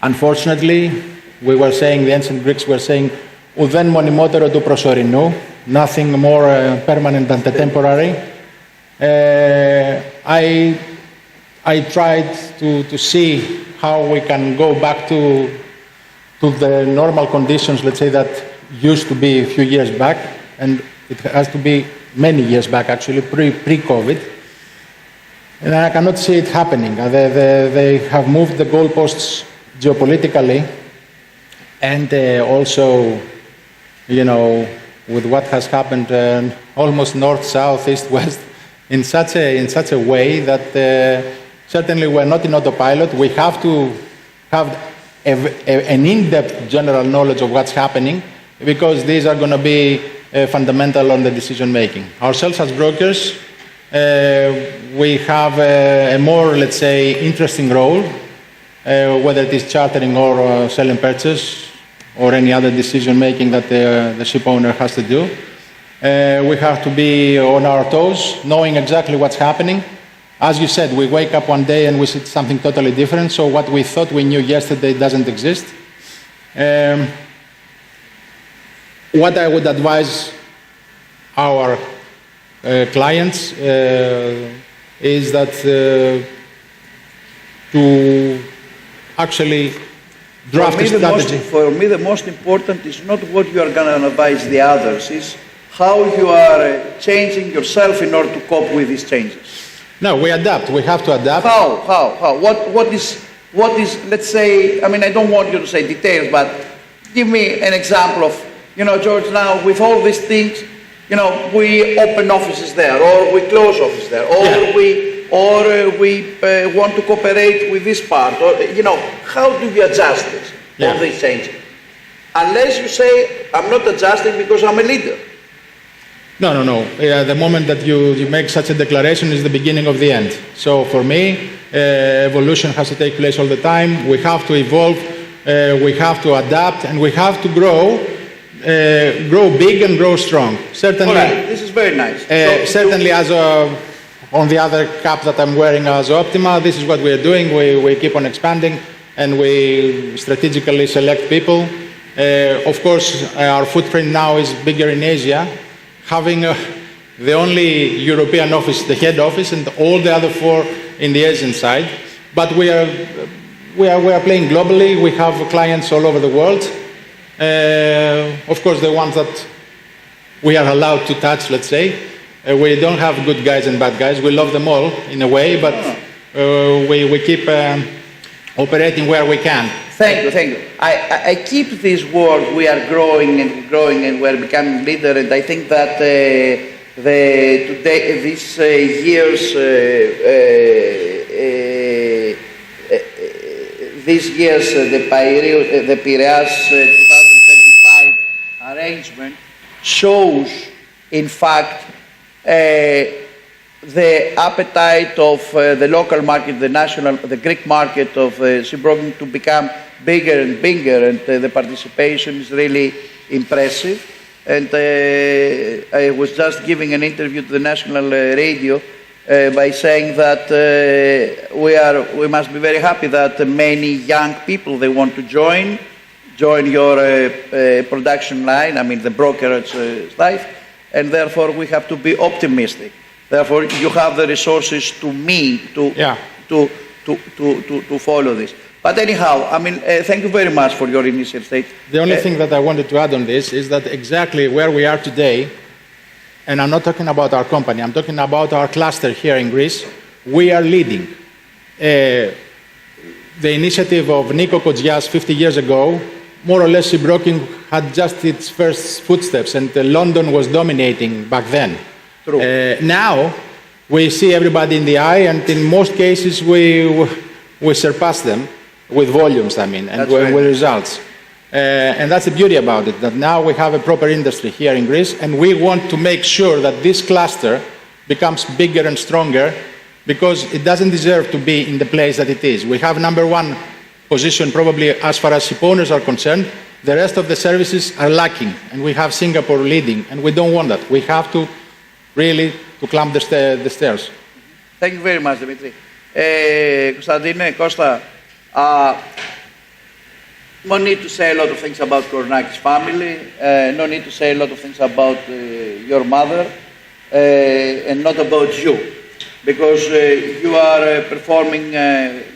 unfortunately, we were saying, the ancient Greeks were saying, ουδέν μονιμότερο του προσωρινού, nothing more permanent than the temporary. I tried to see how we can go back to the normal conditions, let's say, that used to be a few years back, and it has to be many years back, actually, pre-COVID. And I cannot see it happening. They have moved the goalposts geopolitically, and also, with what has happened almost north, south, east, west, in such a way that certainly we're not in autopilot. We have to have an in-depth general knowledge of what's happening, because these are going to be fundamental on the decision-making. Ourselves as brokers, we have a more, let's say, interesting role, whether it is chartering or sell and purchase, or any other decision-making that the ship owner has to do. We have to be on our toes, knowing exactly what's happening. As you said, we wake up one day and we see something totally different, so what we thought we knew yesterday doesn't exist. What I would advise our clients is that to actually draft a strategy. For me, the most important is not what you are going to advise the others, is how you are changing yourself in order to cope with these changes. No, we adapt. We have to adapt. How? What is, let's say, I mean, I don't want you to say details, but give me an example of, George, now with all these things, we open offices there, or we close offices there, or we or we want to cooperate with this part, or, how do you adjust this, all these changes? Unless you say, I'm not adjusting because I'm a leader. No. The moment that you make such a declaration is the beginning of the end. So for me, evolution has to take place all the time. We have to evolve, we have to adapt, and we have to grow big and grow strong. Certainly. All right, this is very nice. Certainly, on the other cap that I'm wearing as Optima, this is what we are doing. We keep on expanding, and we strategically select people. Of course, our footprint now is bigger in Asia, having the only European office, the head office, and all the other 4 in the Asian side. But we are playing globally. We have clients all over the world. Of course, the ones that we are allowed to touch, let's say. We don't have good guys and bad guys. We love them all in a way, but we keep operating where we can. Thank you. I keep this word, we are growing and we're becoming leader, and I think that this year's the PIREAS 2025 arrangement shows, in fact, the appetite of the local market, the Greek market of shipbroking to become bigger and bigger, and the participation is really impressive. And I was just giving an interview to the national radio by saying that we must be very happy that many young people, they want to join your production line, I mean the brokerage life, and therefore we have to be optimistic. Therefore, you have the resources to follow this. But anyhow, I mean, thank you very much for your initial statement. The only thing that I wanted to add on this is that exactly where we are today, and I'm not talking about our company, I'm talking about our cluster here in Greece, we are leading. The initiative of Nico Kodzias 50 years ago, more or less shipbroking had just its first footsteps, and London was dominating back then. True. Now, we see everybody in the eye, and in most cases we surpass them with volumes, and with results. And that's the beauty about it, that now we have a proper industry here in Greece, and we want to make sure that this cluster becomes bigger and stronger, because it doesn't deserve to be in the place that it is. We have #1 position probably as far as ship owners are concerned. The rest of the services are lacking, and we have Singapore leading, and we don't want that. We have to really climb the stairs. Thank you very much, Dimitri. Konstantine, Costa, no need to say a lot of things about Koronakis' family, no need to say a lot of things about your mother, and not about you, because you are performing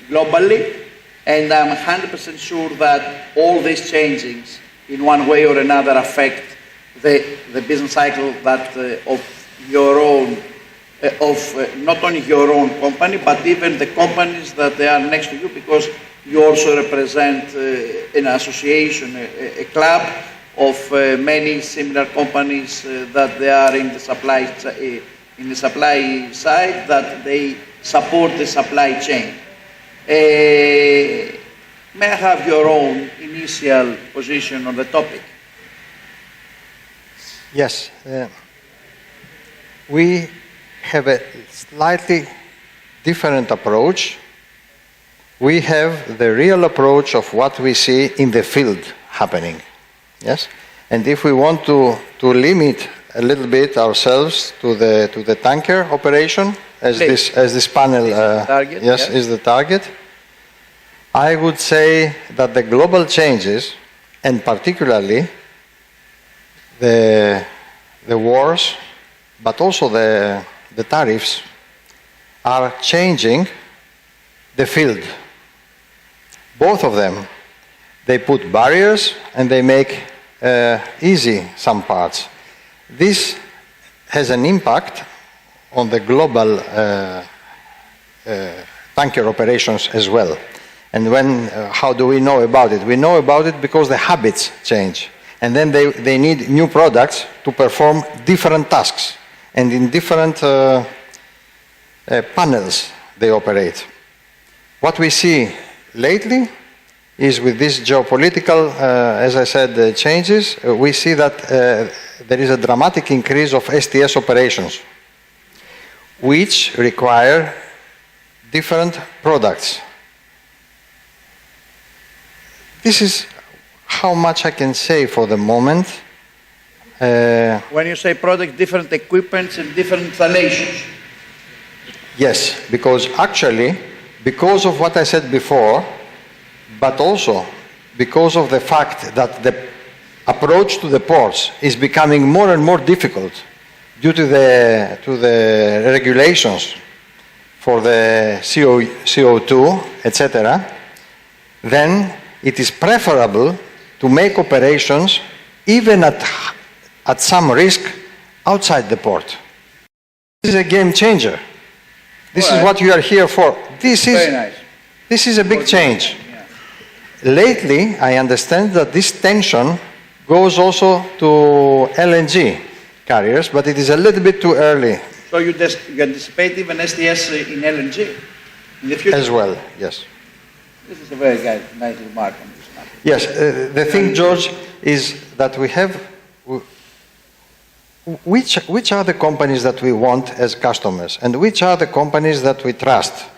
globally, and I'm 100% sure that all these changes, in one way or another, affect the business cycle that of your own, not only your own company, but even the companies that they are next to you, because you also represent an association, a club of many similar companies that they are in the supply side, that they support the supply chain. May I have your own initial position on the topic? Yes. We have a slightly different approach. We have the real approach of what we see in the field happening. Yes? And if we want to limit a little bit ourselves to the tanker operation, as this panel is the target, I would say that the global changes, and particularly the wars, but also the tariffs, are changing the field. Both of them. They put barriers and they make easy some parts. This has an impact on the global tanker operations as well. And how do we know about it? We know about it because the habits change. And then they need new products to perform different tasks and in different panels they operate. What we see lately is with these geopolitical, as I said, changes, we see that there is a dramatic increase of STS operations, which require different products. This is how much I can say for the moment. When you say product, different equipments and different installations. Yes, because actually, because of what I said before, but also because of the fact that the approach to the ports is becoming more and more difficult due to the regulations for the CO2, etc., then it is preferable to make operations even at some risk outside the port. This is a game changer. This is what you are here for. This is a big change. Lately, I understand that this tension goes also to LNG carriers, but it is a little bit too early. So you anticipate even STS in LNG in the future? As well, yes. This is a very nice remark on this matter. Yes, the thing, George, is that we have, which are the companies that we want as customers, and which are the companies that we trust?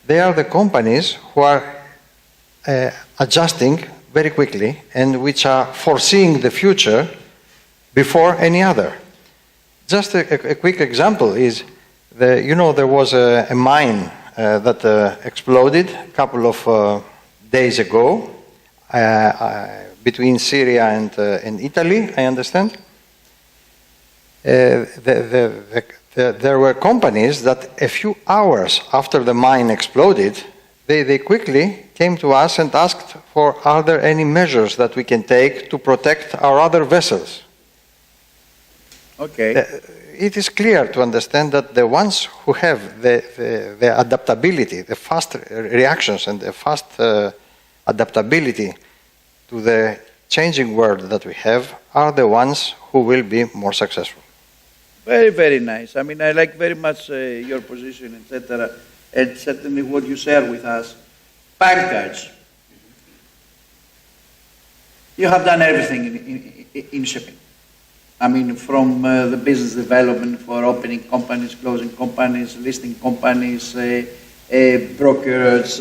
They are the companies who are adjusting very quickly and which are foreseeing the future before any other. Just a quick example is, there was a mine that exploded a couple of days ago between Syria and Italy, I understand. There were companies that a few hours after the mine exploded, they quickly came to us and asked for, are there any measures that we can take to protect our other vessels? Okay. It is clear to understand that the ones who have the adaptability, the fast reactions and the fast adaptability to the changing world that we have are the ones who will be more successful. Very, very nice. I mean, I like very much your position, etc., and certainly what you share with us. Bank cards. You have done everything in shipping. I mean, from the business development for opening companies, closing companies, listing companies, brokers,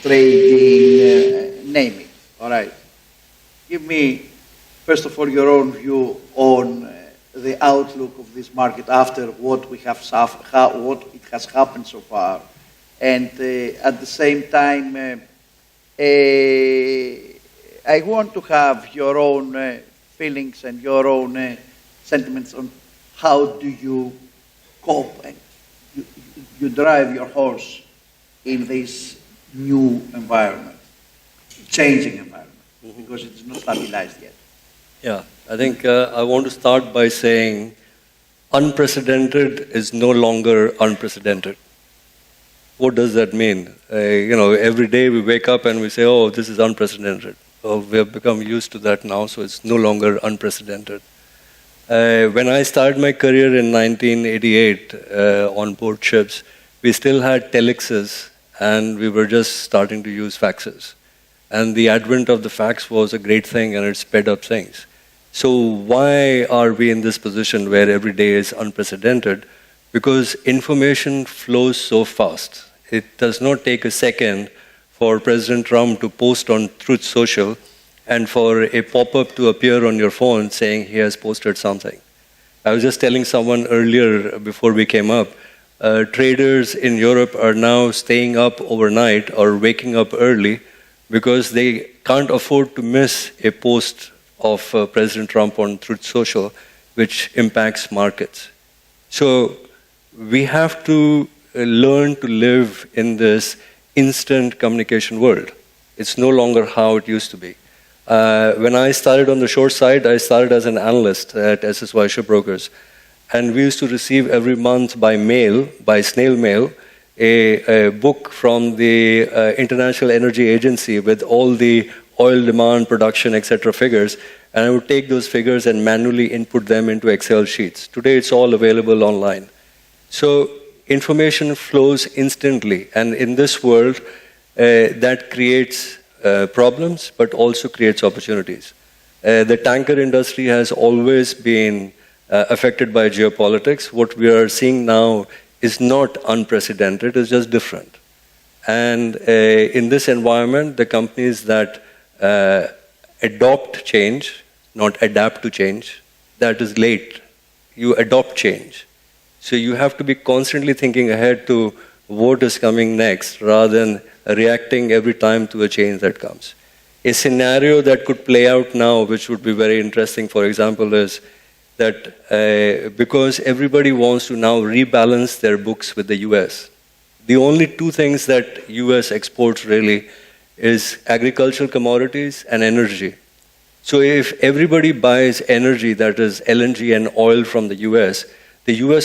trading, name it. All right. Give me, first of all, your own view on the outlook of this market after what we have what it has happened so far, and at the same time, I want to have your own feelings and your own sentiments on how do you cope and you drive your horse in this new environment, changing environment, because it's not stabilized yet. Yeah, I think I want to start by saying unprecedented is no longer unprecedented. What does that mean? Every day we wake up and we say, oh, this is unprecedented. So we have become used to that now, so it's no longer unprecedented. When I started my career in 1988 on board ships, we still had telexes and we were just starting to use faxes. And the advent of the fax was a great thing and it sped up things. So why are we in this position where every day is unprecedented? Because information flows so fast. It does not take a second for President Trump to post on Truth Social and for a pop-up to appear on your phone saying he has posted something. I was just telling someone earlier before we came up, traders in Europe are now staying up overnight or waking up early because they can't afford to miss a post of President Trump on Truth Social, which impacts markets. So we have to learn to live in this instant communication world. It's no longer how it used to be. When I started on the short side, I started as an analyst at SSY Shipbrokers. And we used to receive every month by mail, by snail mail, a book from the International Energy Agency with all the oil demand, production, etc. figures, and I would take those figures and manually input them into Excel sheets. Today, it's all available online. So information flows instantly. And in this world, that creates problems, but also creates opportunities. The tanker industry has always been affected by geopolitics. What we are seeing now is not unprecedented, it's just different. And in this environment, the companies that adopt change, not adapt to change, that is late. You adopt change. So you have to be constantly thinking ahead to what is coming next rather than reacting every time to a change that comes. A scenario that could play out now, which would be very interesting, for example, is that because everybody wants to now rebalance their books with the US, the only two things that US exports really is agricultural commodities and energy. So if everybody buys energy, that is LNG and oil from the US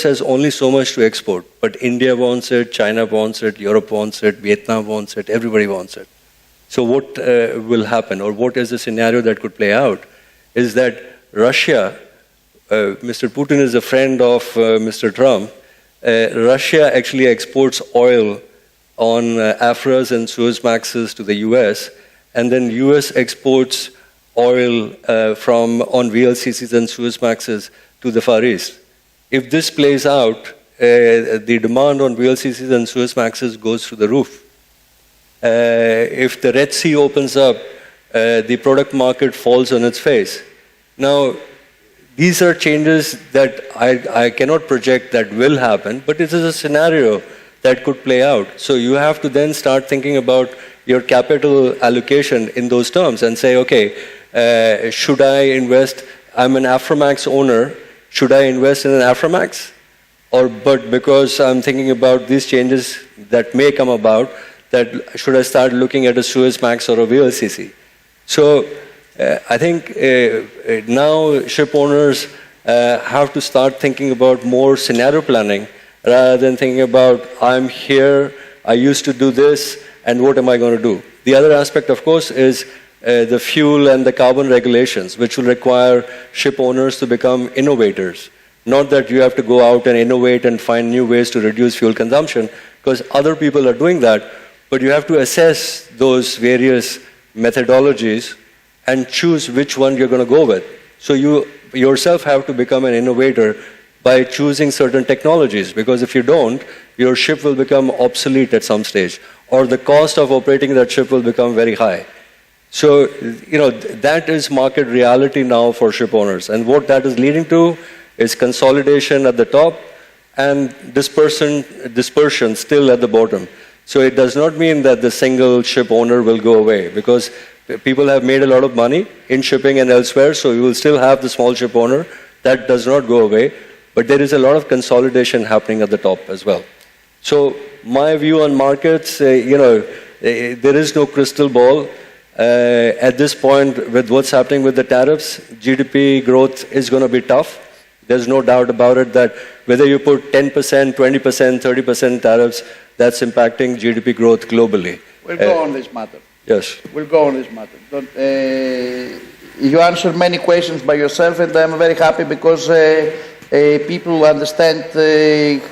has only so much to export, but India wants it, China wants it, Europe wants it, Vietnam wants it, everybody wants it. So what will happen, or what is the scenario that could play out, is that Russia, Mr. Putin is a friend of Mr. Trump, Russia actually exports oil on Afras and Suezmaxes to the US, and then US exports oil on VLCCs and Suezmaxes to the Far East. If this plays out, the demand on VLCCs and Suezmaxes goes through the roof. If the Red Sea opens up, the product market falls on its face. Now, these are changes that I cannot project that will happen, but it is a scenario that could play out. So you have to then start thinking about your capital allocation in those terms and say, okay, should I invest? I'm an Aframax owner. Should I invest in an Aframax? But because I'm thinking about these changes that may come about, that should I start looking at a Suezmax or a VLCC? So I think now ship owners have to start thinking about more scenario planning rather than thinking about, I'm here, I used to do this, and what am I going to do? The other aspect, of course, is the fuel and the carbon regulations, which will require ship owners to become innovators. Not that you have to go out and innovate and find new ways to reduce fuel consumption, because other people are doing that, but you have to assess those various methodologies and choose which one you're going to go with. So you yourself have to become an innovator by choosing certain technologies, because if you don't, your ship will become obsolete at some stage, or the cost of operating that ship will become very high. So, that is market reality now for ship owners. And what that is leading to is consolidation at the top and dispersion still at the bottom. So it does not mean that the single ship owner will go away, because people have made a lot of money in shipping and elsewhere, so you will still have the small ship owner. That does not go away. But there is a lot of consolidation happening at the top as well. So my view on markets, there is no crystal ball. At this point, with what's happening with the tariffs, GDP growth is going to be tough. There's no doubt about it that whether you put 10%, 20%, 30% tariffs, that's impacting GDP growth globally. We'll go on this matter. Yes. We'll go on this matter. You answered many questions by yourself, and I'm very happy because people understand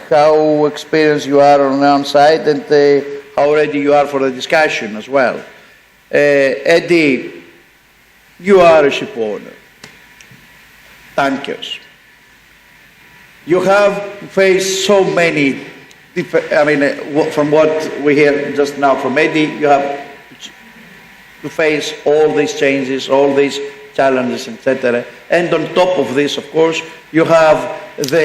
how experienced you are on one side and how ready you are for the discussion as well. Eddie, you are a ship owner, tankers. You have faced so many, from what we hear just now from Eddie, you have to face all these changes, all these challenges, etc. And on top of this, of course, you have the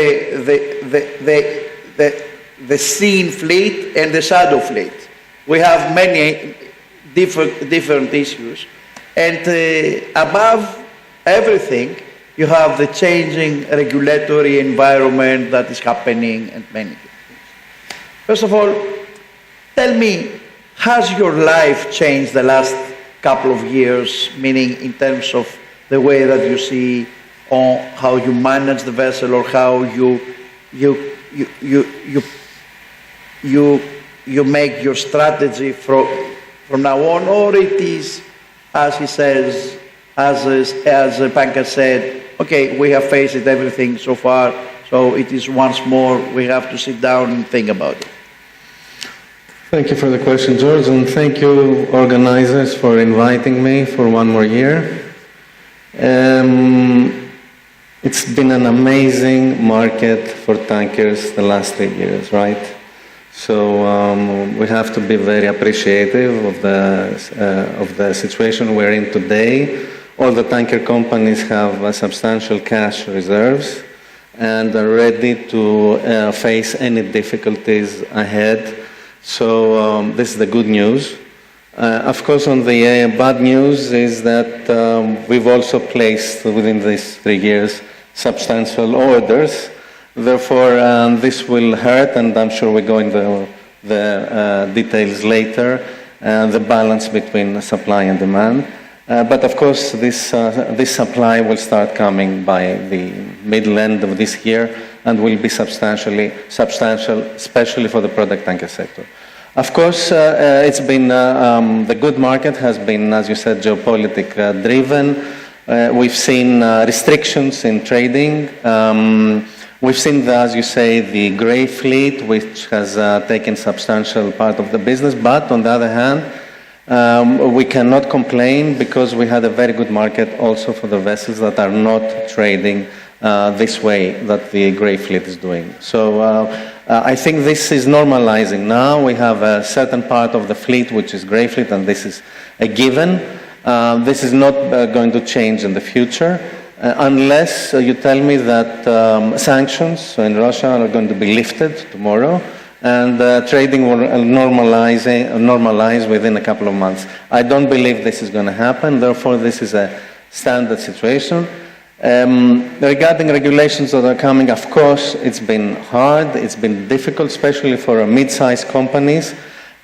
seen fleet and the shadow fleet. We have many different issues, and above everything, you have the changing regulatory environment that is happening and many things. First of all, tell me, has your life changed the last couple of years, meaning in terms of the way that you see on how you manage the vessel, or how you make your strategy from now on, or it is, as he says, as Pankaj said, okay, we have faced everything so far, So it is once more, we have to sit down and think about it. Thank you for the question, George, and thank you, organizers, for inviting me for one more year. It's been an amazing market for tankers the last 8 years, right? So we have to be very appreciative of the situation we're in today. All the tanker companies have substantial cash reserves and are ready to face any difficulties ahead. So this is the good news. Of course, on the bad news is that we've also placed within these 3 years substantial orders. Therefore, this will hurt, and I'm sure we'll go into the details later, the balance between supply and demand. But of course, this supply will start coming by the middle end of this year and will be substantial, especially for the product tanker sector. Of course, it's been, the good market has been, as you said, geopolitic driven. We've seen restrictions in trading. We've seen, as you say, the grey fleet, which has taken substantial part of the business. But on the other hand, we cannot complain because we had a very good market also for the vessels that are not trading this way that the grey fleet is doing. So I think this is normalizing now. We have a certain part of the fleet which is grey fleet, and this is a given. This is not going to change in the future unless you tell me that sanctions in Russia are going to be lifted tomorrow and trading will normalize within a couple of months. I don't believe this is going to happen. Therefore, this is a standard situation. Regarding regulations that are coming, of course, it's been hard, it's been difficult, especially for mid-sized companies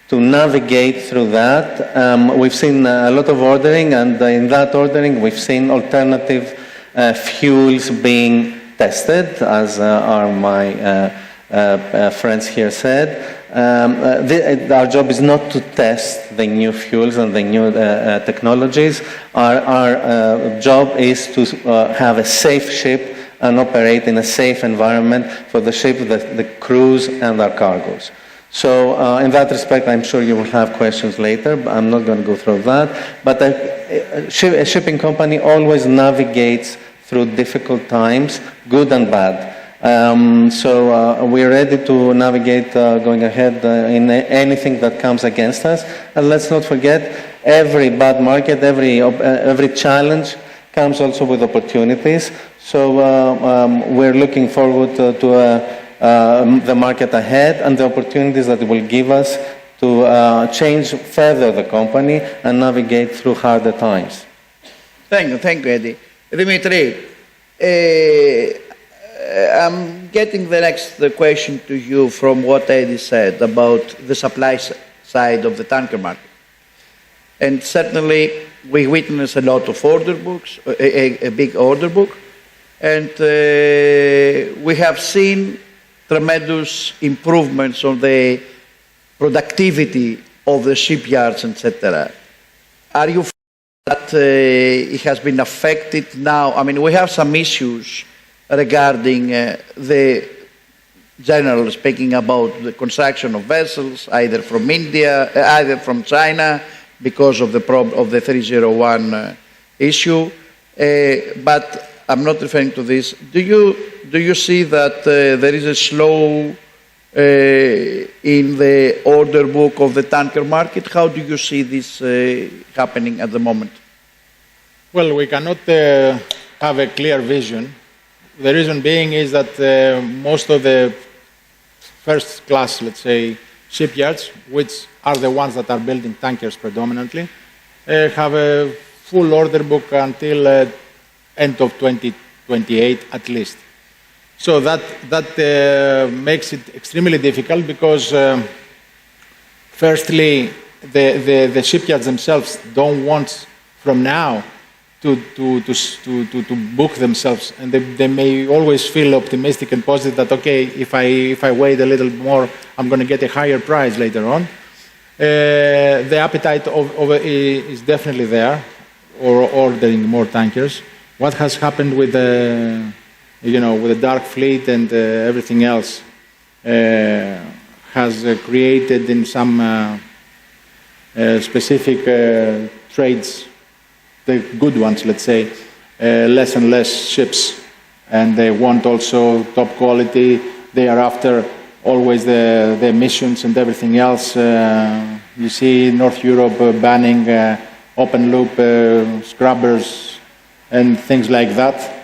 to navigate through that. We've seen a lot of ordering, and in that ordering, we've seen alternative fuels being tested, as are my friends here said. Our job is not to test the new fuels and the new technologies. Our job is to have a safe ship and operate in a safe environment for the ship, the crews, and our cargoes. So in that respect, I'm sure you will have questions later, but I'm not going to go through that. But a shipping company always navigates through difficult times, good and bad. So we're ready to navigate going ahead in anything that comes against us. And let's not forget, every bad market, every challenge comes also with opportunities. So we're looking forward to the market ahead and the opportunities that it will give us to change further the company and navigate through harder times. Thank you, Eddie. Dimitri, I'm getting the next question to you from what Eddie said about the supply side of the tanker market. And certainly we witness a lot of order books, a big order book, and we have seen tremendous improvements on the productivity of the shipyards, etc. Are you that it has been affected now? I mean, we have some issues regarding the, generally speaking, about the construction of vessels, either from India, either from China, because of the 301 issue. But I'm not referring to this. Do you see that there is a slow in the order book of the tanker market? How do you see this happening at the moment? Well, we cannot have a clear vision. The reason being is that most of the first class, let's say, shipyards, which are the ones that are building tankers predominantly, have a full order book until end of 2028 at least. So that makes it extremely difficult because firstly, the shipyards themselves don't want from now to book themselves, and they may always feel optimistic and positive that, okay, if I wait a little more, I'm going to get a higher price later on. The appetite is definitely there, or ordering more tankers. What has happened with the with the dark fleet and everything else, has created in some specific trades, the good ones, let's say, less and less ships. And they want also top quality. They are after always the emissions and everything else. You see North Europe banning open loop scrubbers and things like that.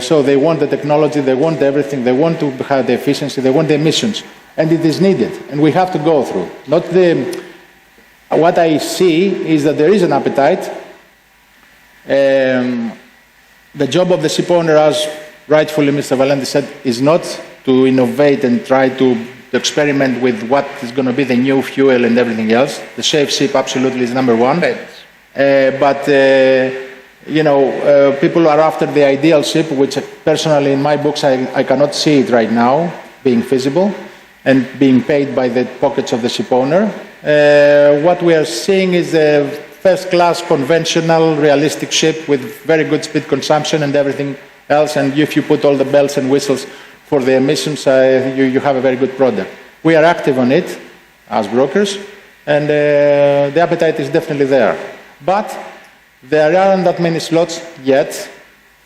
So they want the technology, they want everything, they want to have the efficiency, they want the emissions. And it is needed, and we have to go through. What I see is that there is an appetite. The job of the ship owner, as rightfully Mr. Valenti said, is not to innovate and try to experiment with what is going to be the new fuel and everything else. The safe ship absolutely is number one. But people are after the ideal ship, which personally in my books I cannot see it right now being feasible and being paid by the pockets of the ship owner. What we are seeing is a first-class, conventional, realistic ship with very good speed consumption and everything else, and if you put all the bells and whistles for the emissions, you have a very good product. We are active on it as brokers, and the appetite is definitely there. But there aren't that many slots yet,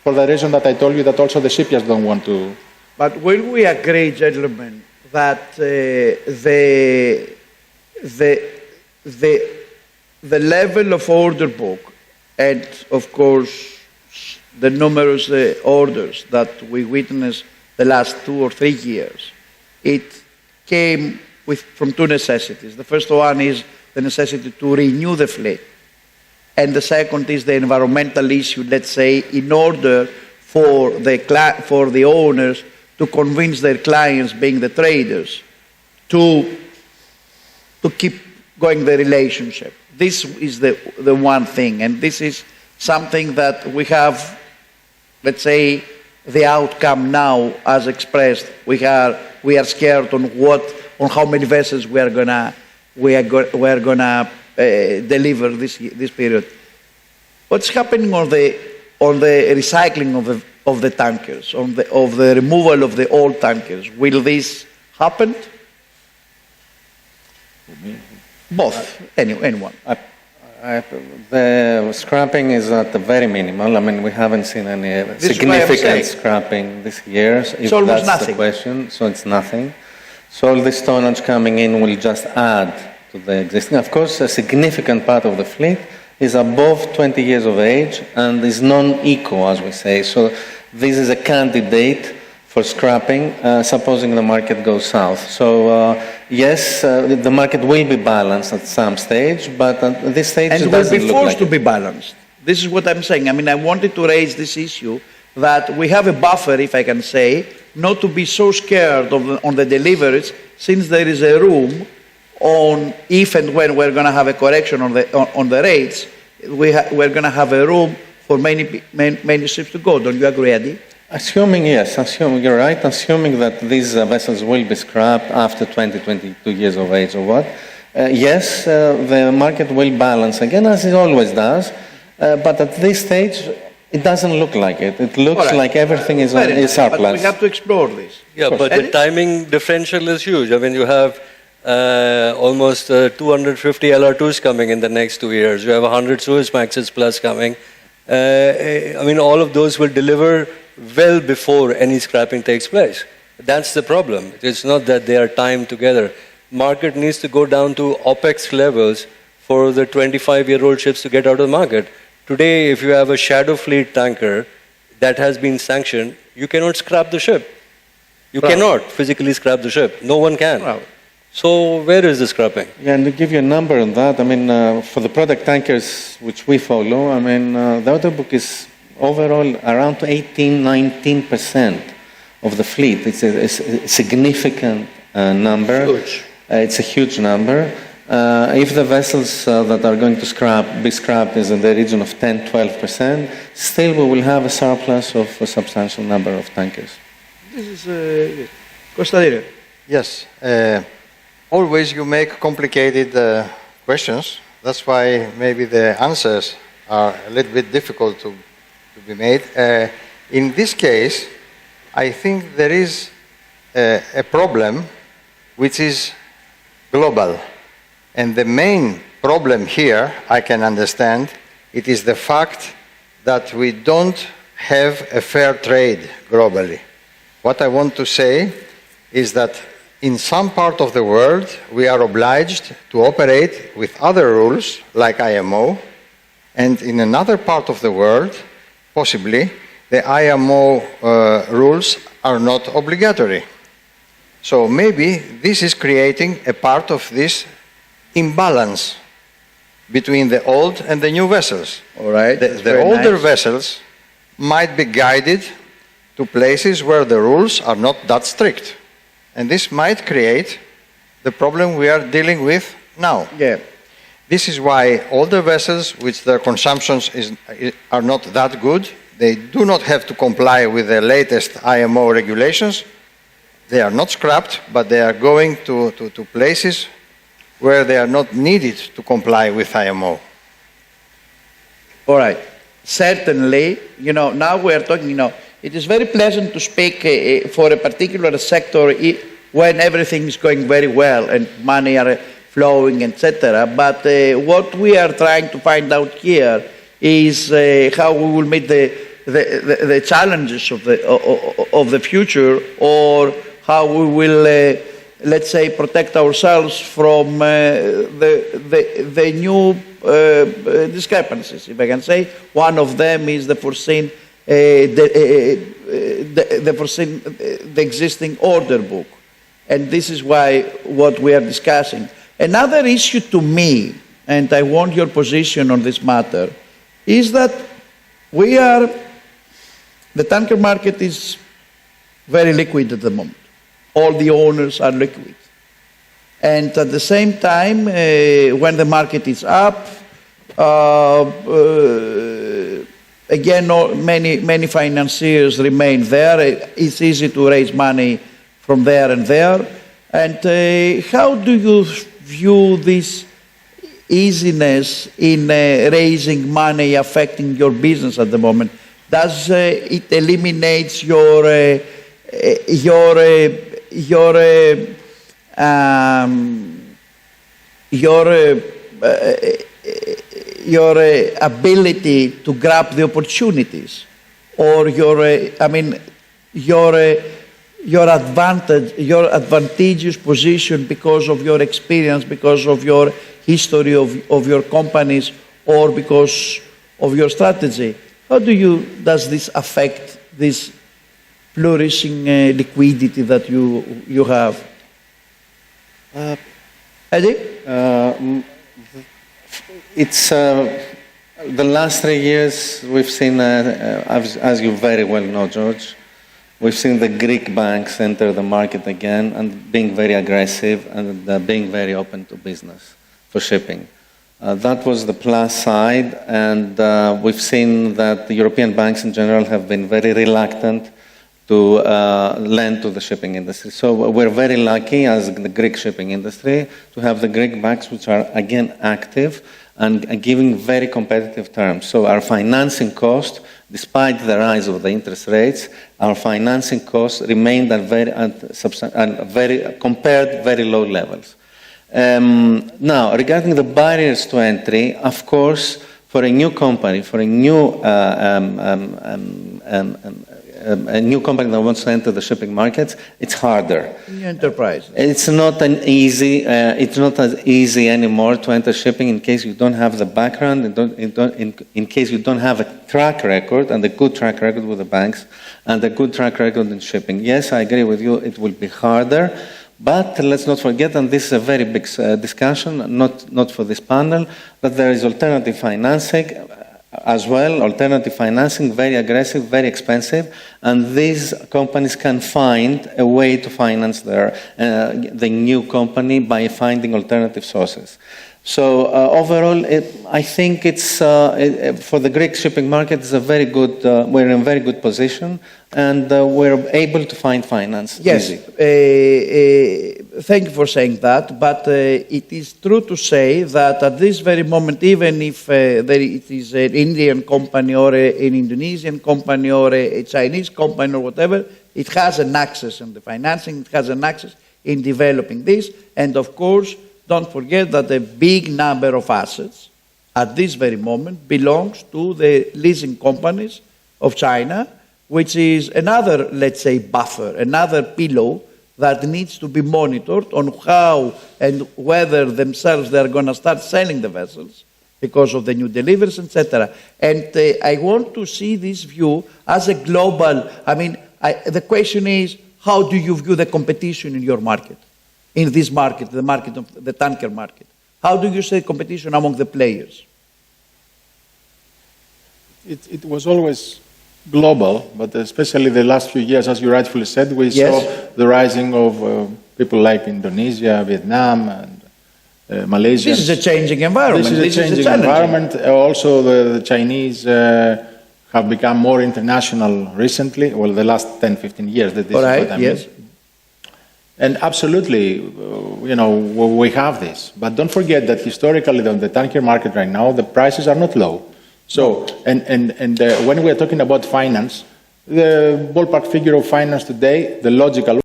for the reason that I told you, that also the shipyards don't want to. But will we agree, gentlemen, that the level of order book and, of course, the numerous orders that we witnessed the last 2 or 3 years, it came from two necessities. The first one is the necessity to renew the fleet. And the second is the environmental issue, let's say, in order for the owners to convince their clients, being the traders, to keep going the relationship. This is the one thing, and this is something that we have, let's say, the outcome now as expressed. We are scared on how many vessels we are gonna deliver this period. What's happening on the recycling of the tankers, of the removal of the old tankers? Will this happen? Both. Anyone. The scrapping is at the very minimal. I mean, we haven't seen any significant scrapping this year. If almost that's nothing. The question, so it's nothing. So all this tonnage coming in will just add to the existing. Of course, a significant part of the fleet is above 20 years of age and is non-eco, as we say. So this is a candidate for scrapping, supposing the market goes south. So yes, the market will be balanced at some stage, but at this stage it doesn't look like it. And will be forced to be balanced. This is what I'm saying. I mean, I wanted to raise this issue that we have a buffer, if I can say, not to be so scared on the deliveries, since there is a room on if and when we're going to have a correction on the rates, we're going to have a room for many ships to go. Don't you agree, Eddie? Assuming, yes, you're right, assuming that these vessels will be scrapped after 20, 22 years of age or what, yes, the market will balance again, as it always does, but at this stage, it doesn't look like it. It looks like everything is surplus. But we have to explore this. Yeah, but the timing differential is huge. I mean, you have almost 250 LR2s coming in the next 2 years. You have 100 Suezmaxes plus coming. I mean, all of those will deliver well before any scrapping takes place. That's the problem. It's not that they are timed together. Market needs to go down to OPEX levels for the 25-year-old ships to get out of the market. Today, if you have a shadow fleet tanker that has been sanctioned, you cannot scrap the ship. You cannot physically scrap the ship. No one can. So where is the scrapping? Yeah, and to give you a number on that, I mean, for the product tankers which we follow, I mean, the order book is overall around 18-19% of the fleet. It's a significant number. Huge. It's a huge number. If the vessels that are going to be scrapped is in the region of 10-12%, still we will have a surplus of a substantial number of tankers. This is Stadίου. Yes. Always you make complicated questions. That's why maybe the answers are a little bit difficult to be made. In this case, I think there is a problem which is global. And the main problem here, I can understand, it is the fact that we don't have a fair trade globally. What I want to say is that in some part of the world, we are obliged to operate with other rules, like IMO, and in another part of the world, possibly, the IMO rules are not obligatory. So maybe this is creating a part of this imbalance between the old and the new vessels. All right. The older vessels might be guided to places where the rules are not that strict. And this might create the problem we are dealing with now. Yeah. This is why older vessels, which their consumptions are not that good, they do not have to comply with the latest IMO regulations. They are not scrapped, but they are going to places where they are not needed to comply with IMO. All right. Certainly, now we are talking, it is very pleasant to speak for a particular sector when everything is going very well and money are flowing, etc. But what we are trying to find out here is how we will meet the challenges of the future, or how we will, let's say, protect ourselves from the new discrepancies, if I can say. One of them is the existing order book. And this is what we are discussing. Another issue to me, and I want your position on this matter, is that the tanker market is very liquid at the moment. All the owners are liquid. And at the same time, when the market is up, again, many financiers remain there. It's easy to raise money from there and there. And how do you view this easiness in raising money affecting your business at the moment? Does it eliminate your ability to grab the opportunities, or your advantageous position because of your experience, because of your history of your companies, or because of your strategy? How does this affect this flourishing liquidity that you have? Eddie? It's the last 3 years we've seen, as you very well know, George, we've seen the Greek banks enter the market again and being very aggressive and being very open to business for shipping. That was the plus side, and we've seen that the European banks in general have been very reluctant to lend to the shipping industry. So we're very lucky as the Greek shipping industry to have the Greek banks, which are again active and giving very competitive terms. So our financing cost, despite the rise of the interest rates, our financing costs remained at very low levels. Now, regarding the barriers to entry, of course, for a new company, for a new company that wants to enter the shipping markets, it's harder. Enterprise. It's not as easy anymore to enter shipping in case you don't have the background, in case you don't have a track record, and a good track record with the banks, and a good track record in shipping. Yes, I agree with you, it will be harder. But let's not forget, and this is a very big discussion, not for this panel, that there is alternative financing as well, alternative financing, very aggressive, very expensive, and these companies can find a way to finance the new company by finding alternative sources. So overall, I think it's for the Greek shipping market, it's a very good. We're in a very good position, and we're able to find finance. Yes, thank you for saying that. But it is true to say that at this very moment, even if it is an Indian company or an Indonesian company or a Chinese company or whatever, it has an access in the financing, it has an access in developing this, and of course, don't forget that a big number of assets at this very moment belongs to the leasing companies of China, which is another, let's say, buffer, another pillow that needs to be monitored on how and whether themselves they are going to start selling the vessels because of the new deliveries, etc. And I want to see this view as a global, the question is, how do you view the competition in your market, in this market, the market of the tanker market? How do you see competition among the players? It was always global, but especially the last few years, as you rightfully said, we saw the rising of people like Indonesia, Vietnam, and Malaysia. This is a changing environment. This is a changing environment. Also, the Chinese have become more international recently, well, the last 10, 15 years. That this is what I mean. And absolutely, we have this. But don't forget that historically, on the tanker market right now, the prices are not low. So, and when we are talking about finance, the ballpark figure of finance today, the logical,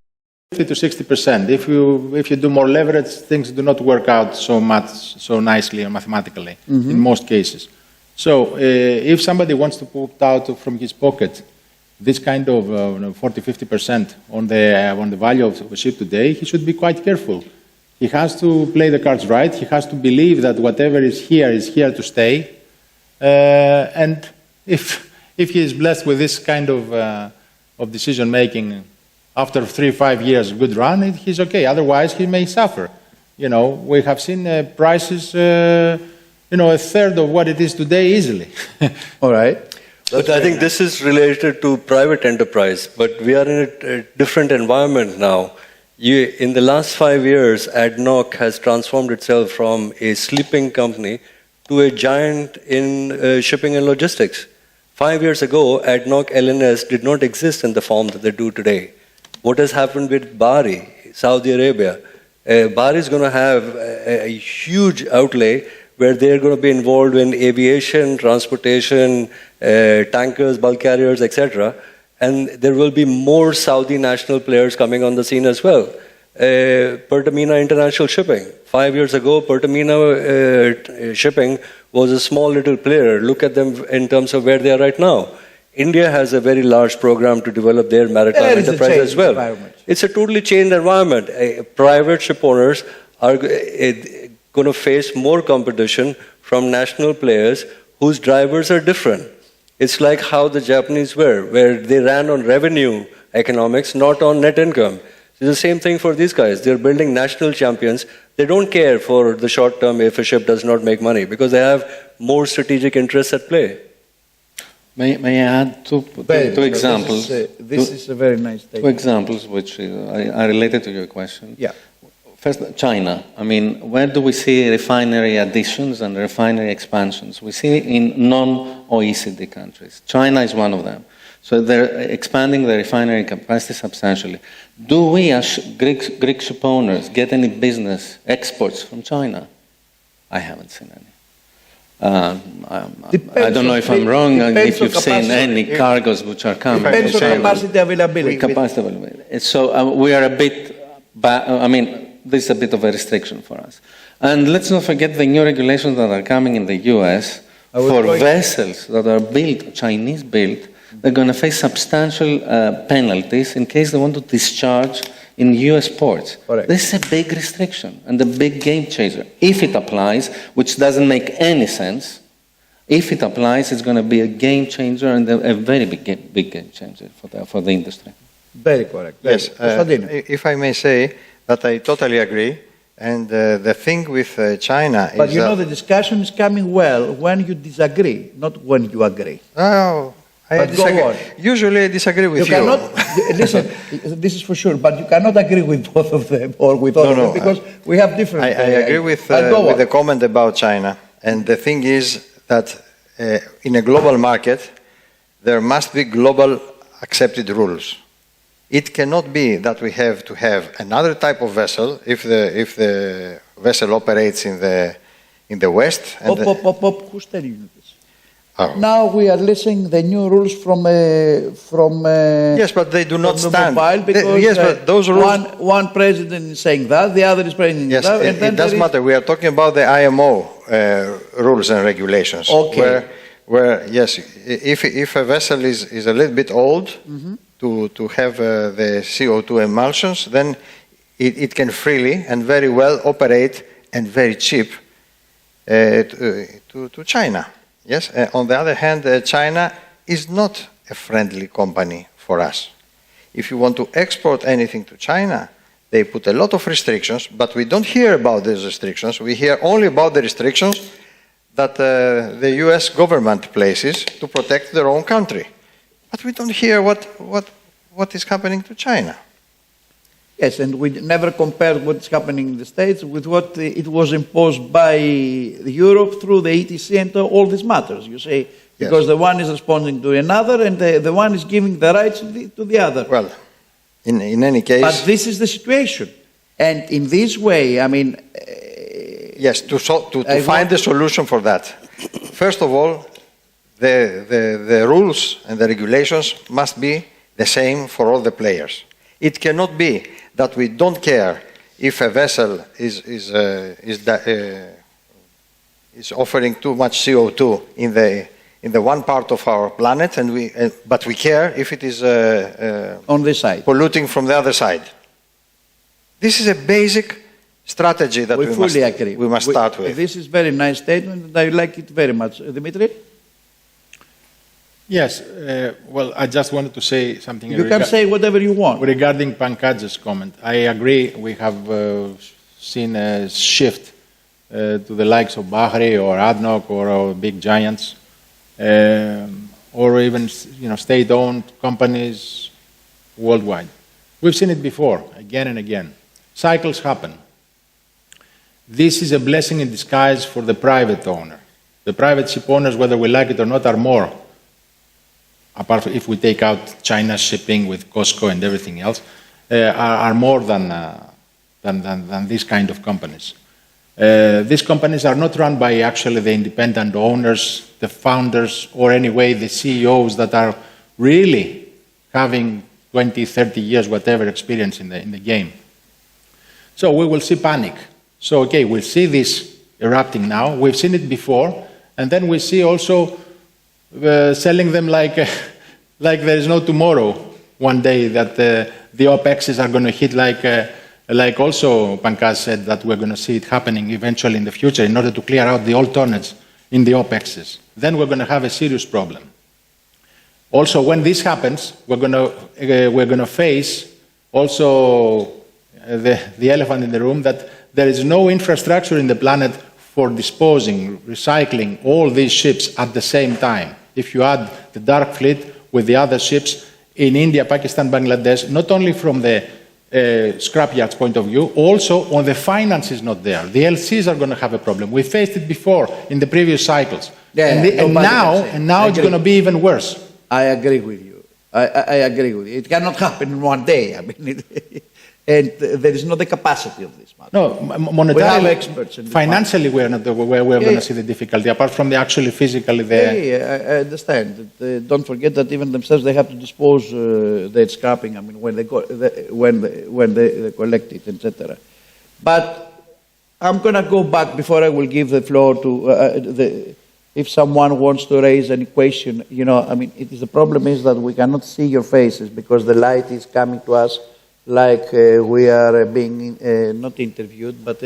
50 to 60%. If you do more leverage, things do not work out so nicely and mathematically in most cases. So, if somebody wants to put out from his pocket this kind of 40, 50% on the value of a ship today, he should be quite careful. He has to play the cards right. He has to believe that whatever is here to stay. And if he is blessed with this kind of decision making after 3-5 years good run, he's okay. Otherwise, he may suffer. We have seen prices, a third of what it is today easily. All right. But I think this is related to private enterprise, but we are in a different environment now. In the last 5 years, ADNOC has transformed itself from a sleeping company to a giant in shipping and logistics. 5 years ago, ADNOC LNS did not exist in the form that they do today. What has happened with Bari, Saudi Arabia? Bari is going to have a huge outlay where they're going to be involved in aviation, transportation, tankers, bulk carriers, etc. And there will be more Saudi national players coming on the scene as well. Pertamina International Shipping. 5 years ago, Pertamina Shipping was a small little player. Look at them in terms of where they are right now. India has a very large program to develop their maritime enterprise as well. It's a totally changed environment. Private ship owners are going to face more competition from national players whose drivers are different. It's like how the Japanese were, where they ran on revenue economics, not on net income. It's the same thing for these guys. They're building national champions. They don't care for the short term if a ship does not make money because they have more strategic interests at play. May I add two examples? This is a very nice statement. Two examples which are related to your question. Yeah. First, China. Where do we see refinery additions and refinery expansions? We see in non-OECD countries. China is one of them. So they're expanding their refinery capacity substantially. Do we, as Greek ship owners, get any business exports from China? I haven't seen any. I don't know if I'm wrong, if you've seen any cargoes which are coming from China. Depends on capacity availability. Capacity availability. So we are a bit, this is a bit of a restriction for us. And let's not forget the new regulations that are coming in the US for vessels that are built, Chinese built. They're going to face substantial penalties in case they want to discharge in US ports. Correct. This is a big restriction and a big game changer. If it applies, which doesn't make any sense, if it applies, it's going to be a game changer and a very big game changer for the industry. Very correct. Yes, if I may say that I totally agree. And the thing with China is but the discussion is coming well when you disagree, not when you agree. Oh, I disagree. Usually I disagree with you. Cannot, listen, this is for sure, but you cannot agree with both of them or with all of them because we have different... I agree with the comment about China. And the thing is that in a global market, there must be global accepted rules. It cannot be that we have to have another type of vessel if the vessel operates in the West. And who's telling you this? Now we are listening the new rules from yes, but they do not stand. Mobile because yes, but those rules. One president is saying that, the other is saying yes, that. It doesn't matter. We are talking about the IMO rules and regulations. Okay. Where yes, if a vessel is a little bit old to have the CO2 emulsions, then it can freely and very well operate and very cheap to China. Yes. On the other hand, China is not a friendly company for us. If you want to export anything to China, they put a lot of restrictions, but we don't hear about these restrictions. We hear only about the restrictions that the US government places to protect their own country. But we don't hear what is happening to China. Yes, and we never compared what is happening in the States with what it was imposed by Europe through the ETC and all these matters, you say, because the one is responding to another and the one is giving the rights to the other. Well, in any case... But this is the situation. And in this way, I mean... yes, to find the solution for that. First of all, the rules and the regulations must be the same for all the players. It cannot be that we don't care if a vessel is offering too much CO2 in the one part of our planet, but we care if it is on this side, polluting from the other side. This is a basic strategy that we must start with. This is a very nice statement, and I like it very much. Dimitri? Yes, well, I just wanted to say something. You can say whatever you want. Regarding Pankaj's comment, I agree we have seen a shift to the likes of Bahri or ADNOC or big giants, or even state-owned companies worldwide. We've seen it before, again and again. Cycles happen. This is a blessing in disguise for the private owner. The private ship owners, whether we like it or not, are more. Apart from if we take out China's shipping with COSCO and everything else, are more than these kind of companies. These companies are not run by actually the independent owners, the founders, or anyway the CEOs that are really having 20, 30 years, whatever experience in the game. So we will see panic. So okay, we'll see this erupting now. We've seen it before, and then we see also selling them like there is no tomorrow. One day that the OPEXs are going to hit like also Pankaj said that we're going to see it happening eventually in the future in order to clear out the old tonnage in the OPEXs. Then we're going to have a serious problem. Also, when this happens, we're going to face also the elephant in the room that there is no infrastructure in the planet for disposing, recycling all these ships at the same time. If you add the dark fleet with the other ships in India, Pakistan, Bangladesh, not only from the scrapyards point of view, also on the finances not there. The LCs are going to have a problem. We faced it before in the previous cycles. And now it's going to be even worse. I agree with you. I agree with you. It cannot happen in one day. I mean, and there is not the capacity of this matter. No, monetarily, we have experts in financially, we're not we're going to see the difficulty. Apart from the actually physically there. I understand. Don't forget that even themselves they have to dispose their scrapping. I mean, when they collect it, etc. But I'm going to go back before I will give the floor to if someone wants to raise any question. You know, I mean, the problem is that we cannot see your faces because the light is coming to us. Like we are being not interviewed, but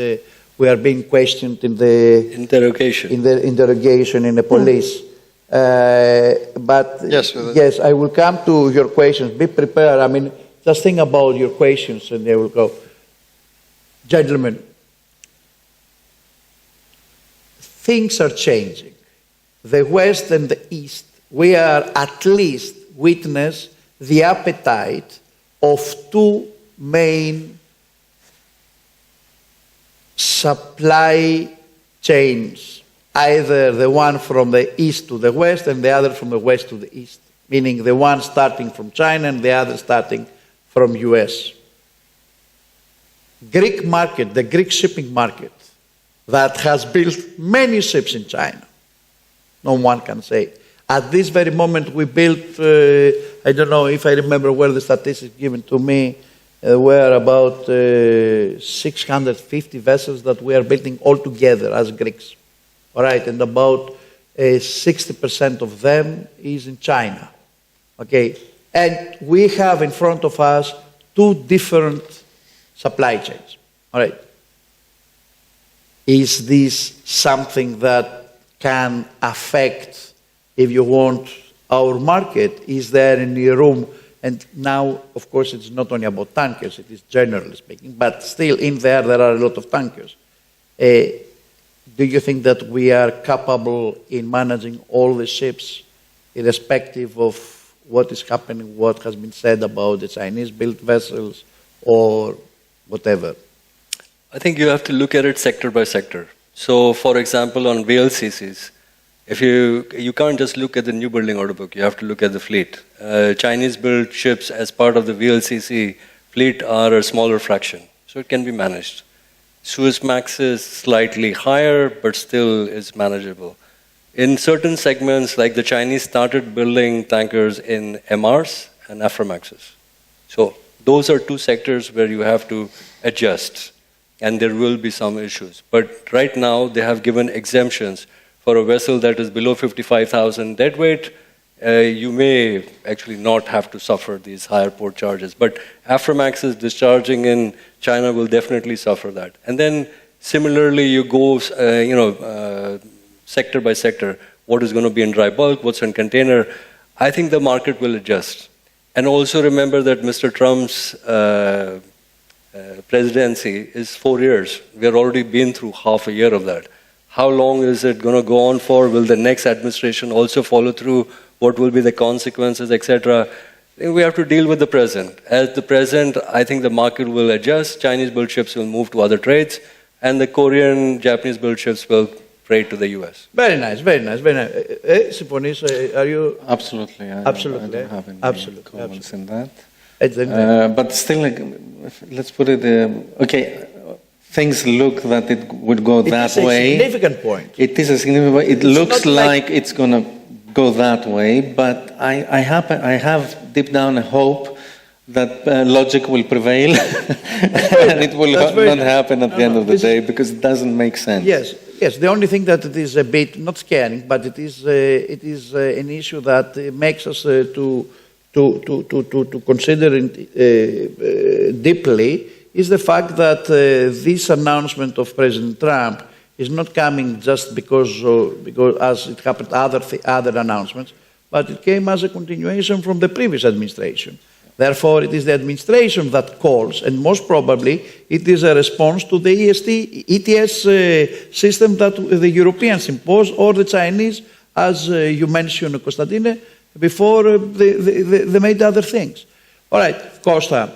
we are being questioned in the interrogation. In the interrogation in the police. But yes, I will come to your questions. Be prepared. I mean, just think about your questions, and they will go. Gentlemen, things are changing. The West and the East. We are at least witness the appetite of two main supply chains, either the one from the east to the west and the other from the west to the east, meaning the one starting from China and the other starting from US. Greek market, the Greek shipping market that has built many ships in China, no one can say it, At this very moment, we built, I don't know if I remember well the statistics given to me, were about 650 vessels that we are building all together as Greeks. All right, and about 60% of them is in China. Okay, and we have in front of us two different supply chains. All right. Is this something that can affect, if you want, our market? Is there any room? And now, of course, it's not only about tankers, it is generally speaking, but still in there are a lot of tankers. Do you think that we are capable in managing all the ships, irrespective of what is happening, what has been said about the Chinese-built vessels or whatever? I think you have to look at it sector by sector. So, for example, on VLCCs, if you can't just look at the new building order book, you have to look at the fleet. Chinese-built ships as part of the VLCC fleet are a smaller fraction, so it can be managed. Suezmax is slightly higher, but still is manageable. In certain segments, like the Chinese started building tankers in MRs and Aframaxes. So those are two sectors where you have to adjust, and there will be some issues. But right now, they have given exemptions for a vessel that is below 55,000 deadweight. You may actually not have to suffer these higher port charges. But Aframaxes discharging in China will definitely suffer that. And then similarly, you go, sector by sector, what is going to be in dry bulk, what's in container. I think the market will adjust. And also remember that Mr. Trump's presidency is 4 years. We have already been through half a year of that. How long is it going to go on for? Will the next administration also follow through? What will be the consequences, etc.? We have to deal with the present. At the present, I think the market will adjust. Chinese-built ships will move to other trades, and the Korean, Japanese-built ships will trade to the US. Very nice, very nice, very nice. Siponis, are you? Absolutely. Absolutely. I don't have any comments in that. But still, let's put it, okay, things look that it would go that way. It's a significant point. It is a significant point. It looks like it's going to go that way, but I have deep down a hope that logic will prevail and it will not happen at the end of the day because it doesn't make sense. Yes. The only thing that it is a bit not scaring, but it is an issue that makes us to consider it deeply is the fact that this announcement of President Trump is not coming just because as it happened other announcements, but it came as a continuation from the previous administration. Therefore, it is the administration that calls, and most probably it is a response to the ETS system that the Europeans imposed, or the Chinese, as you mentioned, Konstantine, before they made other things. All right, Costa,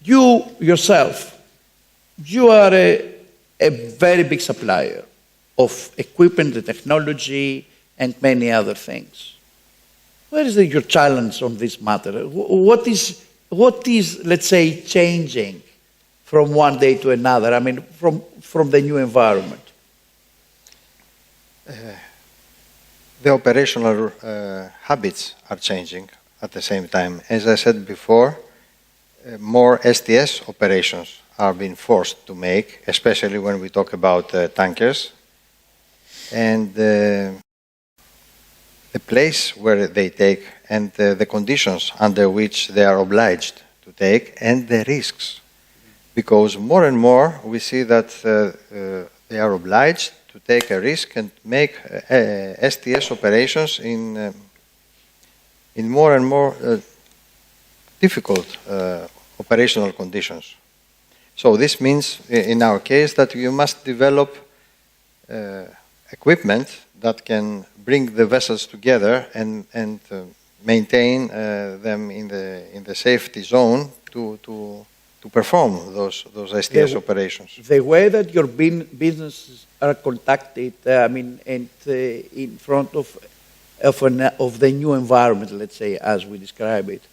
you yourself, you are a very big supplier of equipment, the technology, and many other things. Where is your challenge on this matter? What is, let's say, changing from one day to another? I mean, from the new environment. The operational habits are changing at the same time. As I said before, more STS operations are being forced to make, especially when we talk about tankers. And the place where they take and the conditions under which they are obliged to take and the risks. Because more and more we see that they are obliged to take a risk and make STS operations in more and more difficult operational conditions. So this means, in our case, that you must develop equipment that can bring the vessels together and maintain them in the safety zone to perform those STS operations. The way that your businesses are conducted, in front of the new environment, let's say, as we describe it,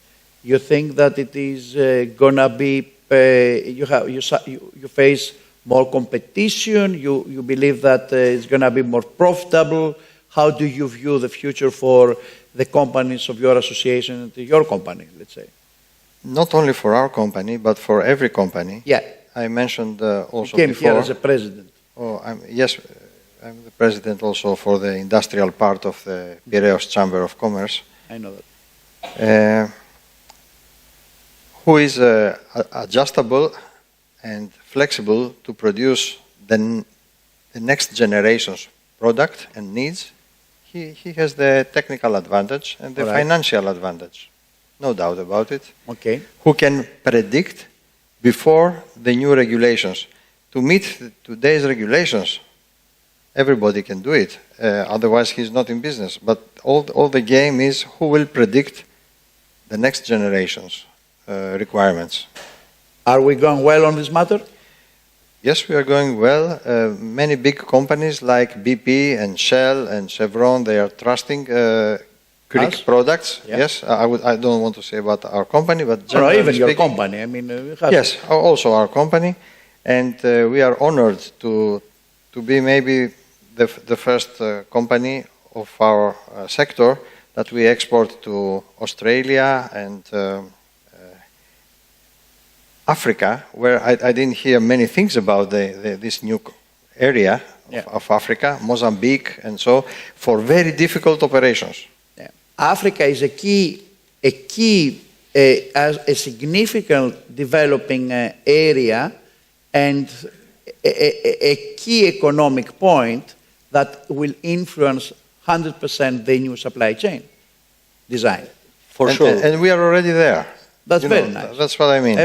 you think that it is gonna be you face more competition? You believe that it's gonna be more profitable? how do you view the future for the companies of your association and your company, let's say? Not only for our company, but for every company. Yeah. I mentioned also you came before. here as a president. Oh, yes, I'm the president also for the industrial part of the PIREAS Chamber of Commerce. I know that. Who is adjustable and flexible to produce the next generation's product and needs. He has the technical advantage and the financial advantage. No doubt about it. Okay. Who can predict before the new regulations. To meet today's regulations, everybody can do it. Otherwise, he's not in business. But all the game is who will predict the next generation's requirements. Are we going well on this matter? Yes, we are going well. Many big companies like BP and Shell and Chevron, they are trusting Greek products. Yeah. Yes, I don't want to say about our company, but generally even speaking, your company. I mean, yes, also our company, and we are honored to be maybe the first company of our sector that we export to Australia and Africa, where I didn't hear many things about this new area of Africa, Mozambique, and so, for very difficult operations. Yeah. Africa is a significant developing area and a key economic point that will influence 100% the new supply chain design. For sure. And we are already there. That's very nice. That's what I mean.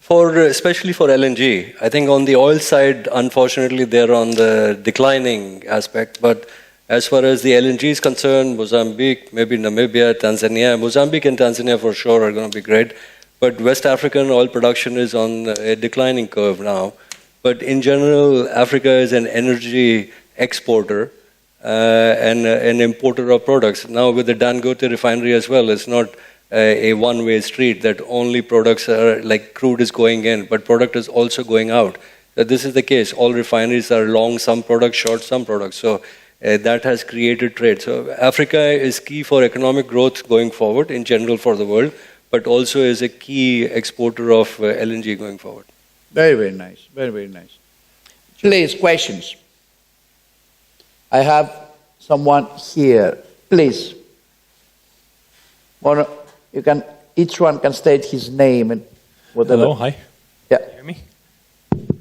Especially for LNG. I think on the oil side, unfortunately, they're on the declining aspect. But as far as the LNG is concerned, Mozambique, maybe Namibia, Tanzania, Mozambique and Tanzania for sure are going to be great. But West African oil production is on a declining curve now. But in general, Africa is an energy exporter and an importer of products. Now with the Dangote refinery as well, it's not a one-way street that only products are like crude is going in, but product is also going out. This is the case. All refineries are long some products, short some products. So that has created trade. So Africa is key for economic growth going forward in general for the world, but also is a key exporter of LNG going forward. Very, very nice. Very, very nice. Please, questions. I have someone here. Please. You can. Each one can state his name and whatever. Hello, hi. Yeah. Can you hear me?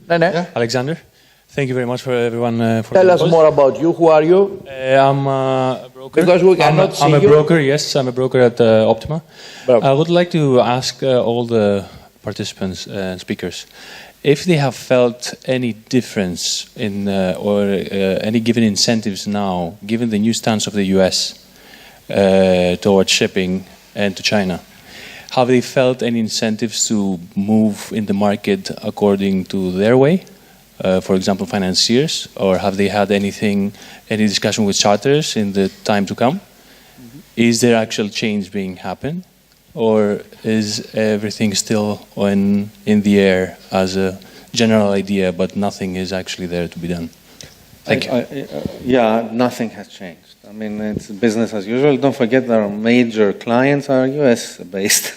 No. Yeah. Alexander. Thank you very much for everyone for Tell us more about you. Who are you? I'm a broker. Because we cannot see you. I'm a broker, yes. I'm a broker at Optima. Bravo. I would like to ask all the participants and speakers if they have felt any difference in or any given incentives now, given the new stance of the US towards shipping and to China. Have they felt any incentives to move in the market according to their way? For example, financiers, or have they had any discussion with charters in the time to come? Mm-hmm. Is there actual change being happen, or is everything still in the air as a general idea, but nothing is actually there to be done? Thank you. Yeah, nothing has changed. I mean, it's business as usual. Don't forget that our major clients are US-based.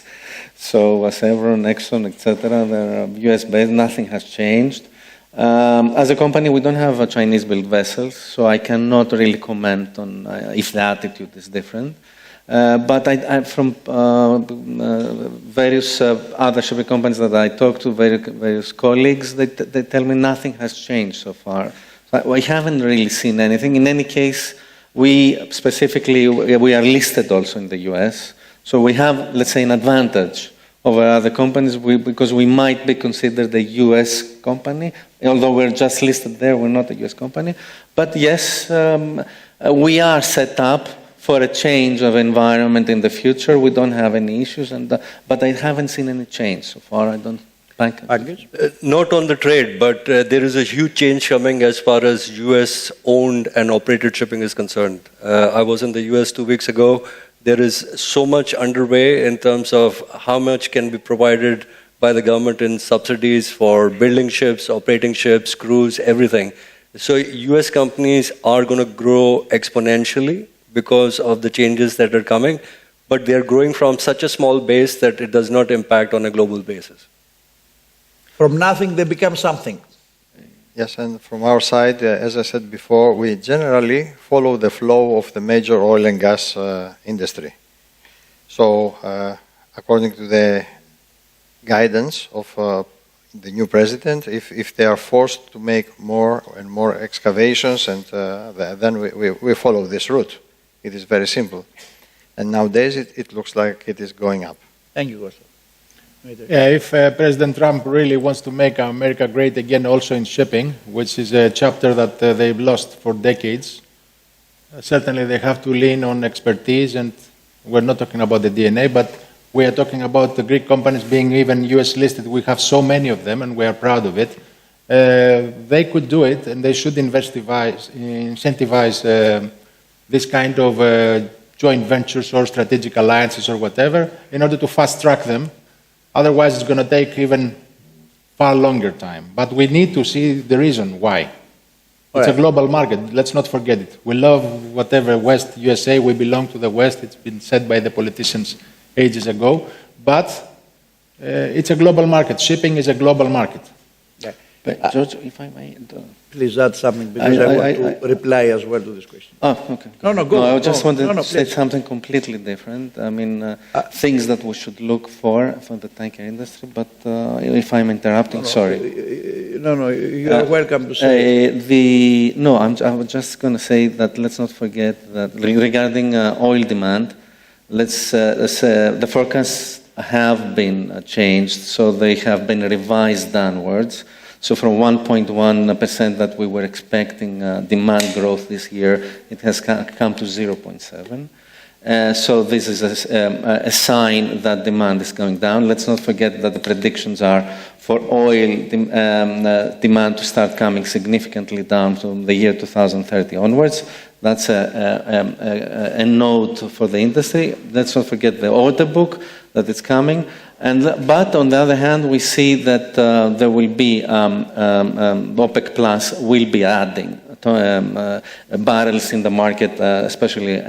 So Chevron, Exxon, etc., they're US-based. Nothing has changed. As a company, we don't have Chinese-built vessels, so I cannot really comment on if the attitude is different. But I from various other shipping companies that I talk to, various colleagues, they tell me nothing has changed so far. We haven't really seen anything. In any case, we are listed also in the US, so we have, let's say, an advantage over other companies because we might be considered a US company, although we're just listed there, we're not a US company. But yes, we are set up for a change of environment in the future. We don't have any issues, but I haven't seen any change so far. I don't. Not on the trade, but there is a huge change coming as far as US owned and operated shipping is concerned. I was in the US 2 weeks ago. There is so much underway in terms of how much can be provided by the government in subsidies for building ships, operating ships, crews, everything. So US companies are going to grow exponentially because of the changes that are coming, but they are growing from such a small base that it does not impact on a global basis. From nothing, they become something. Yes, and from our side, as I said before, we generally follow the flow of the major oil and gas industry. So, according to the guidance of the new president, if they are forced to make more and more excavations, and then we follow this route. It is very simple. And nowadays, it looks like it is going up. Thank you, Costa. Yeah, if President Trump really wants to make America great again also in shipping, which is a chapter that they've lost for decades, certainly they have to lean on expertise, and we're not talking about the DNA, but we are talking about the Greek companies being even US listed. We have so many of them, and we are proud of it. They could do it, and they should incentivize this kind of joint ventures or strategic alliances or whatever in order to fast-track them. Otherwise, it's going to take even far longer time. But we need to see the reason why. It's a global market. Let's not forget it. We love whatever West, USA. We belong to the West. It's been said by the politicians ages ago. But it's a global market. Shipping is a global market. But George, if I may... Please add something, because I want to reply as well to this question. Oh, okay. No, go. I just wanted to say please. something completely different. I mean, things that we should look for the tanker industry, but if I'm interrupting, sorry. No, you're welcome to say I was just going to say that let's not forget that regarding oil demand, the forecasts have been changed, so they have been revised downwards. So from 1.1% that we were expecting demand growth this year, it has come to 0.7%. So this is a sign that demand is going down. Let's not forget that the predictions are for oil demand to start coming significantly down from the year 2030 onwards. That's a note for the industry. Let's not forget the order book that is coming. But on the other hand, we see that there will be OPEC Plus will be adding barrels in the market, especially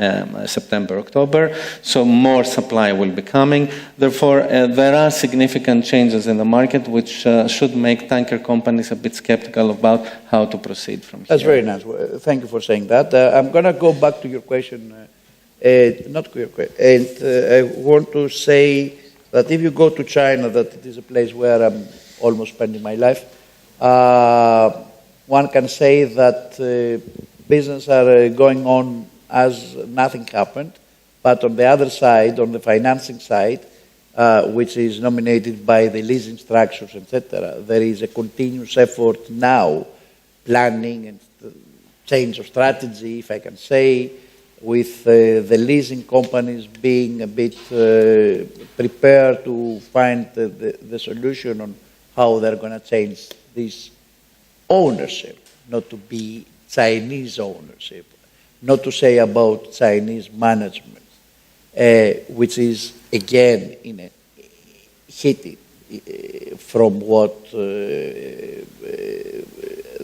September, October. So more supply will be coming. Therefore, there are significant changes in the market which should make tanker companies a bit skeptical about how to proceed from here. That's very nice. Thank you for saying that. I'm going to go back to your question, not your question, and I want to say that if you go to China, that it is a place where I'm almost spending my life, one can say that business are going on as nothing happened. But on the other side, on the financing side, which is nominated by the leasing structures, etc., there is a continuous effort now, planning and change of strategy, if I can say, with the leasing companies being a bit prepared to find the solution on how they're going to change this ownership, not to be Chinese ownership, not to say about Chinese management, which is again in a heated from what the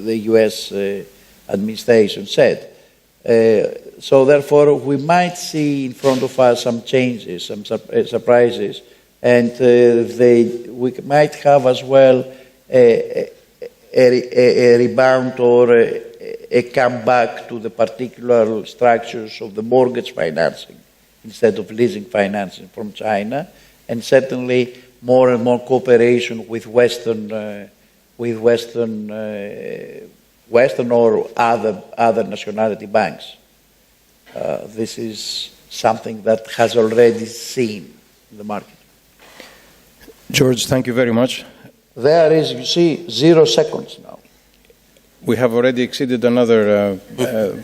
US administration said. So therefore, we might see in front of us some changes, some surprises, and we might have as well a rebound or a comeback to the particular structures of the mortgage financing instead of leasing financing from China, and certainly more and more cooperation with Western or other nationality banks. This is something that has already seen in the market. George, thank you very much. There is, you see, 0 seconds now. We have already exceeded another,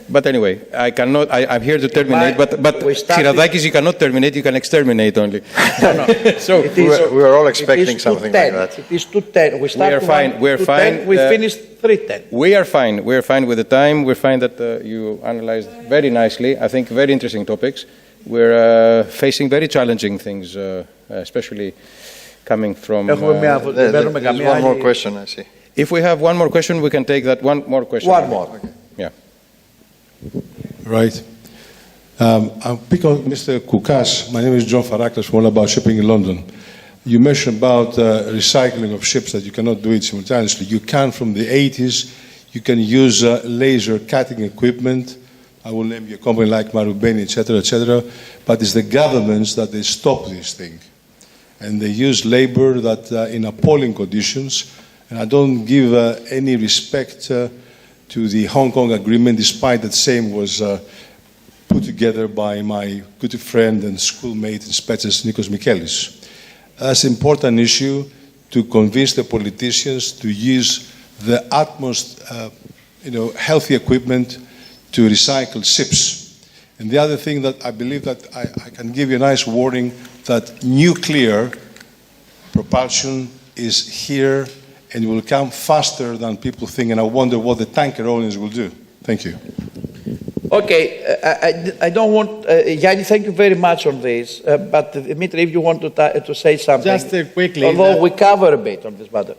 but anyway, I'm here to terminate, but Tsiradakis, you cannot terminate, you can exterminate only. No. So we are all expecting something like that. It is 2:10. We are fine. We are fine. We finished 3:10. We are fine. We are fine with the time. We're fine that you analyzed very nicely. I think very interesting topics. We're facing very challenging things, especially coming from... There's one more question, I see. If we have one more question, we can take that one more question. One more. Okay. Yeah. Right. I'll pick on Mr. Koukas. My name is John Faraklas from All About Shipping in London. You mentioned about recycling of ships, that you cannot do it simultaneously. You can from the 80s. You can use laser cutting equipment. I will name you a company like Marubeni, etc., but it's the governments that they stop this thing. And they use labor that in appalling conditions. And I don't give any respect to the Hong Kong agreement, despite that same was put together by my good friend and schoolmate in Spetses, Nikos Mikelis. That's an important issue to convince the politicians to use the utmost healthy equipment to recycle ships. And the other thing that I believe that I can give you a nice warning, that nuclear propulsion is here and will come faster than people think, and I wonder what the tanker owners will do. Thank you. Okay, I don't want, Yanni, thank you very much on this, but Dimitri, if you want to say something. Just quickly. Although we cover a bit on this matter.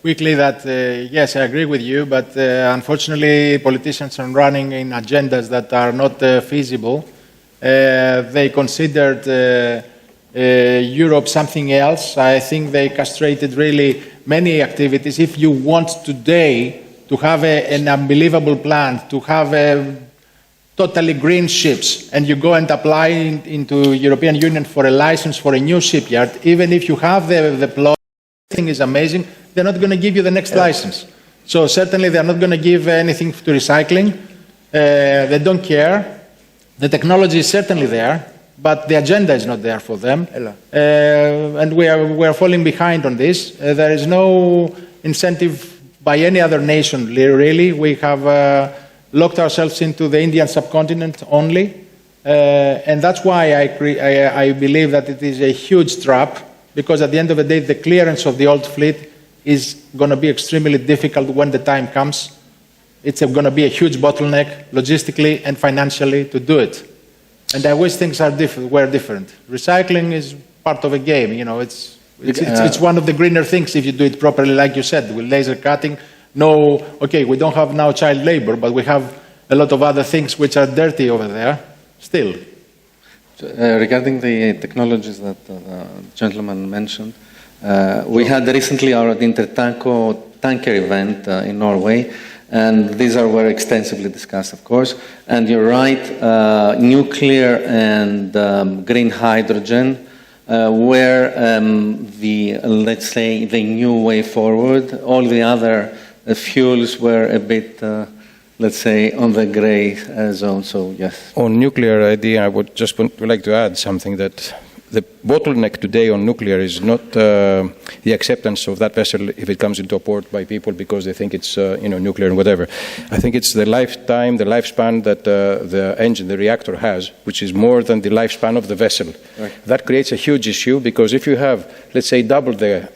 Quickly that, yes, I agree with you, but unfortunately politicians are running in agendas that are not feasible. They considered Europe something else. I think they castrated really many activities. If you want today to have an unbelievable plan, to have totally green ships, and you go and apply into European Union for a license for a new shipyard, even if you have the plot, everything is amazing, they're not going to give you the next license. So certainly they're not going to give anything to recycling. They don't care. The technology is certainly there, but the agenda is not there for them. And we are falling behind on this. There is no incentive by any other nation, really. We have locked ourselves into the Indian subcontinent only. And that's why I believe that it is a huge trap, because at the end of the day, the clearance of the old fleet is going to be extremely difficult when the time comes. It's going to be a huge bottleneck, logistically and financially, to do it. And I wish things were different. Recycling is part of a game. It's one of the greener things if you do it properly, like you said, with laser cutting. Okay, we don't have now child labor, but we have a lot of other things which are dirty over there still. Regarding the technologies that the gentleman mentioned, we had recently our Intertanko tanker event in Norway, and these were extensively discussed, of course. And you're right, nuclear and green hydrogen were let's say, the new way forward. All the other fuels were a bit, let's say, on the grey zone, so yes. On nuclear idea, I would just like to add something, that the bottleneck today on nuclear is not the acceptance of that vessel if it comes into a port by people because they think it's nuclear and whatever. I think it's the lifetime, the lifespan that the engine, the reactor has, which is more than the lifespan of the vessel. Right. That creates a huge issue, because if you have, let's say, double the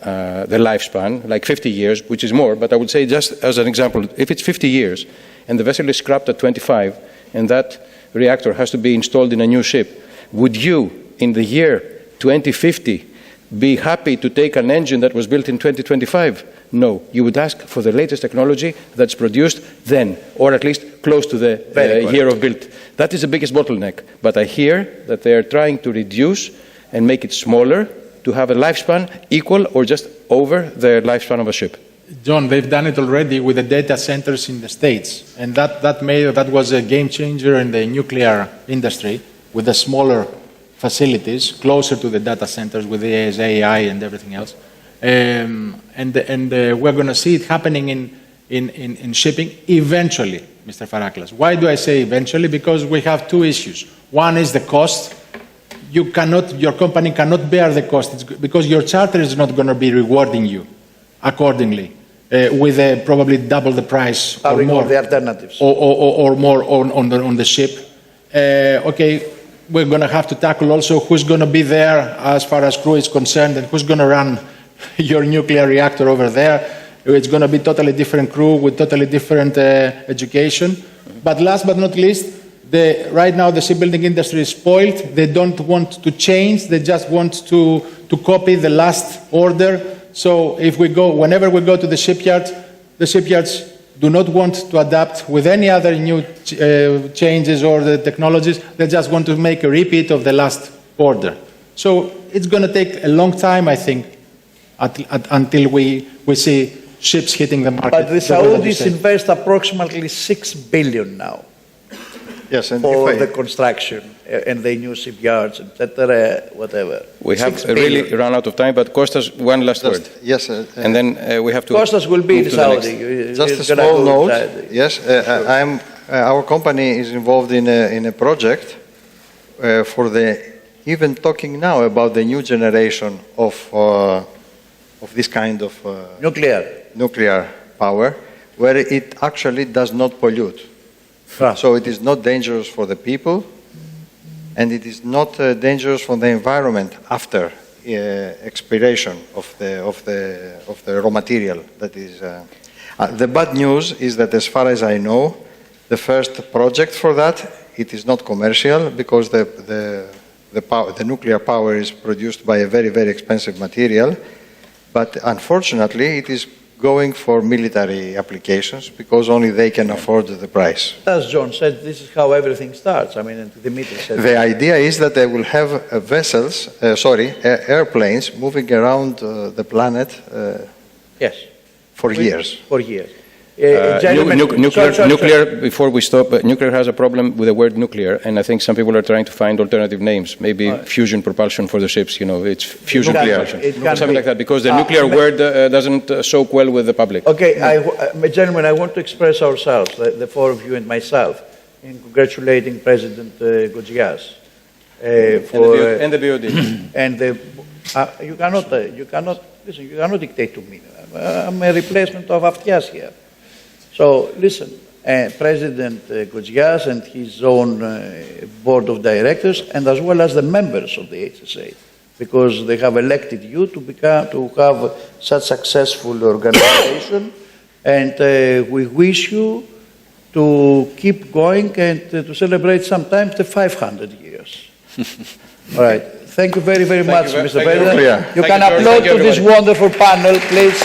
lifespan, like 50 years, which is more, but I would say, just as an example, if it's 50 years and the vessel is scrapped at 25 and that reactor has to be installed in a new ship, would you, in the year 2050, be happy to take an engine that was built in 2025? No. You would ask for the latest technology that's produced then, or at least close to the year of build. That is the biggest bottleneck. But I hear that they are trying to reduce and make it smaller to have a lifespan equal or just over the lifespan of a ship. John, they've done it already with the data centers in the States. And that was a game changer in the nuclear industry, with the smaller facilities closer to the data centers with the AI and everything else. And we're going to see it happening in shipping eventually, Mr. Faraklas. Why do I say eventually? Because we have two issues. One is the cost. Your company cannot bear the cost, because your charter is not going to be rewarding you accordingly with probably double the price or more. The alternatives. Or more on the ship. Okay. We're going to have to tackle also who's going to be there as far as crew is concerned, and who's going to run your nuclear reactor over there. It's going to be totally different crew with totally different education. But last but not least, right now the shipbuilding industry is spoiled. They don't want to change. They just want to copy the last order So whenever we go to the shipyards do not want to adapt with any other new changes or the technologies. They just want to make a repeat of the last order. So it's going to take a long time, I think, until we see ships hitting the market. But the Saudis invest approximately 6 billion now. Yes, and for the construction and the new shipyards, etc., whatever. We have really run out of time, but Kostas, one last word. Yes. And then we have to... Kostas will be in Saudi. Just a small note. Yes, our company is involved in a project for even talking now about the new generation of this kind of... nuclear power, where it actually does not pollute. So it is not dangerous for the people, and it is not dangerous for the environment after expiration of the raw material. That is, the bad news is that, as far as I know, the first project for that, it is not commercial because the nuclear power is produced by a very, very expensive material. But unfortunately, it is going for military applications because only they can afford the price. As John said, this is how everything starts. I mean, and Dimitri said the idea is that they will have airplanes moving around the planet for years. For years. Nuclear, before we stop, nuclear has a problem with the word nuclear, and I think some people are trying to find alternative names, maybe fusion propulsion for the ships, it's fusion propulsion, something like that, because the nuclear word doesn't soak well with the public. Okay, gentlemen, I want to express ourselves, the four of you and myself, in congratulating President Gogias and the BOD. And you cannot dictate to me. I'm a replacement of Aftias here. So, listen, President Gogias and his own board of directors, and as well as the members of the HSA, because they have elected you to have such successful organization, and we wish you to keep going and to celebrate sometimes the 500 years. All right. Thank you very, very much, Mr. President. You can applaud to this wonderful panel, please.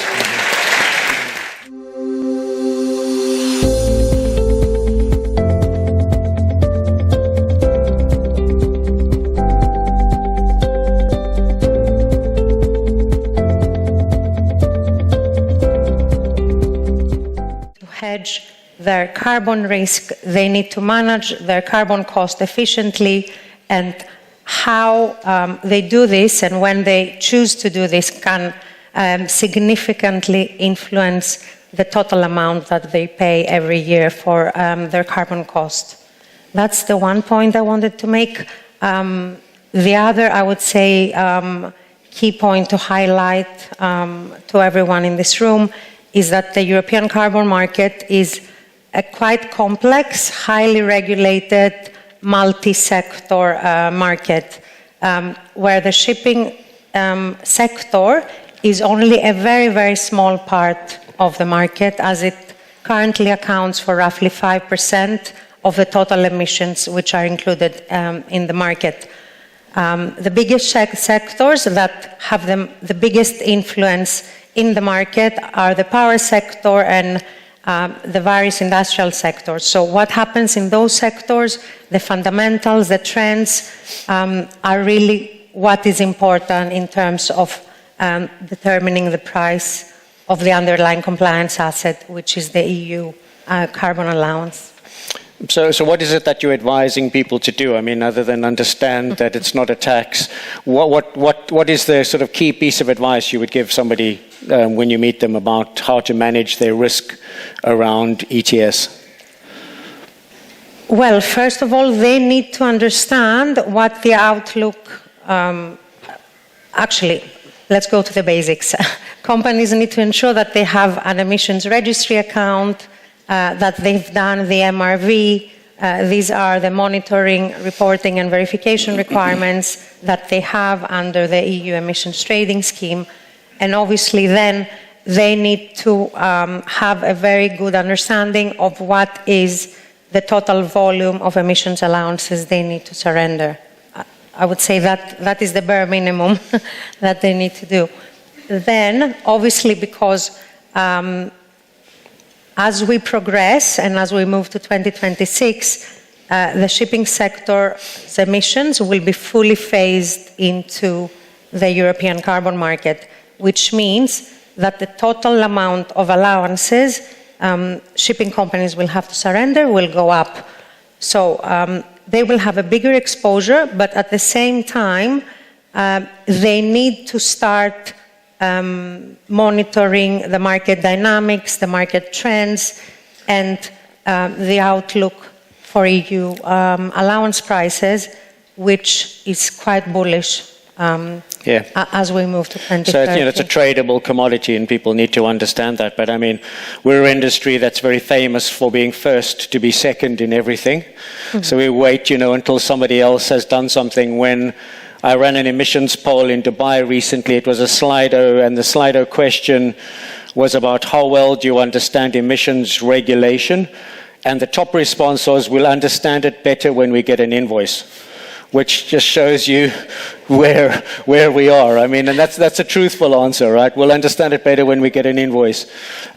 Hedge their carbon risk, they need to manage their carbon cost efficiently, and how they do this and when they choose to do this can significantly influence the total amount that they pay every year for their carbon cost. That's the one point I wanted to make. The other, I would say, key point to highlight to everyone in this room is that the European carbon market is a quite complex, highly regulated, multi-sector market, where the shipping sector is only a very, very small part of the market, as it currently accounts for roughly 5% of the total emissions which are included in the market. The biggest sectors that have the biggest influence in the market are the power sector and the various industrial sectors. So what happens in those sectors, the fundamentals, the trends, are really what is important in terms of determining the price of the underlying compliance asset, which is the EU carbon allowance. So what is it that you're advising people to do? I mean, other than understand that it's not a tax, what is the sort of key piece of advice you would give somebody when you meet them about how to manage their risk around ETS? Well, first of all, they need to understand what the outlook, actually, let's go to the basics. Companies need to ensure that they have an emissions registry account, that they've done the MRV. These are the monitoring, reporting and verification requirements that they have under the EU emissions trading scheme. And obviously then they need to have a very good understanding of what is the total volume of emissions allowances they need to surrender. I would say that that is the bare minimum that they need to do. then, obviously, because as we progress and as we move to 2026, the shipping sector's emissions will be fully phased into the European carbon market, which means that the total amount of allowances shipping companies will have to surrender will go up. So they will have a bigger exposure, but at the same time, they need to start monitoring the market dynamics, the market trends, and the outlook for EU allowance prices, which is quite bullish as we move to 2030. So it's a tradable commodity, and people need to understand that. But I mean, we're an industry that's very famous for being first to be second in everything. Mm-hmm. So we wait, until somebody else has done something. When I ran an emissions poll in Dubai recently, it was a Slido, and the Slido question was about how well do you understand emissions regulation? And the top response was, we'll understand it better when we get an invoice, which just shows you where we are. I mean, and that's a truthful answer, right? We'll understand it better when we get an invoice.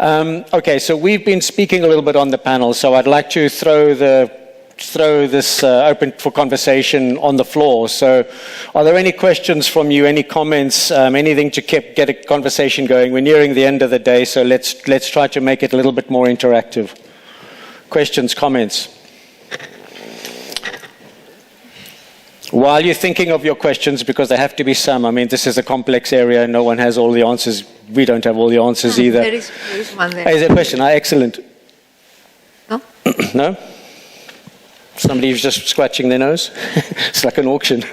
Okay, so we've been speaking a little bit on the panel, so I'd like to throw this open for conversation on the floor. So are there any questions from you, any comments, anything to get a conversation going? We're nearing the end of the day, so let's try to make it a little bit more interactive. Questions, comments? While you're thinking of your questions, because there have to be some, I mean, this is a complex area, no one has all the answers. We don't have all the answers either. There is one there. Is there a question? Excellent. No? No? Somebody who's just scratching their nose? It's like an auction.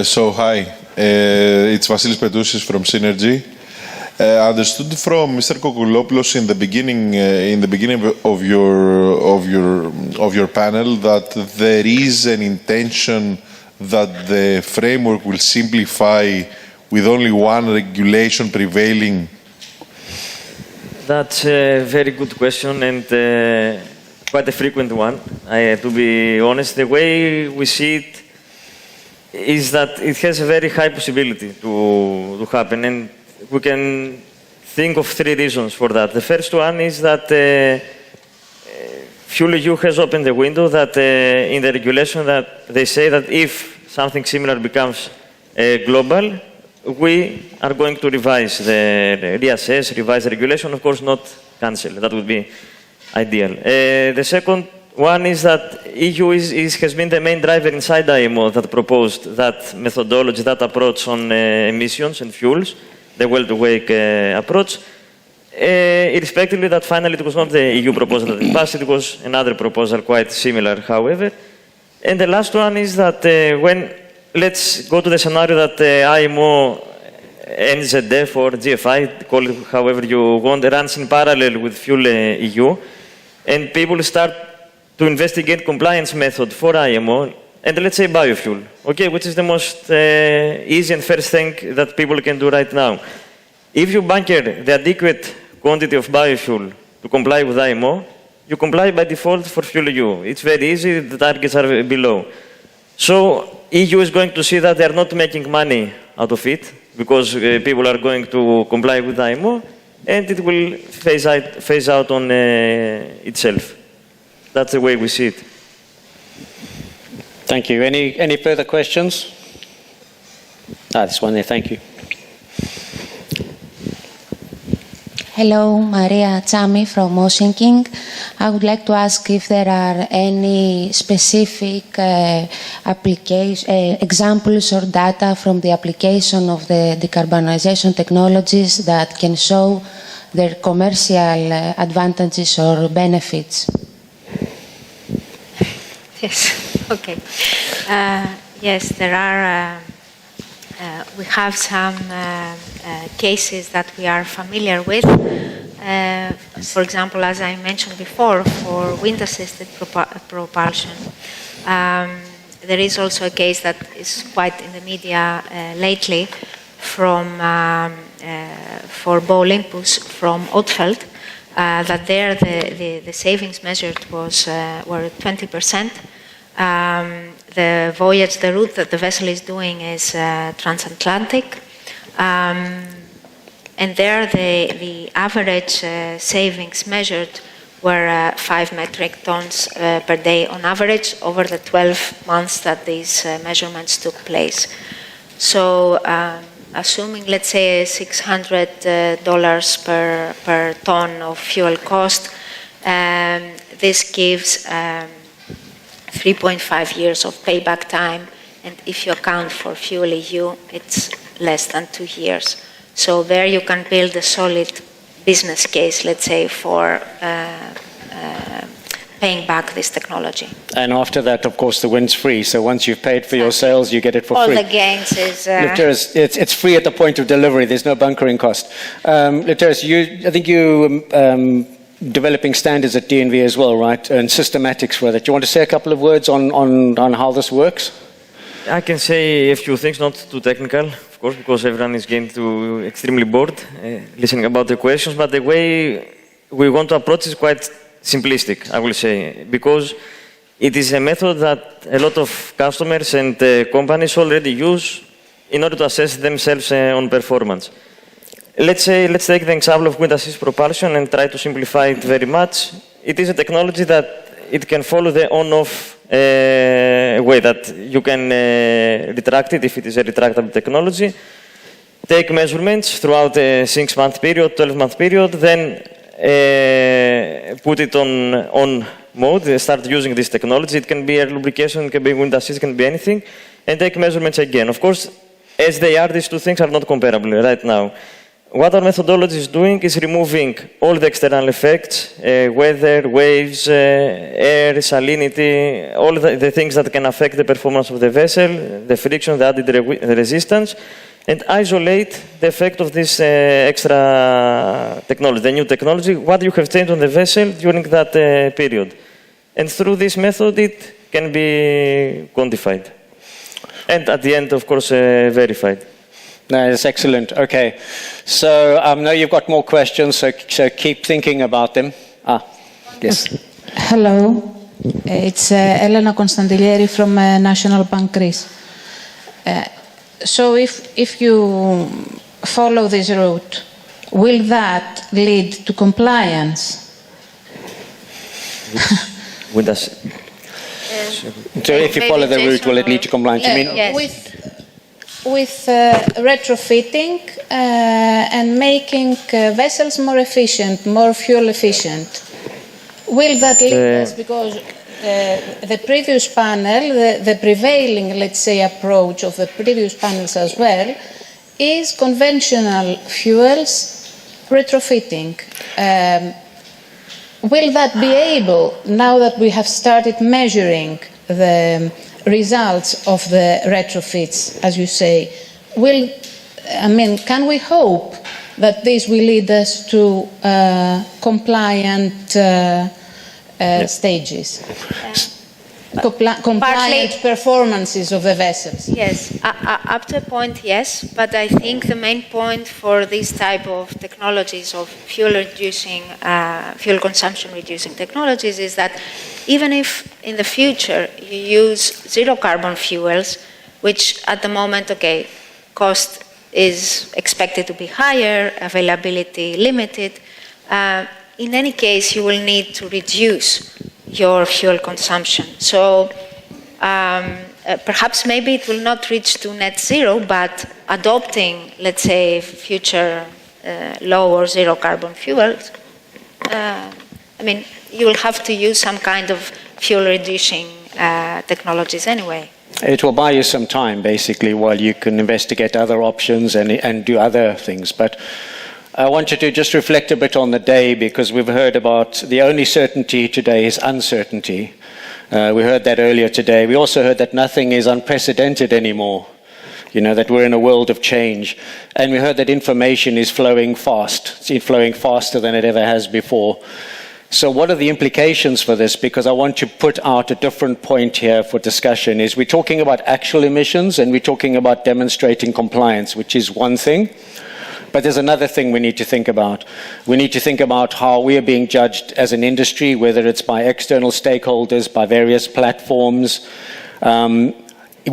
So, hi. It's Vasilis Petousis from Synergy. I understood from Mr. Kokoulopoulos in the beginning of your panel that there is an intention that the framework will simplify with only one regulation prevailing. That's a very good question and quite a frequent one. To be honest, the way we see it is that it has a very high possibility to happen, and we can think of three reasons for that. The first one is that FuelEU has opened the window that in the regulation that they say that if something similar becomes global, we are going to revise reassess the regulation, of course not cancel. That would be ideal. The second one is that EU has been the main driver inside IMO that proposed that methodology, that approach on emissions and fuels, the well-to-wake approach, irrespectively that finally it was not the EU proposal that it passed, it was another proposal quite similar, however. And the last one is that let's go to the scenario that IMO, NZF or GFI, call it however you want, runs in parallel with FuelEU, and people start to investigate compliance method for IMO, and let's say biofuel, okay, which is the most easy and first thing that people can do right now. If you bunker the adequate quantity of biofuel to comply with IMO, you comply by default for FuelEU. It's very easy, the targets are below. So EU is going to see that they are not making money out of it, because people are going to comply with IMO, and it will phase out on itself. That's the way we see it. Thank you. Any further questions? This one there, thank you. Hello, Maria Chami from Ocean King. I would like to ask if there are any specific examples or data from the application of the decarbonization technologies that can show their commercial advantages or benefits. Yes, okay. Yes, there are, we have some cases that we are familiar with. For example, as I mentioned before, for wind-assisted propulsion. There is also a case that is quite in the media lately for Bo Olympus from Oldfeld, that there the savings measured were 20%, The voyage, the route that the vessel is doing is transatlantic. And there the average savings measured were 5 metric tons per day on average over the 12 months that these measurements took place. So assuming, let's say, $600 per ton of fuel cost, this gives 3.5 years of payback time, and if you account for Fuel EU, it's less than 2 years. So there you can build a solid business case, let's say, for paying back this technology. And after that, of course, the wind's free. So once you've paid for your sales, you get it for all free. All the gains is... It's free at the point of delivery. There's no bunkering cost. Literis, I think you developing standards at DNV as well, right? And systematics for that. Do you want to say a couple of words on how this works? I can say a few things, not too technical, of course, because everyone is getting too extremely bored listening about the questions. But the way we want to approach is quite simplistic, I will say, because it is a method that a lot of customers and companies already use in order to assess themselves on performance. Let's take the example of wind assist propulsion and try to simplify it very much. It is a technology that it can follow the on-off way, that you can retract it if it is a retractable technology, take measurements throughout a 6-month period, 12-month period, then put it on mode, start using this technology. It can be air lubrication, it can be wind assist, it can be anything, and take measurements again. Of course, as they are, these two things are not comparable right now. What our methodology is doing is removing all the external effects, weather, waves, air, salinity, all the things that can affect the performance of the vessel, the friction, the added resistance, and isolate the effect of this extra technology, the new technology, what you have changed on the vessel during that period. And through this method, it can be quantified. And at the end, of course, verified. No, that's excellent. Okay. So I know you've got more questions, so keep thinking about them. Yes. Hello. It's Elena Konstantileri from National Bank Greece. So if you follow this route, will that lead to compliance? So if you follow the route, will it lead to compliance? You mean? Yes. With retrofitting and making vessels more efficient, more fuel efficient. Will that lead us? Because the previous panel, the prevailing, let's say, approach of the previous panels as well, is conventional fuels retrofitting. Will that be able, now that we have started measuring the results of the retrofits, as you say, can we hope that this will lead us to compliant stages? Compliant performances of the vessels? Yes, up to a point, yes, but I think the main point for this type of technologies of fuel consumption reducing technologies is that even if in the future you use zero carbon fuels, which at the moment, cost is expected to be higher, availability limited, in any case you will need to reduce your fuel consumption. So perhaps maybe it will not reach to net zero, but adopting, let's say, future low or zero carbon fuels, you will have to use some kind of fuel reducing technologies anyway. It will buy you some time, basically, while you can investigate other options and do other things. But I want you to just reflect a bit on the day, because we've heard about the only certainty today is uncertainty. We heard that earlier today. We also heard that nothing is unprecedented anymore, that we're in a world of change. And we heard that information is flowing fast. It's flowing faster than it ever has before. So what are the implications for this? Because I want to put out a different point here for discussion. Is we're talking about actual emissions and we're talking about demonstrating compliance, which is one thing. But there's another thing we need to think about. We need to think about how we are being judged as an industry, whether it's by external stakeholders, by various platforms. We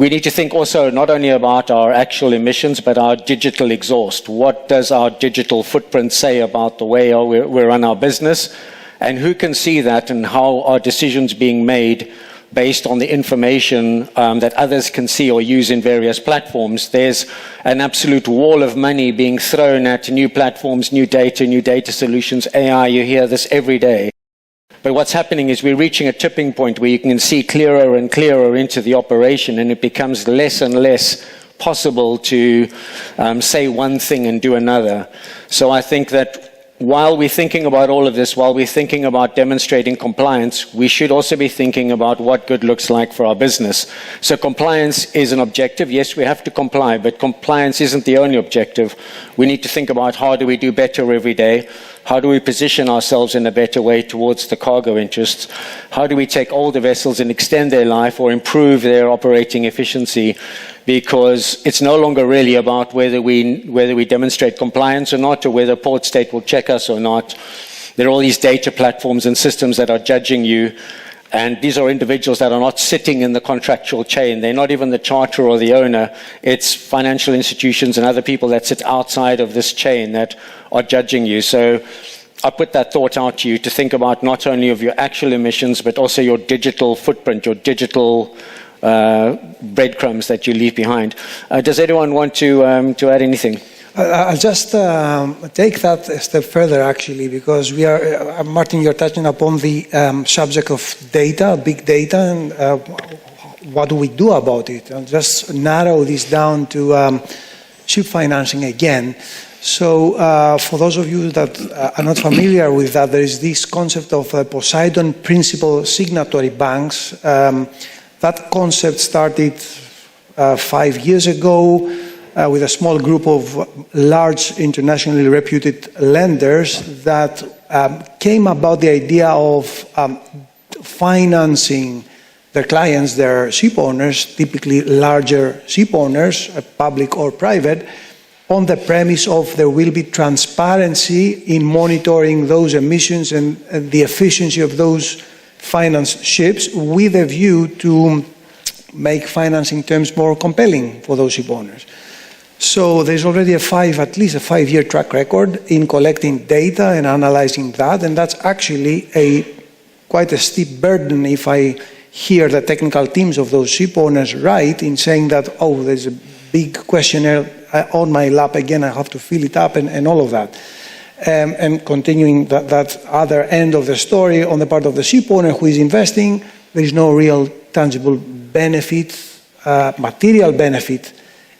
need to think also not only about our actual emissions, but our digital exhaust. What does our digital footprint say about the way we run our business? And who can see that, and how are decisions being made based on the information that others can see or use in various platforms? There's an absolute wall of money being thrown at new platforms, new data solutions, AI. You hear this every day. But what's happening is we're reaching a tipping point where you can see clearer and clearer into the operation, and it becomes less and less possible to say one thing and do another. So I think that while we're thinking about all of this, while we're thinking about demonstrating compliance, we should also be thinking about what good looks like for our business. So compliance is an objective. Yes, we have to comply, but compliance isn't the only objective. We need to think about how do we do better every day? How do we position ourselves in a better way towards the cargo interests? How do we take older vessels and extend their life or improve their operating efficiency? Because it's no longer really about whether we demonstrate compliance or not, or whether Port State will check us or not. There are all these data platforms and systems that are judging you, and these are individuals that are not sitting in the contractual chain. They're not even the charter or the owner. It's financial institutions and other people that sit outside of this chain that are judging you. So I put that thought out to you to think about not only of your actual emissions, but also your digital footprint, your digital breadcrumbs that you leave behind. Does anyone want to add anything? I'll just take that a step further, actually, because we are, Martin, you're touching upon the subject of data, big data, and what do we do about it? I'll just narrow this down to ship financing again. So for those of you that are not familiar with that, there is this concept of Poseidon Principle signatory banks. That concept started 5 years ago with a small group of large internationally reputed lenders that came about the idea of financing their clients, their ship owners, typically larger ship owners, public or private, on the premise of there will be transparency in monitoring those emissions and the efficiency of those financed ships, with a view to make financing terms more compelling for those ship owners. So there's already at least a 5-year track record in collecting data and analyzing that, and that's actually quite a steep burden if I hear the technical teams of those ship owners right in saying that, oh, there's a big questionnaire on my lap again, I have to fill it up and all of that. And continuing that other end of the story on the part of the ship owner who is investing, there is no real tangible benefit, material benefit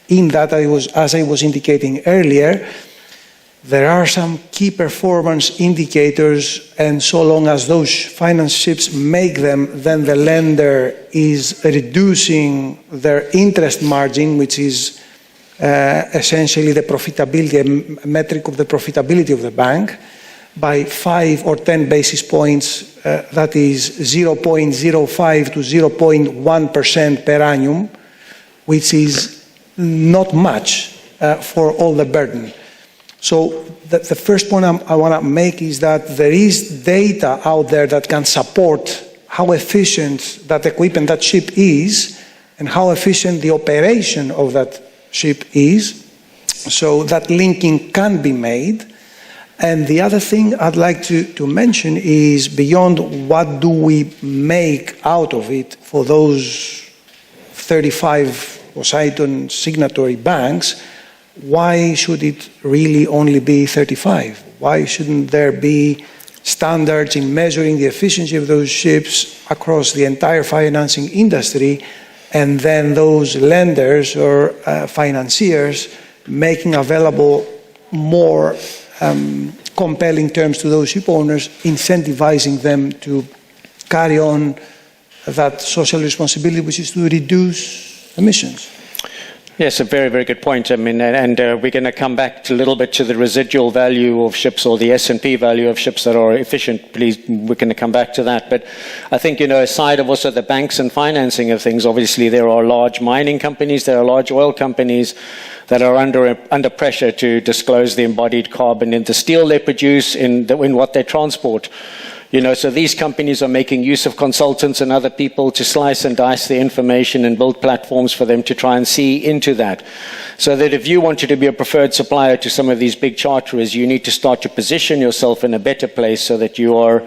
in that. As I was indicating earlier, there are some key performance indicators, and so long as those finance ships make them, then the lender is reducing their interest margin, which is essentially the profitability, a metric of the profitability of the bank, by 5 or 10 basis points, that is 0.05 to 0.1% per annum, which is not much for all the burden. So the first point I want to make is that there is data out there that can support how efficient that equipment, that ship is, and how efficient the operation of that ship is. So that linking can be made. And the other thing I'd like to mention is, beyond what do we make out of it for those 35 Poseidon signatory banks, why should it really only be 35? Why shouldn't there be standards in measuring the efficiency of those ships across the entire financing industry, and then those lenders or financiers making available more compelling terms to those ship owners, incentivizing them to carry on that social responsibility, which is to reduce emissions? Yes, a very, very good point. I mean, and we're going to come back a little bit to the residual value of ships, or the S&P value of ships that are efficient. Please, we're going to come back to that. But I think, aside of also the banks and financing of things, obviously there are large mining companies, there are large oil companies, that are under pressure to disclose the embodied carbon in the steel they produce, in what they transport. So these companies are making use of consultants and other people to slice and dice the information and build platforms for them to try and see into that. So that if you wanted to be a preferred supplier to some of these big charterers, you need to start to position yourself in a better place so that you are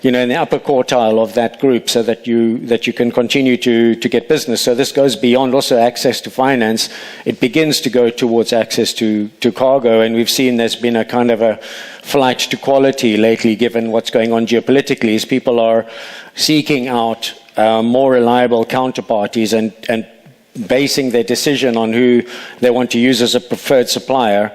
in the upper quartile of that group, so that you can continue to get business. So this goes beyond also access to finance. It begins to go towards access to cargo, and we've seen there's been a kind of a flight to quality lately, given what's going on geopolitically, as people are seeking out more reliable counterparties and basing their decision on who they want to use as a preferred supplier.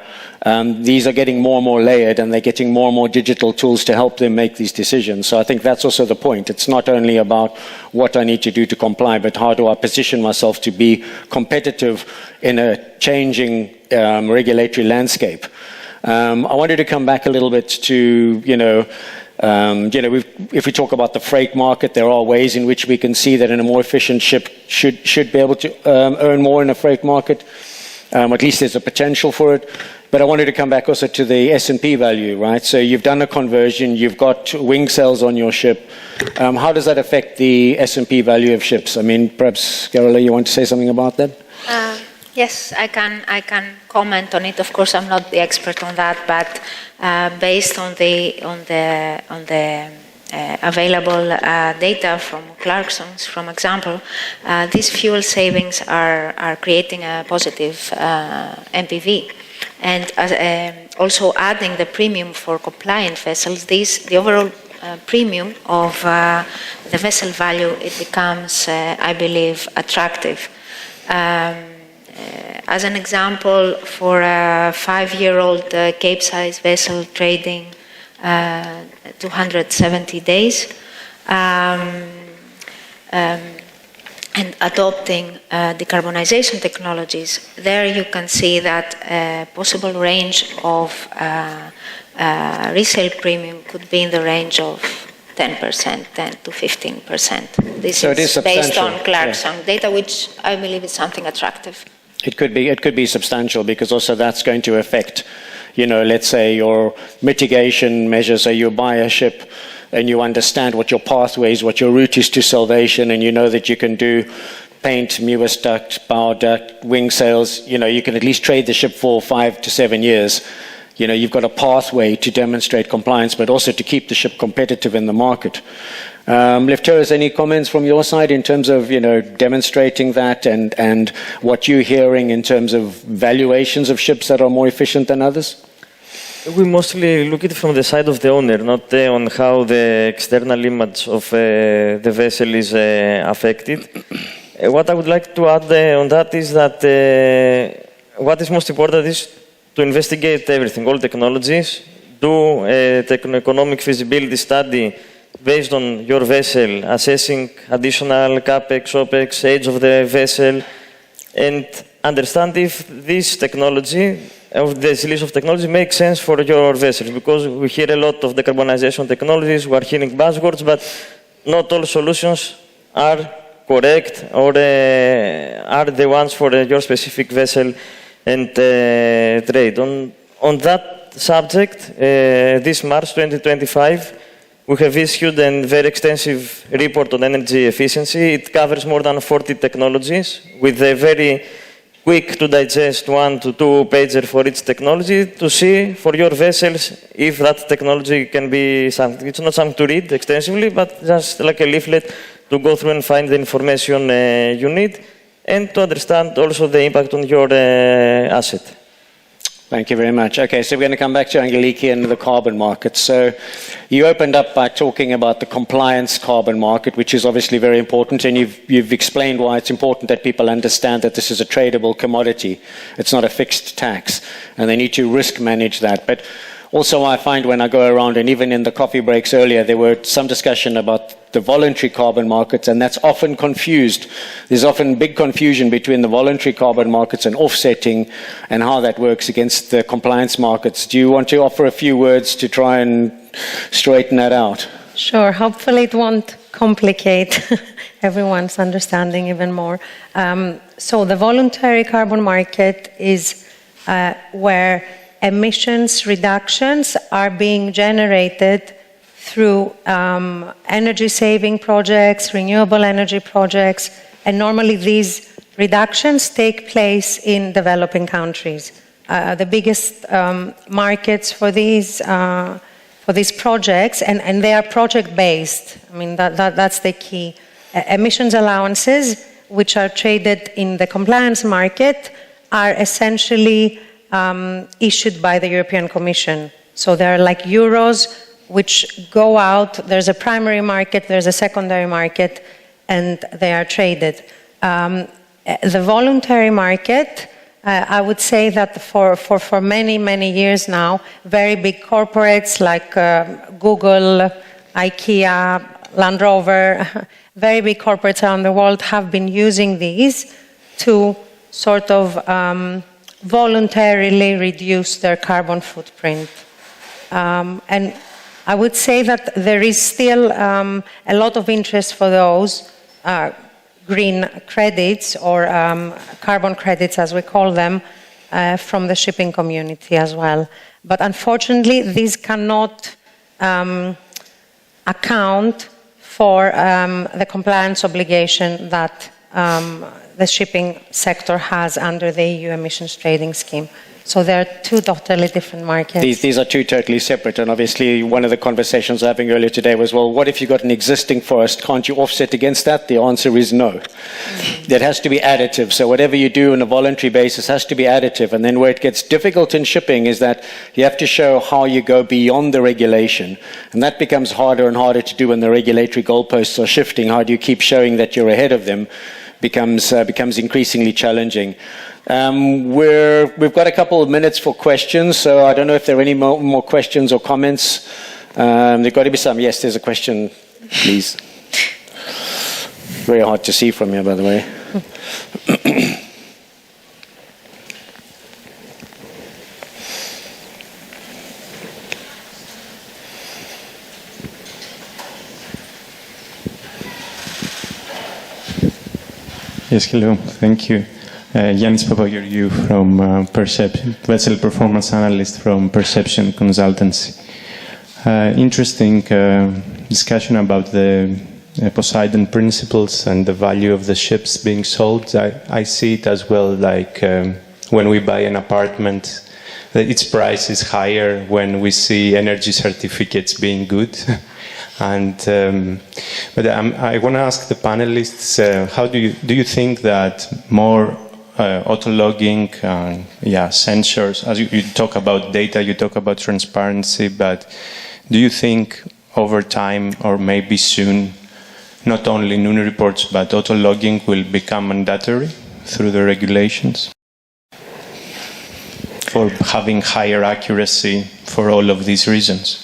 These are getting more and more layered, and they're getting more and more digital tools to help them make these decisions. So I think that's also the point. It's not only about what I need to do to comply, but how do I position myself to be competitive in a changing regulatory landscape. I wanted to come back a little bit to, if we talk about the freight market, there are ways in which we can see that in a more efficient ship should be able to earn more in a freight market. At least there's a potential for it. But I wanted to come back also to the S&P value, right? So you've done a conversion, you've got wing cells on your ship. How does that affect the S&P value of ships? I mean, perhaps, Carola, you want to say something about that? Yes, I can comment on it. Of course, I'm not the expert on that, but based on the available data from Clarksons, for example, these fuel savings are creating a positive MPV. And also adding the premium for compliant vessels, the overall premium of the vessel value, it becomes, I believe, attractive. As an example, for a 5-year-old Cape-size vessel trading 270 days, and adopting decarbonization technologies, there you can see that a possible range of resale premium could be in the range of 10%, 10 to 15%. This so is based on Clarkson yeah. data, which I believe is something attractive. It could be substantial, because also that's going to affect, let's say your mitigation measures. So you buy a ship and you understand what your pathways, what your route is to salvation, and you know that you can do paint, Mewis duct, bow duct, wing sails. You can at least trade the ship for 5 to 7 years. You've got a pathway to demonstrate compliance, but also to keep the ship competitive in the market. Lefteris, any comments from your side in terms of demonstrating that and what you're hearing in terms of valuations of ships that are more efficient than others? We mostly look at it from the side of the owner, not on how the external image of the vessel is affected. What I would like to add on that is that what is most important is to investigate everything, all technologies, do a techno-economic feasibility study based on your vessel, assessing additional CAPEX, OPEX, age of the vessel, and understand if this technology, of this list of technology, makes sense for your vessels. Because we hear a lot of decarbonization technologies, we are hearing buzzwords, but not all solutions are correct or are the ones for your specific vessel and trade. On that subject, this March 2025, we have issued a very extensive report on energy efficiency. It covers more than 40 technologies with a very quick to digest 1 to 2 pager for each technology to see for your vessels if that technology can be something. It's not something to read extensively, but just like a leaflet to go through and find the information you need and to understand also the impact on your asset. Thank you very much. Okay, so we're going to come back to Angeliki and the carbon market. So you opened up by talking about the compliance carbon market, which is obviously very important, and you've explained why it's important that people understand that this is a tradable commodity. It's not a fixed tax, and they need to risk manage that. But also I find when I go around, and even in the coffee breaks earlier, there were some discussion about the voluntary carbon markets, and that's often confused. There's often big confusion between the voluntary carbon markets and offsetting and how that works against the compliance markets. Do you want to offer a few words to try and straighten that out? Sure. Hopefully it won't complicate everyone's understanding even more. So the voluntary carbon market is where emissions reductions are being generated through energy-saving projects, renewable energy projects, and normally these reductions take place in developing countries. The biggest markets for these projects, and they are project-based. I mean, that's the key. Emissions allowances, which are traded in the compliance market, are essentially issued by the European Commission. So they're like euros which go out. There's a primary market, there's a secondary market, and they are traded. The voluntary market, I would say that for many, many years now, very big corporates like Google, IKEA, Land Rover, very big corporates around the world have been using these to sort of voluntarily reduce their carbon footprint. And I would say that there is still a lot of interest for those green credits or carbon credits, as we call them, from the shipping community as well. But unfortunately, these cannot account for the compliance obligation that the shipping sector has under the EU emissions trading scheme. So there are two totally different markets. These are two totally separate, and obviously one of the conversations I was having earlier today was, well, what if you've got an existing forest? Can't you offset against that? The answer is no. That has to be additive. So whatever you do on a voluntary basis has to be additive. And then where it gets difficult in shipping is that you have to show how you go beyond the regulation. And that becomes harder and harder to do when the regulatory goalposts are shifting. How do you keep showing that you're ahead of them? Becomes increasingly challenging. We've got a couple of minutes for questions, so I don't know if there are any more questions or comments. There's got to be some. Yes, there's a question, please. Very hard to see from here, by the way. Yes, hello. Thank you. Yannis Papageriou from Perception, vessel performance analyst from Perception Consultancy. Interesting discussion about the Poseidon principles and the value of the ships being sold. I see it as well like when we buy an apartment, its price is higher when we see energy certificates being good. And but I want to ask the panelists: how do you think that more auto logging, sensors? As you talk about data, you talk about transparency, but do you think over time, or maybe soon, not only Noon reports but auto logging will become mandatory through the regulations for having higher accuracy for all of these reasons?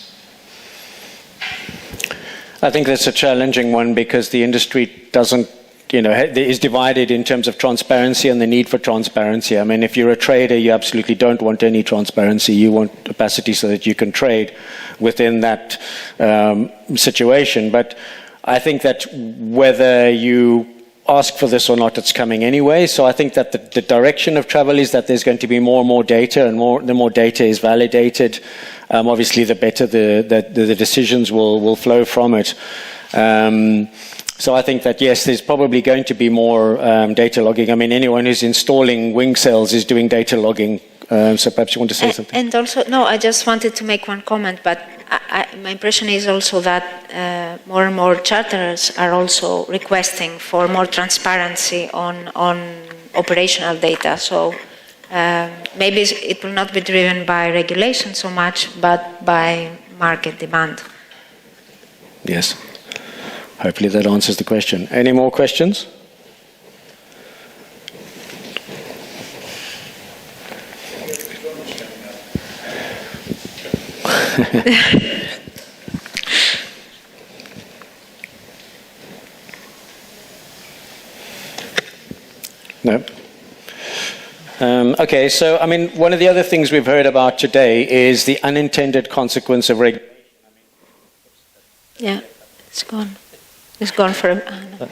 I think that's a challenging one because the industry doesn't, is divided in terms of transparency and the need for transparency. I mean, if you're a trader, you absolutely don't want any transparency. You want opacity so that you can trade within that situation. But I think that whether you ask for this or not, it's coming anyway. So I think that the direction of travel is that there's going to be more and more data, and the more data is validated, obviously the better the decisions will flow from it. So I think that, yes, there's probably going to be more data logging. I mean, anyone who's installing wing cells is doing data logging. So perhaps you want to say something? And also, no, I just wanted to make one comment, but my impression is also that more and more charterers are also requesting for more transparency on operational data. So maybe it will not be driven by regulation so much, but by market demand. Yes. Hopefully that answers the question. Any more questions? No. Okay, so I mean, one of the other things we've heard about today is the unintended consequence of regulation. Yeah, it's gone. He's gone for a...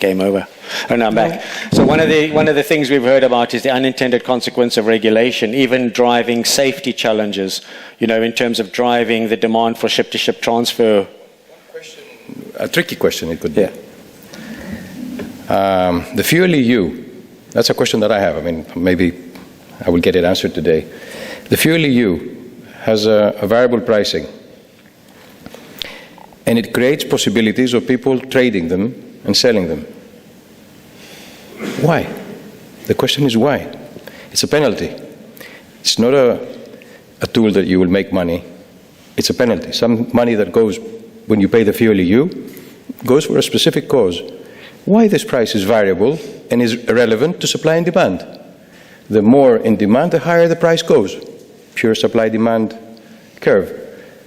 Game over. Oh, no, I'm back. So one of the things we've heard about is the unintended consequence of regulation, even driving safety challenges, you know, in terms of driving the demand for ship-to-ship transfer. A tricky question it could be. The fuel EU, that's a question that I have. I mean, maybe I will get it answered today. The fuel EU has a variable pricing, and it creates possibilities of people trading them and selling them. Why? The question is why? It's a penalty. It's not a tool that you will make money. It's a penalty. Some money that goes when you pay the fuel EU goes for a specific cause. Why this price is variable and is relevant to supply and demand. The more in demand, the higher the price goes. Pure supply-demand curve.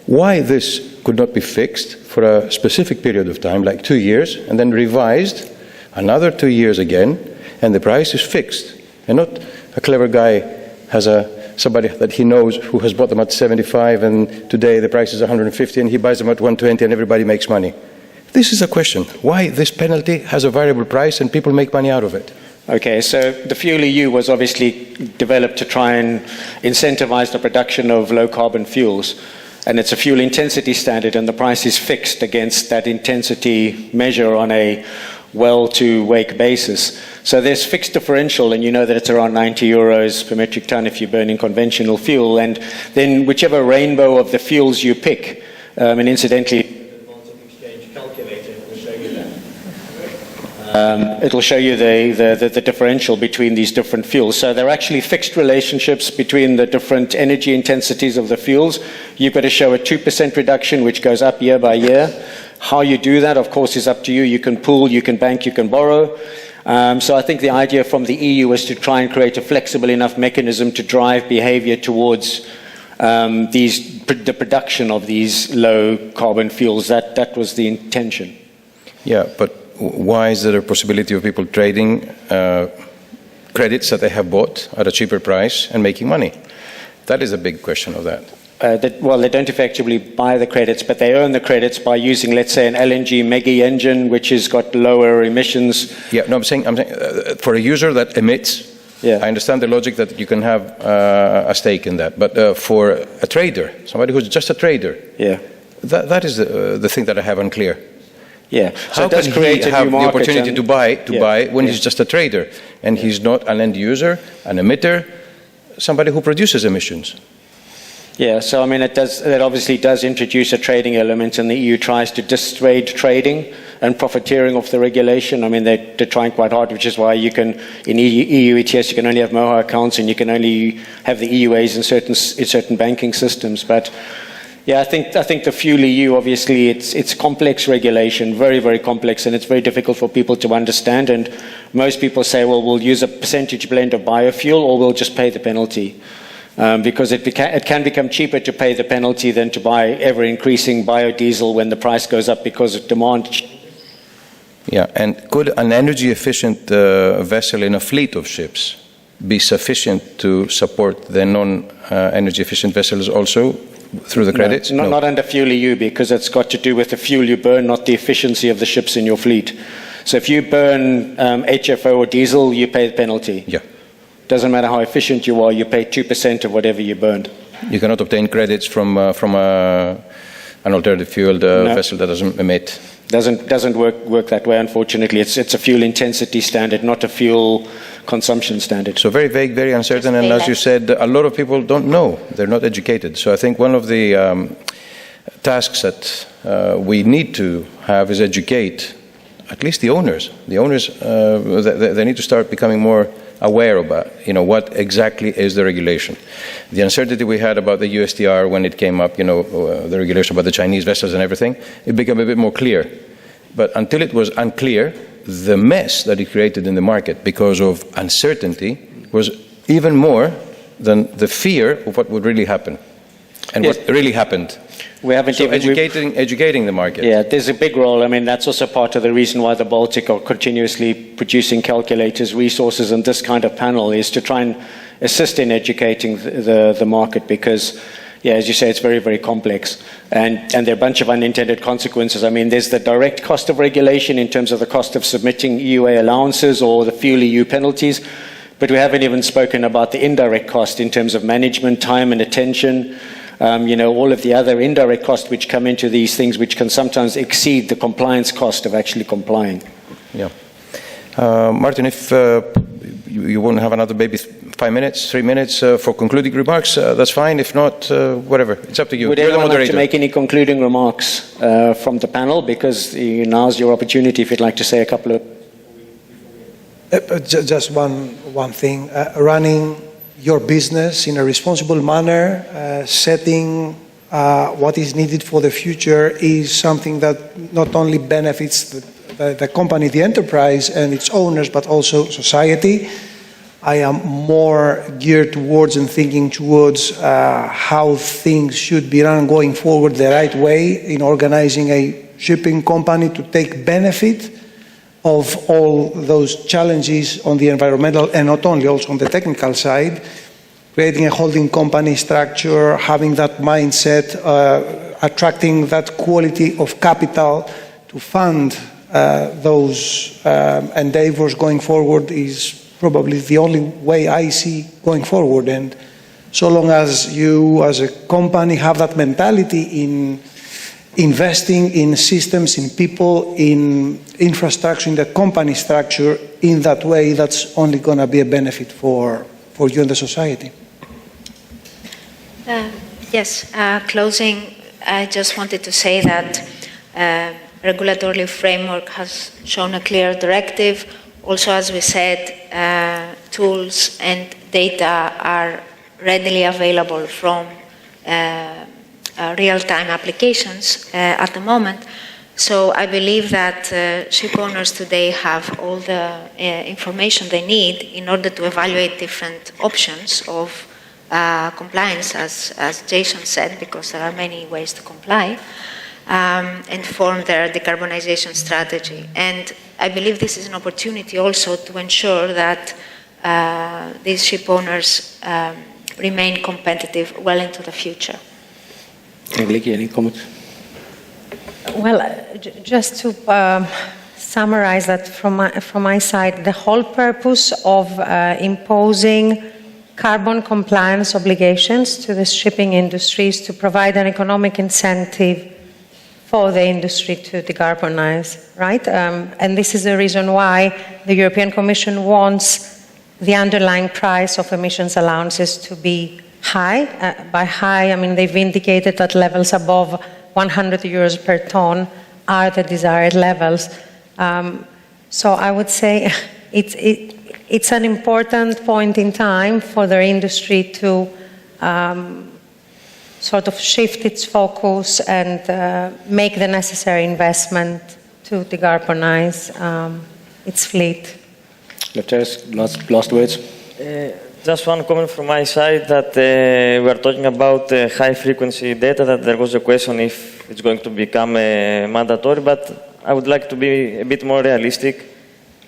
Why this could not be fixed for a specific period of time, like 2 years, and then revised another 2 years again, and the price is fixed. And not a clever guy has somebody that he knows who has bought them at 75 and today the price is 150 and he buys them at 120 and everybody makes money. This is a question. Why this penalty has a variable price and people make money out of it? Okay, so the fuel EU was obviously developed to try and incentivize the production of low-carbon fuels. And it's a fuel intensity standard, and the price is fixed against that intensity measure on a well-to-wake basis. So there's fixed differential, and you know that it's around 90 euros per metric ton if you're burning conventional fuel. And then whichever rainbow of the fuels you pick, and incidentally, the Baltic Exchange calculator will show you that. It'll show you the differential between these different fuels. So there are actually fixed relationships between the different energy intensities of the fuels. You've got to show a 2% reduction, which goes up year by year. How you do that, of course, is up to you. You can pool, you can bank, you can borrow. So I think the idea from the EU is to try and create a flexible enough mechanism to drive behavior towards the production of these low carbon fuels. That was the intention. Yeah, but why is there a possibility of people trading credits that they have bought at a cheaper price and making money? That is a big question of that. Well, they don't effectively buy the credits, but they earn the credits by using, let's say, an LNG mega engine, which has got lower emissions. Yeah, no, I'm saying for a user that emits, I understand the logic that you can have a stake in that. But for a trader, somebody who's just a trader, that is the thing that I have unclear. Yeah, so how can he have the opportunity to buy when he's just a trader and he's not an end user, an emitter, somebody who produces emissions? Yeah, so I mean, it obviously does introduce a trading element, and the EU tries to dissuade trading and profiteering off the regulation. I mean, they're trying quite hard, which is why you can, in EU ETS, you can only have MOHA accounts, and you can only have the EUAs in certain banking systems. But yeah, I think the fuel EU, obviously, it's complex regulation, very, very complex, and it's very difficult for people to understand. And most people say, well, we'll use a percentage blend of biofuel, or we'll just pay the penalty. Because it can become cheaper to pay the penalty than to buy ever-increasing biodiesel when the price goes up because of demand. Yeah, and could an energy-efficient vessel in a fleet of ships be sufficient to support the non-energy-efficient vessels also through the credits? No, not under fuel EU, because it's got to do with the fuel you burn, not the efficiency of the ships in your fleet. So if you burn HFO or diesel, you pay the penalty. Yeah. Doesn't matter how efficient you are, you pay 2% of whatever you burned. You cannot obtain credits from an alternative fueled vessel that doesn't emit. Doesn't work that way, unfortunately. It's a fuel intensity standard, not a fuel consumption standard. So very vague, very uncertain, and as you said, a lot of people don't know. They're not educated. So I think one of the tasks that we need to have is educate at least the owners. The owners, they need to start becoming more aware about, what exactly is the regulation. The uncertainty we had about the USTR when it came up, the regulation about the Chinese vessels and everything, it became a bit more clear. But until it was unclear, the mess that it created in the market because of uncertainty was even more than the fear of what would really happen. And what really happened. We haven't so educating the market. Yeah, there's a big role. I mean, that's also part of the reason why the Baltic are continuously producing calculators, resources, and this kind of panel is to try and assist in educating the market, because yeah, as you say, it's very, very complex. And there are a bunch of unintended consequences. I mean, there's the direct cost of regulation in terms of the cost of submitting EUA allowances or the fuel EU penalties. But we haven't even spoken about the indirect cost in terms of management, time and attention. All of the other indirect costs which come into these things, which can sometimes exceed the compliance cost of actually complying. Yeah. Martin, if you want to have another maybe 5 minutes, 3 minutes for concluding remarks, that's fine. If not, whatever. It's up to you. Would anyone like to make any concluding remarks from the panel? Because now's your opportunity if you'd like to say a couple of... Just one thing. Running your business in a responsible manner, setting what is needed for the future is something that not only benefits the company, the enterprise and its owners, but also society. I am more geared towards and thinking towards how things should be run going forward the right way in organizing a shipping company to take benefit of all those challenges on the environmental and not only, also on the technical side, creating a holding company structure, having that mindset, attracting that quality of capital to fund those endeavors going forward is probably the only way I see going forward. And so long as you as a company have that mentality in investing in systems, in people, in infrastructure, in the company structure, in that way, that's only going to be a benefit for you and the society. Yes, closing, I just wanted to say that regulatory framework has shown a clear directive. Also, as we said, tools and data are readily available from real-time applications at the moment. So I believe that ship owners today have all the information they need in order to evaluate different options of compliance, as Jason said, because there are many ways to comply, and form their decarbonization strategy. And I believe this is an opportunity also to ensure that these ship owners remain competitive well into the future. Any comments? Well, just to summarize that from my side, the whole purpose of imposing carbon compliance obligations to the shipping industry is to provide an economic incentive for the industry to decarbonize, right? And this is the reason why the European Commission wants the underlying price of emissions allowances to be high. By high, I mean they've indicated that levels above 100 euros per ton are the desired levels. So I would say it's an important point in time for the industry to sort of shift its focus and make the necessary investment to decarbonize its fleet. Last words. Just one comment from my side that we are talking about high-frequency data, that there was a question if it's going to become mandatory, but I would like to be a bit more realistic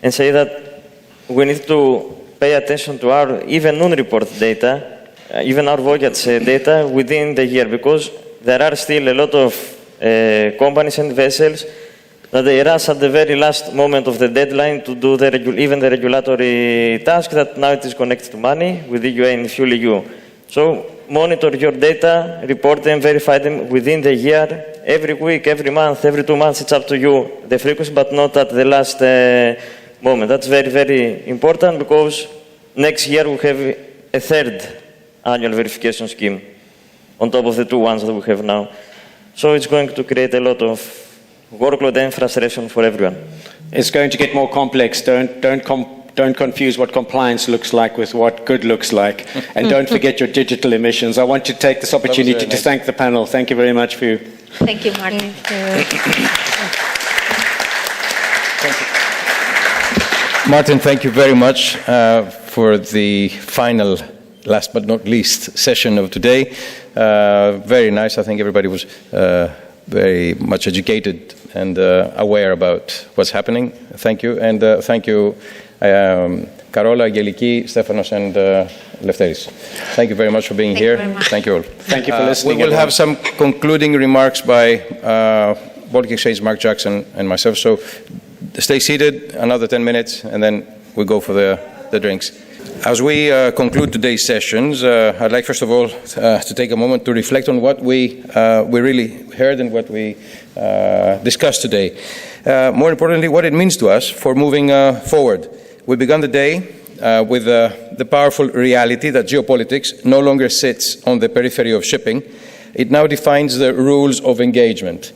and say that we need to pay attention to our even non-report data, even our voyage data within the year, because there are still a lot of companies and vessels that they rush at the very last moment of the deadline to do even the regulatory task that now it is connected to money with EUA and Fuel EU. So monitor your data, report them, verify them within the year, every week, every month, every 2 months, it's up to you, the frequency, but not at the last moment. That's very, very important because next year we have a third annual verification scheme on top of the 2 ones that we have now. So it's going to create a lot of workload and frustration for everyone. It's going to get more complex. Don't confuse what compliance looks like with what good looks like. And don't forget your digital emissions. I want to take this opportunity to thank the panel. Thank you very much for you. Thank you, Martin. Martin, thank you very much for the final, last but not least, session of today. Very nice. I think everybody was very much educated and aware about what's happening. Thank you. And thank you, Carola, Angeliki, Stefanos, and Lefteris. Thank you very much for being here. Thank you all. Thank you for listening. We will have some concluding remarks by Baltic Exchange, Mark Jackson, and myself. So stay seated, another 10 minutes, and then we go for the drinks. As we conclude today's sessions, I'd like, first of all, to take a moment to reflect on what we really heard and what we discussed today. More importantly, what it means to us for moving forward. We began the day with the powerful reality that geopolitics no longer sits on the periphery of shipping. It now defines the rules of engagement.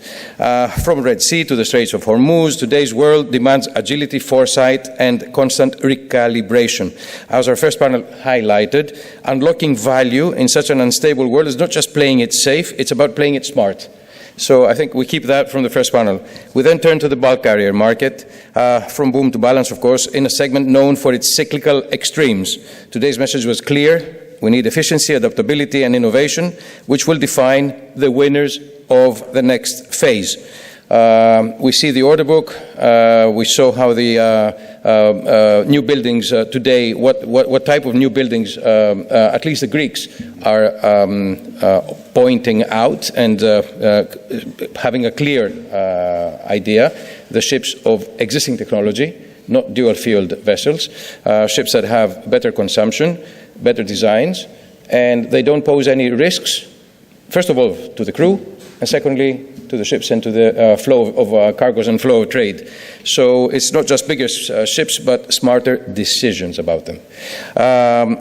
From Red Sea to the Straits of Hormuz, today's world demands agility, foresight, and constant recalibration. As our first panel highlighted, unlocking value in such an unstable world is not just playing it safe, it's about playing it smart. So I think we keep that from the first panel. We then turn to the bulk carrier market, from boom to balance, of course, in a segment known for its cyclical extremes. Today's message was clear. We need efficiency, adaptability, and innovation, which will define the winners of the next phase. We see the order book. We saw how the new buildings today, what type of new buildings, at least the Greeks, are pointing out and having a clear idea. The ships of existing technology, not dual-fueled vessels, ships that have better consumption, better designs, and they don't pose any risks, first of all, to the crew, and secondly, to the ships and to the flow of cargoes and flow of trade. So it's not just bigger ships, but smarter decisions about them.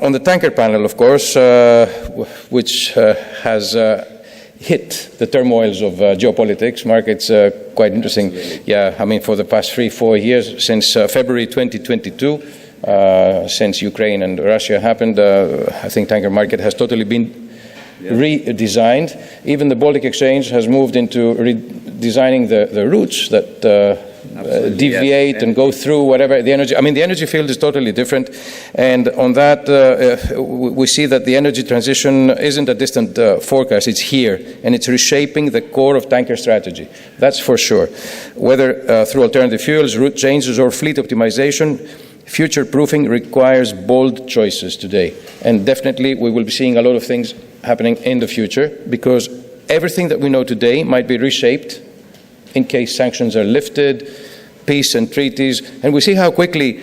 On the tanker panel, of course, which has hit the turmoils of geopolitics, Mark, it's quite interesting. Yeah, I mean, for the past 3-4 years, since February 2022, since Ukraine and Russia happened, I think tanker market has totally been redesigned. Even the Baltic Exchange has moved into redesigning the routes that deviate and go through whatever the energy. I mean, the energy field is totally different, and on that we see that the energy transition isn't a distant forecast. It's here, and it's reshaping the core of tanker strategy. That's for sure. Whether through alternative fuels, route changes, or fleet optimization, future-proofing requires bold choices today, and definitely we will be seeing a lot of things happening in the future, because everything that we know today might be reshaped in case sanctions are lifted, peace and treaties. And we see how quickly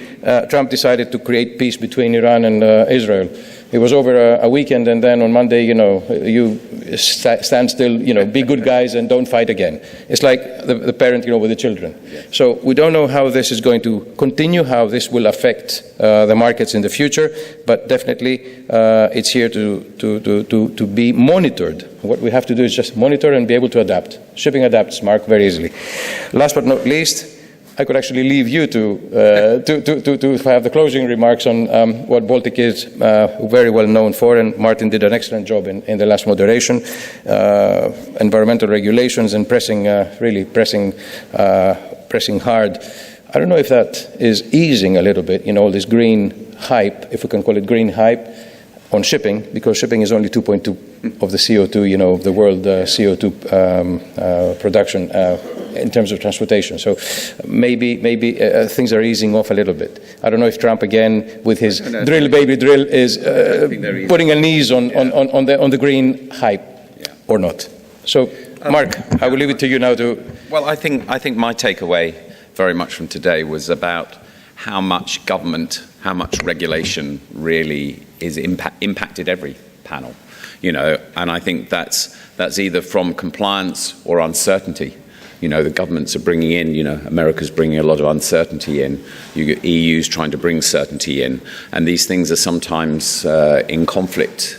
Trump decided to create peace between Iran and Israel. It was over a weekend, and then on Monday, you stand still, be good guys and don't fight again. It's like the parent, with the children. Yeah. So we don't know how this is going to continue, how this will affect the markets in the future, but definitely it's here to be monitored. What we have to do is just monitor and be able to adapt. Shipping adapts, Mark, very easily. Last but not least, I could actually leave you to have the closing remarks on what Baltic is very well known for, and Martin did an excellent job in the last moderation. Environmental regulations and pressing hard. I don't know if that is easing a little bit, all this green hype, if we can call it green hype, on shipping, because shipping is only 2.2 of the CO2, of the world CO2 production in terms of transportation. So maybe things are easing off a little bit. I don't know if Trump again, with his drill baby drill, is putting a knees on the green hype or not. So, Mark, I will leave it to you now to. Well, I think my takeaway very much from today was about how much government, how much regulation really is impacted every panel, and I think that's either from compliance or uncertainty. The governments are bringing in, America's bringing a lot of uncertainty in. EU's trying to bring certainty in, and these things are sometimes in conflict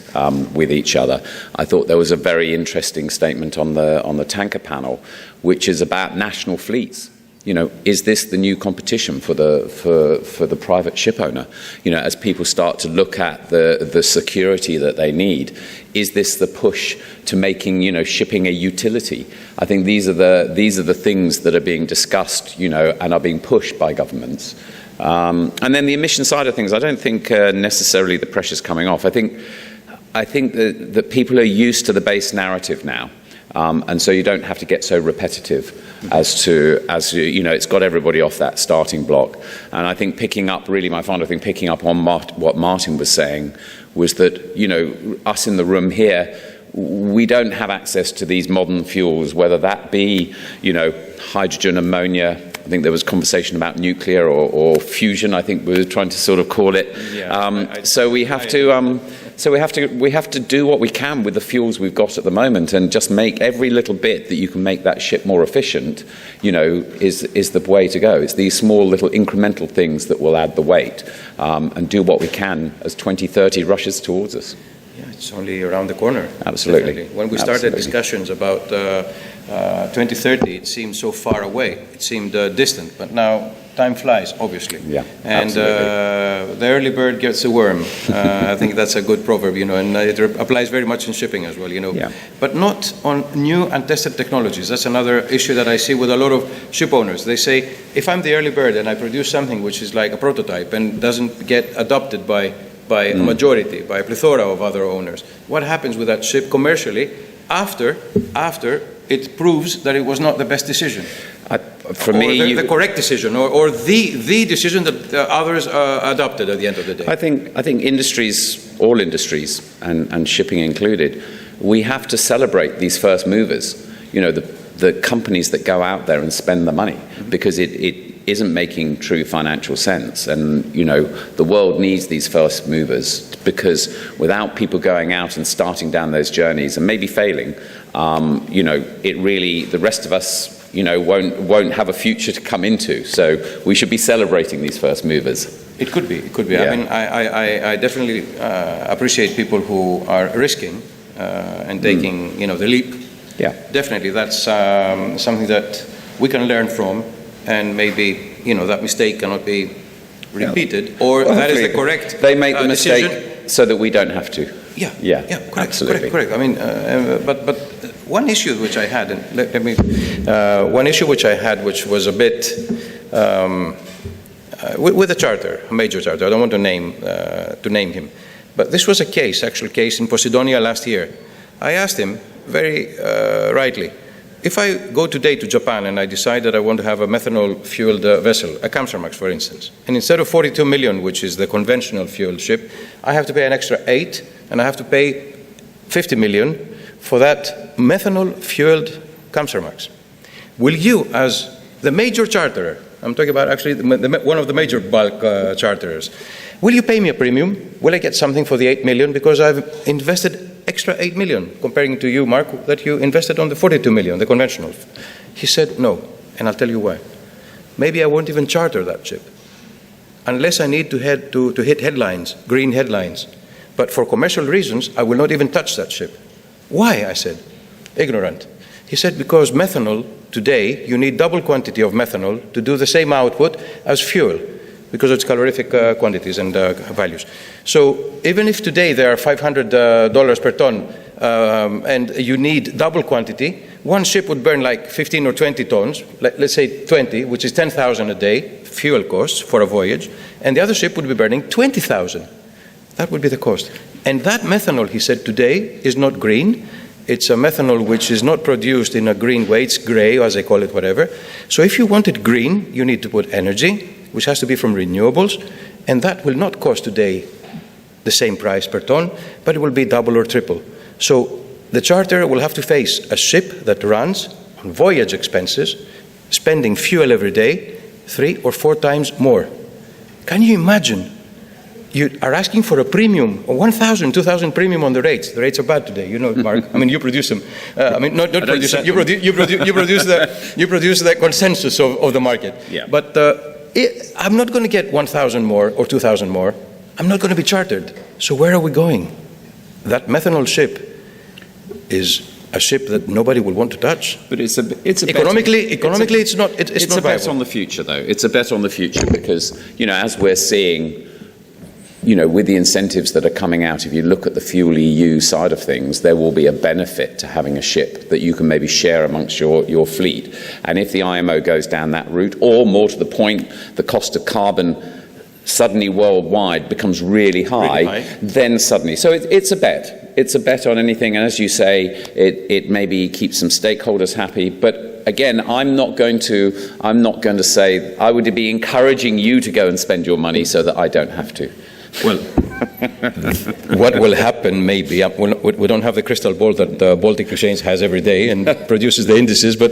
with each other. I thought there was a very interesting statement on the tanker panel, which is about national fleets. Is this the new competition for the private ship owner? As people start to look at the security that they need, is this the push to making shipping a utility? I think these are the things that are being discussed, and are being pushed by governments. And then the emission side of things, I don't think necessarily the pressure's coming off. I think that people are used to the base narrative now. And so you don't have to get so repetitive as you know, it's got everybody off that starting block. And I think picking up on what Martin was saying was that, you know, us in the room here, we don't have access to these modern fuels, whether that be, you know, hydrogen, ammonia. I think there was conversation about nuclear or fusion, I think we were trying to sort of call it. So we have to do what we can with the fuels we've got at the moment, and just make every little bit that you can make that ship more efficient, you know, is the way to go. It's these small little incremental things that will add the weight, and do what we can as 2030 rushes towards us. Yeah, it's only around the corner. Absolutely. Definitely. When we started discussions about 2030, it seemed so far away. It seemed distant, but now time flies, obviously. Yeah, and the early bird gets the worm. I think that's a good proverb, you know, and it applies very much in shipping as well, you know. Yeah. But not on new and tested technologies. That's another issue that I see with a lot of ship owners. They say, if I'm the early bird and I produce something which is like a prototype and doesn't get adopted by a majority, by a plethora of other owners, what happens with that ship commercially after it proves that it was not the best decision? For me, the correct decision, or the decision that others adopted at the end of the day. I think industries, all industries, and shipping included, we have to celebrate these first movers. You know, the companies that go out there and spend the money, because it isn't making true financial sense. And, you know, the world needs these first movers, because without people going out and starting down those journeys and maybe failing, you know, it really, the rest of us, you know, won't have a future to come into. So we should be celebrating these first movers. It could be. Yeah. I mean, I definitely appreciate people who are risking and taking, you know, the leap. Yeah. Definitely, that's something that we can learn from, and maybe, you know, that mistake cannot be repeated, or well, that is the correct They make the mistake decision. So that we don't have to. Yeah, correct. I mean, but one issue which I had, and one issue which I had, which was a bit with a charter, a major charter. I don't want to name him, but this was actual case in Posidonia last year. I asked him very rightly, if I go today to Japan and I decide that I want to have a methanol-fueled vessel, a Kamsarmax, for instance, and instead of 42 million, which is the conventional fuel ship, I have to pay an extra 8, and I have to pay 50 million for that methanol-fueled Kamsarmax. Will you, as the major charterer, I'm talking about actually one of the major bulk charterers, will you pay me a premium? Will I get something for the 8 million because I've invested extra 8 million, comparing to you, Mark, that you invested on the 42 million, the conventional? He said no, and I'll tell you why. Maybe I won't even charter that ship, unless I need to hit headlines, green headlines. But for commercial reasons, I will not even touch that ship. Why? I said. Ignorant. He said, because methanol, today, you need double quantity of methanol to do the same output as fuel, because of its calorific quantities and values. So even if today there are $500 per ton and you need double quantity, one ship would burn like 15 or 20 tons, let's say 20, which is 10,000 a day, fuel costs for a voyage, and the other ship would be burning 20,000. That would be the cost. And that methanol, he said, today is not green. It's a methanol which is not produced in a green way. It's gray, as I call it, whatever. So if you want it green, you need to put energy, which has to be from renewables, and that will not cost today the same price per ton, but it will be double or triple. So the charterer will have to face a ship that runs on voyage expenses, spending fuel every day 3 or 4 times more. Can you imagine? You are asking for a premium, a 1,000, 2,000 premium on the rates. The rates are bad today, you know, Mark. I mean, you produce them. I mean, not produce them. You produce the consensus of the market. Yeah. But I'm not going to get 1,000 more or 2,000 more. I'm not going to be chartered. So where are we going? That methanol ship is a ship that nobody will want to touch. But it's a economically, it's not a bet on the future, though. It's a bet on the future because, you know, as we're seeing, you know, with the incentives that are coming out, if you look at the Fuel EU side of things, there will be a benefit to having a ship that you can maybe share amongst your fleet. And if the IMO goes down that route, or more to the point, the cost of carbon suddenly worldwide becomes really high, then suddenly. So it's a bet. It's a bet on anything, and as you say, it maybe keeps some stakeholders happy. But again, I'm not going to say, I would be encouraging you to go and spend your money so that I don't have to. Well, what will happen maybe, we don't have the crystal ball that the Baltic Exchange has every day and produces the indices, but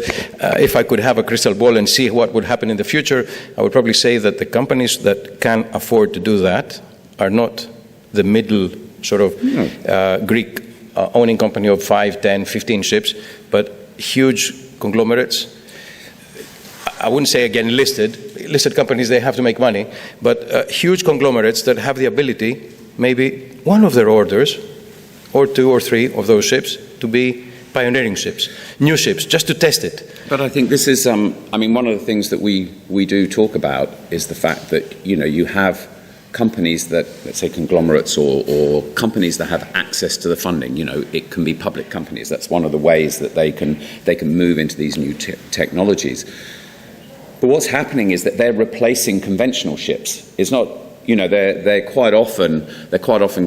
if I could have a crystal ball and see what would happen in the future, I would probably say that the companies that can afford to do that are not the middle sort of Greek owning company of 5, 10, 15 ships, but huge conglomerates. I wouldn't say, again, listed companies, they have to make money, but huge conglomerates that have the ability, maybe one of their orders, or 2 or 3 of those ships, to be pioneering ships, new ships, just to test it. But I think this is, I mean, one of the things that we do talk about is the fact that, you know, you have companies that, let's say conglomerates or companies that have access to the funding. You know, it can be public companies. That's one of the ways that they can move into these new technologies. But what's happening is that they're replacing conventional ships. It's not, you know, they're quite often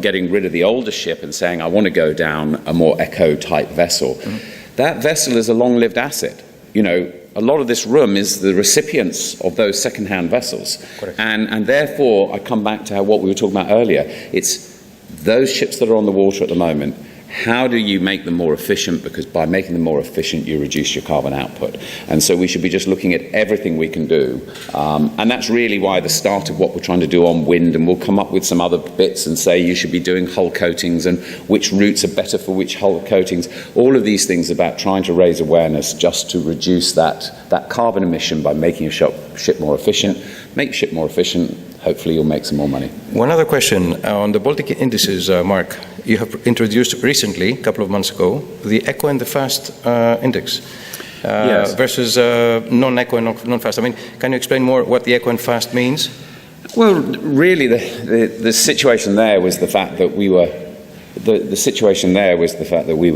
getting rid of the older ship and saying, I want to go down a more eco-type vessel. Mm-hmm. That vessel is a long-lived asset. You know, a lot of this room is the recipients of those second-hand vessels. And therefore, I come back to what we were talking about earlier. It's those ships that are on the water at the moment. How do you make them more efficient? Because by making them more efficient, you reduce your carbon output. And so we should be just looking at everything we can do. And that's really why the start of what we're trying to do on wind, and we'll come up with some other bits and say you should be doing hull coatings and which routes are better for which hull coatings. All of these things about trying to raise awareness just to reduce that carbon emission by making a ship more efficient. Make your ship more efficient. Hopefully you'll make some more money. One other question on the Baltic indices, Mark. You have introduced recently, a couple of months ago, the Eco and the Fast index yes. versus non-Eco and non-Fast. I mean, can you explain more what the Eco and Fast means? Well, really, the situation there was the fact that we were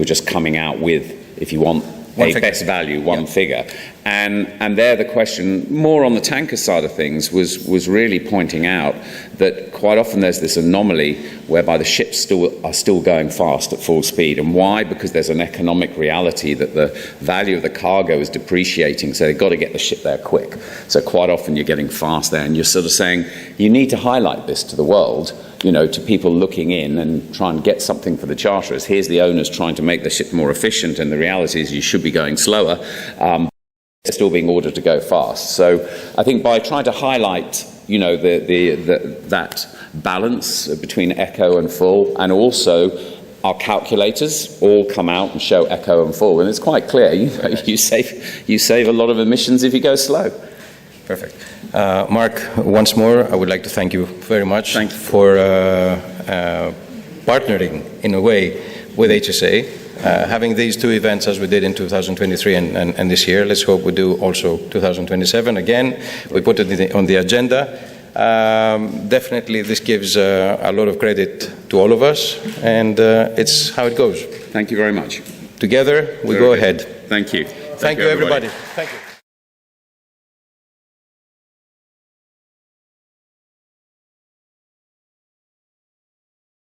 just coming out with, if you want, best value, one figure. And there the question, more on the tanker side of things, was really pointing out that quite often there's this anomaly whereby the ships are still going fast at full speed. And why? Because there's an economic reality that the value of the cargo is depreciating, so they've got to get the ship there quick. So quite often you're getting fast there, and you're sort of saying, you need to highlight this to the world, you know, to people looking in and try and get something for the charterers. Here's the owners trying to make the ship more efficient, and the reality is you should be going slower. They're still being ordered to go fast. So I think by trying to highlight, you know, that balance between eco and full, and also our calculators all come out and show eco and full, and it's quite clear. You save a lot of emissions if you go slow. Perfect. Mark, once more, I would like to thank you very much for partnering in a way with HSA. Having these two events as we did in 2023 and this year, let's hope we do also 2027 again. We put it on the agenda. Definitely this gives a lot of credit to all of us, and it's how it goes. Thank you very much. Together we go ahead. Thank you. Thank you, everybody. Thank you.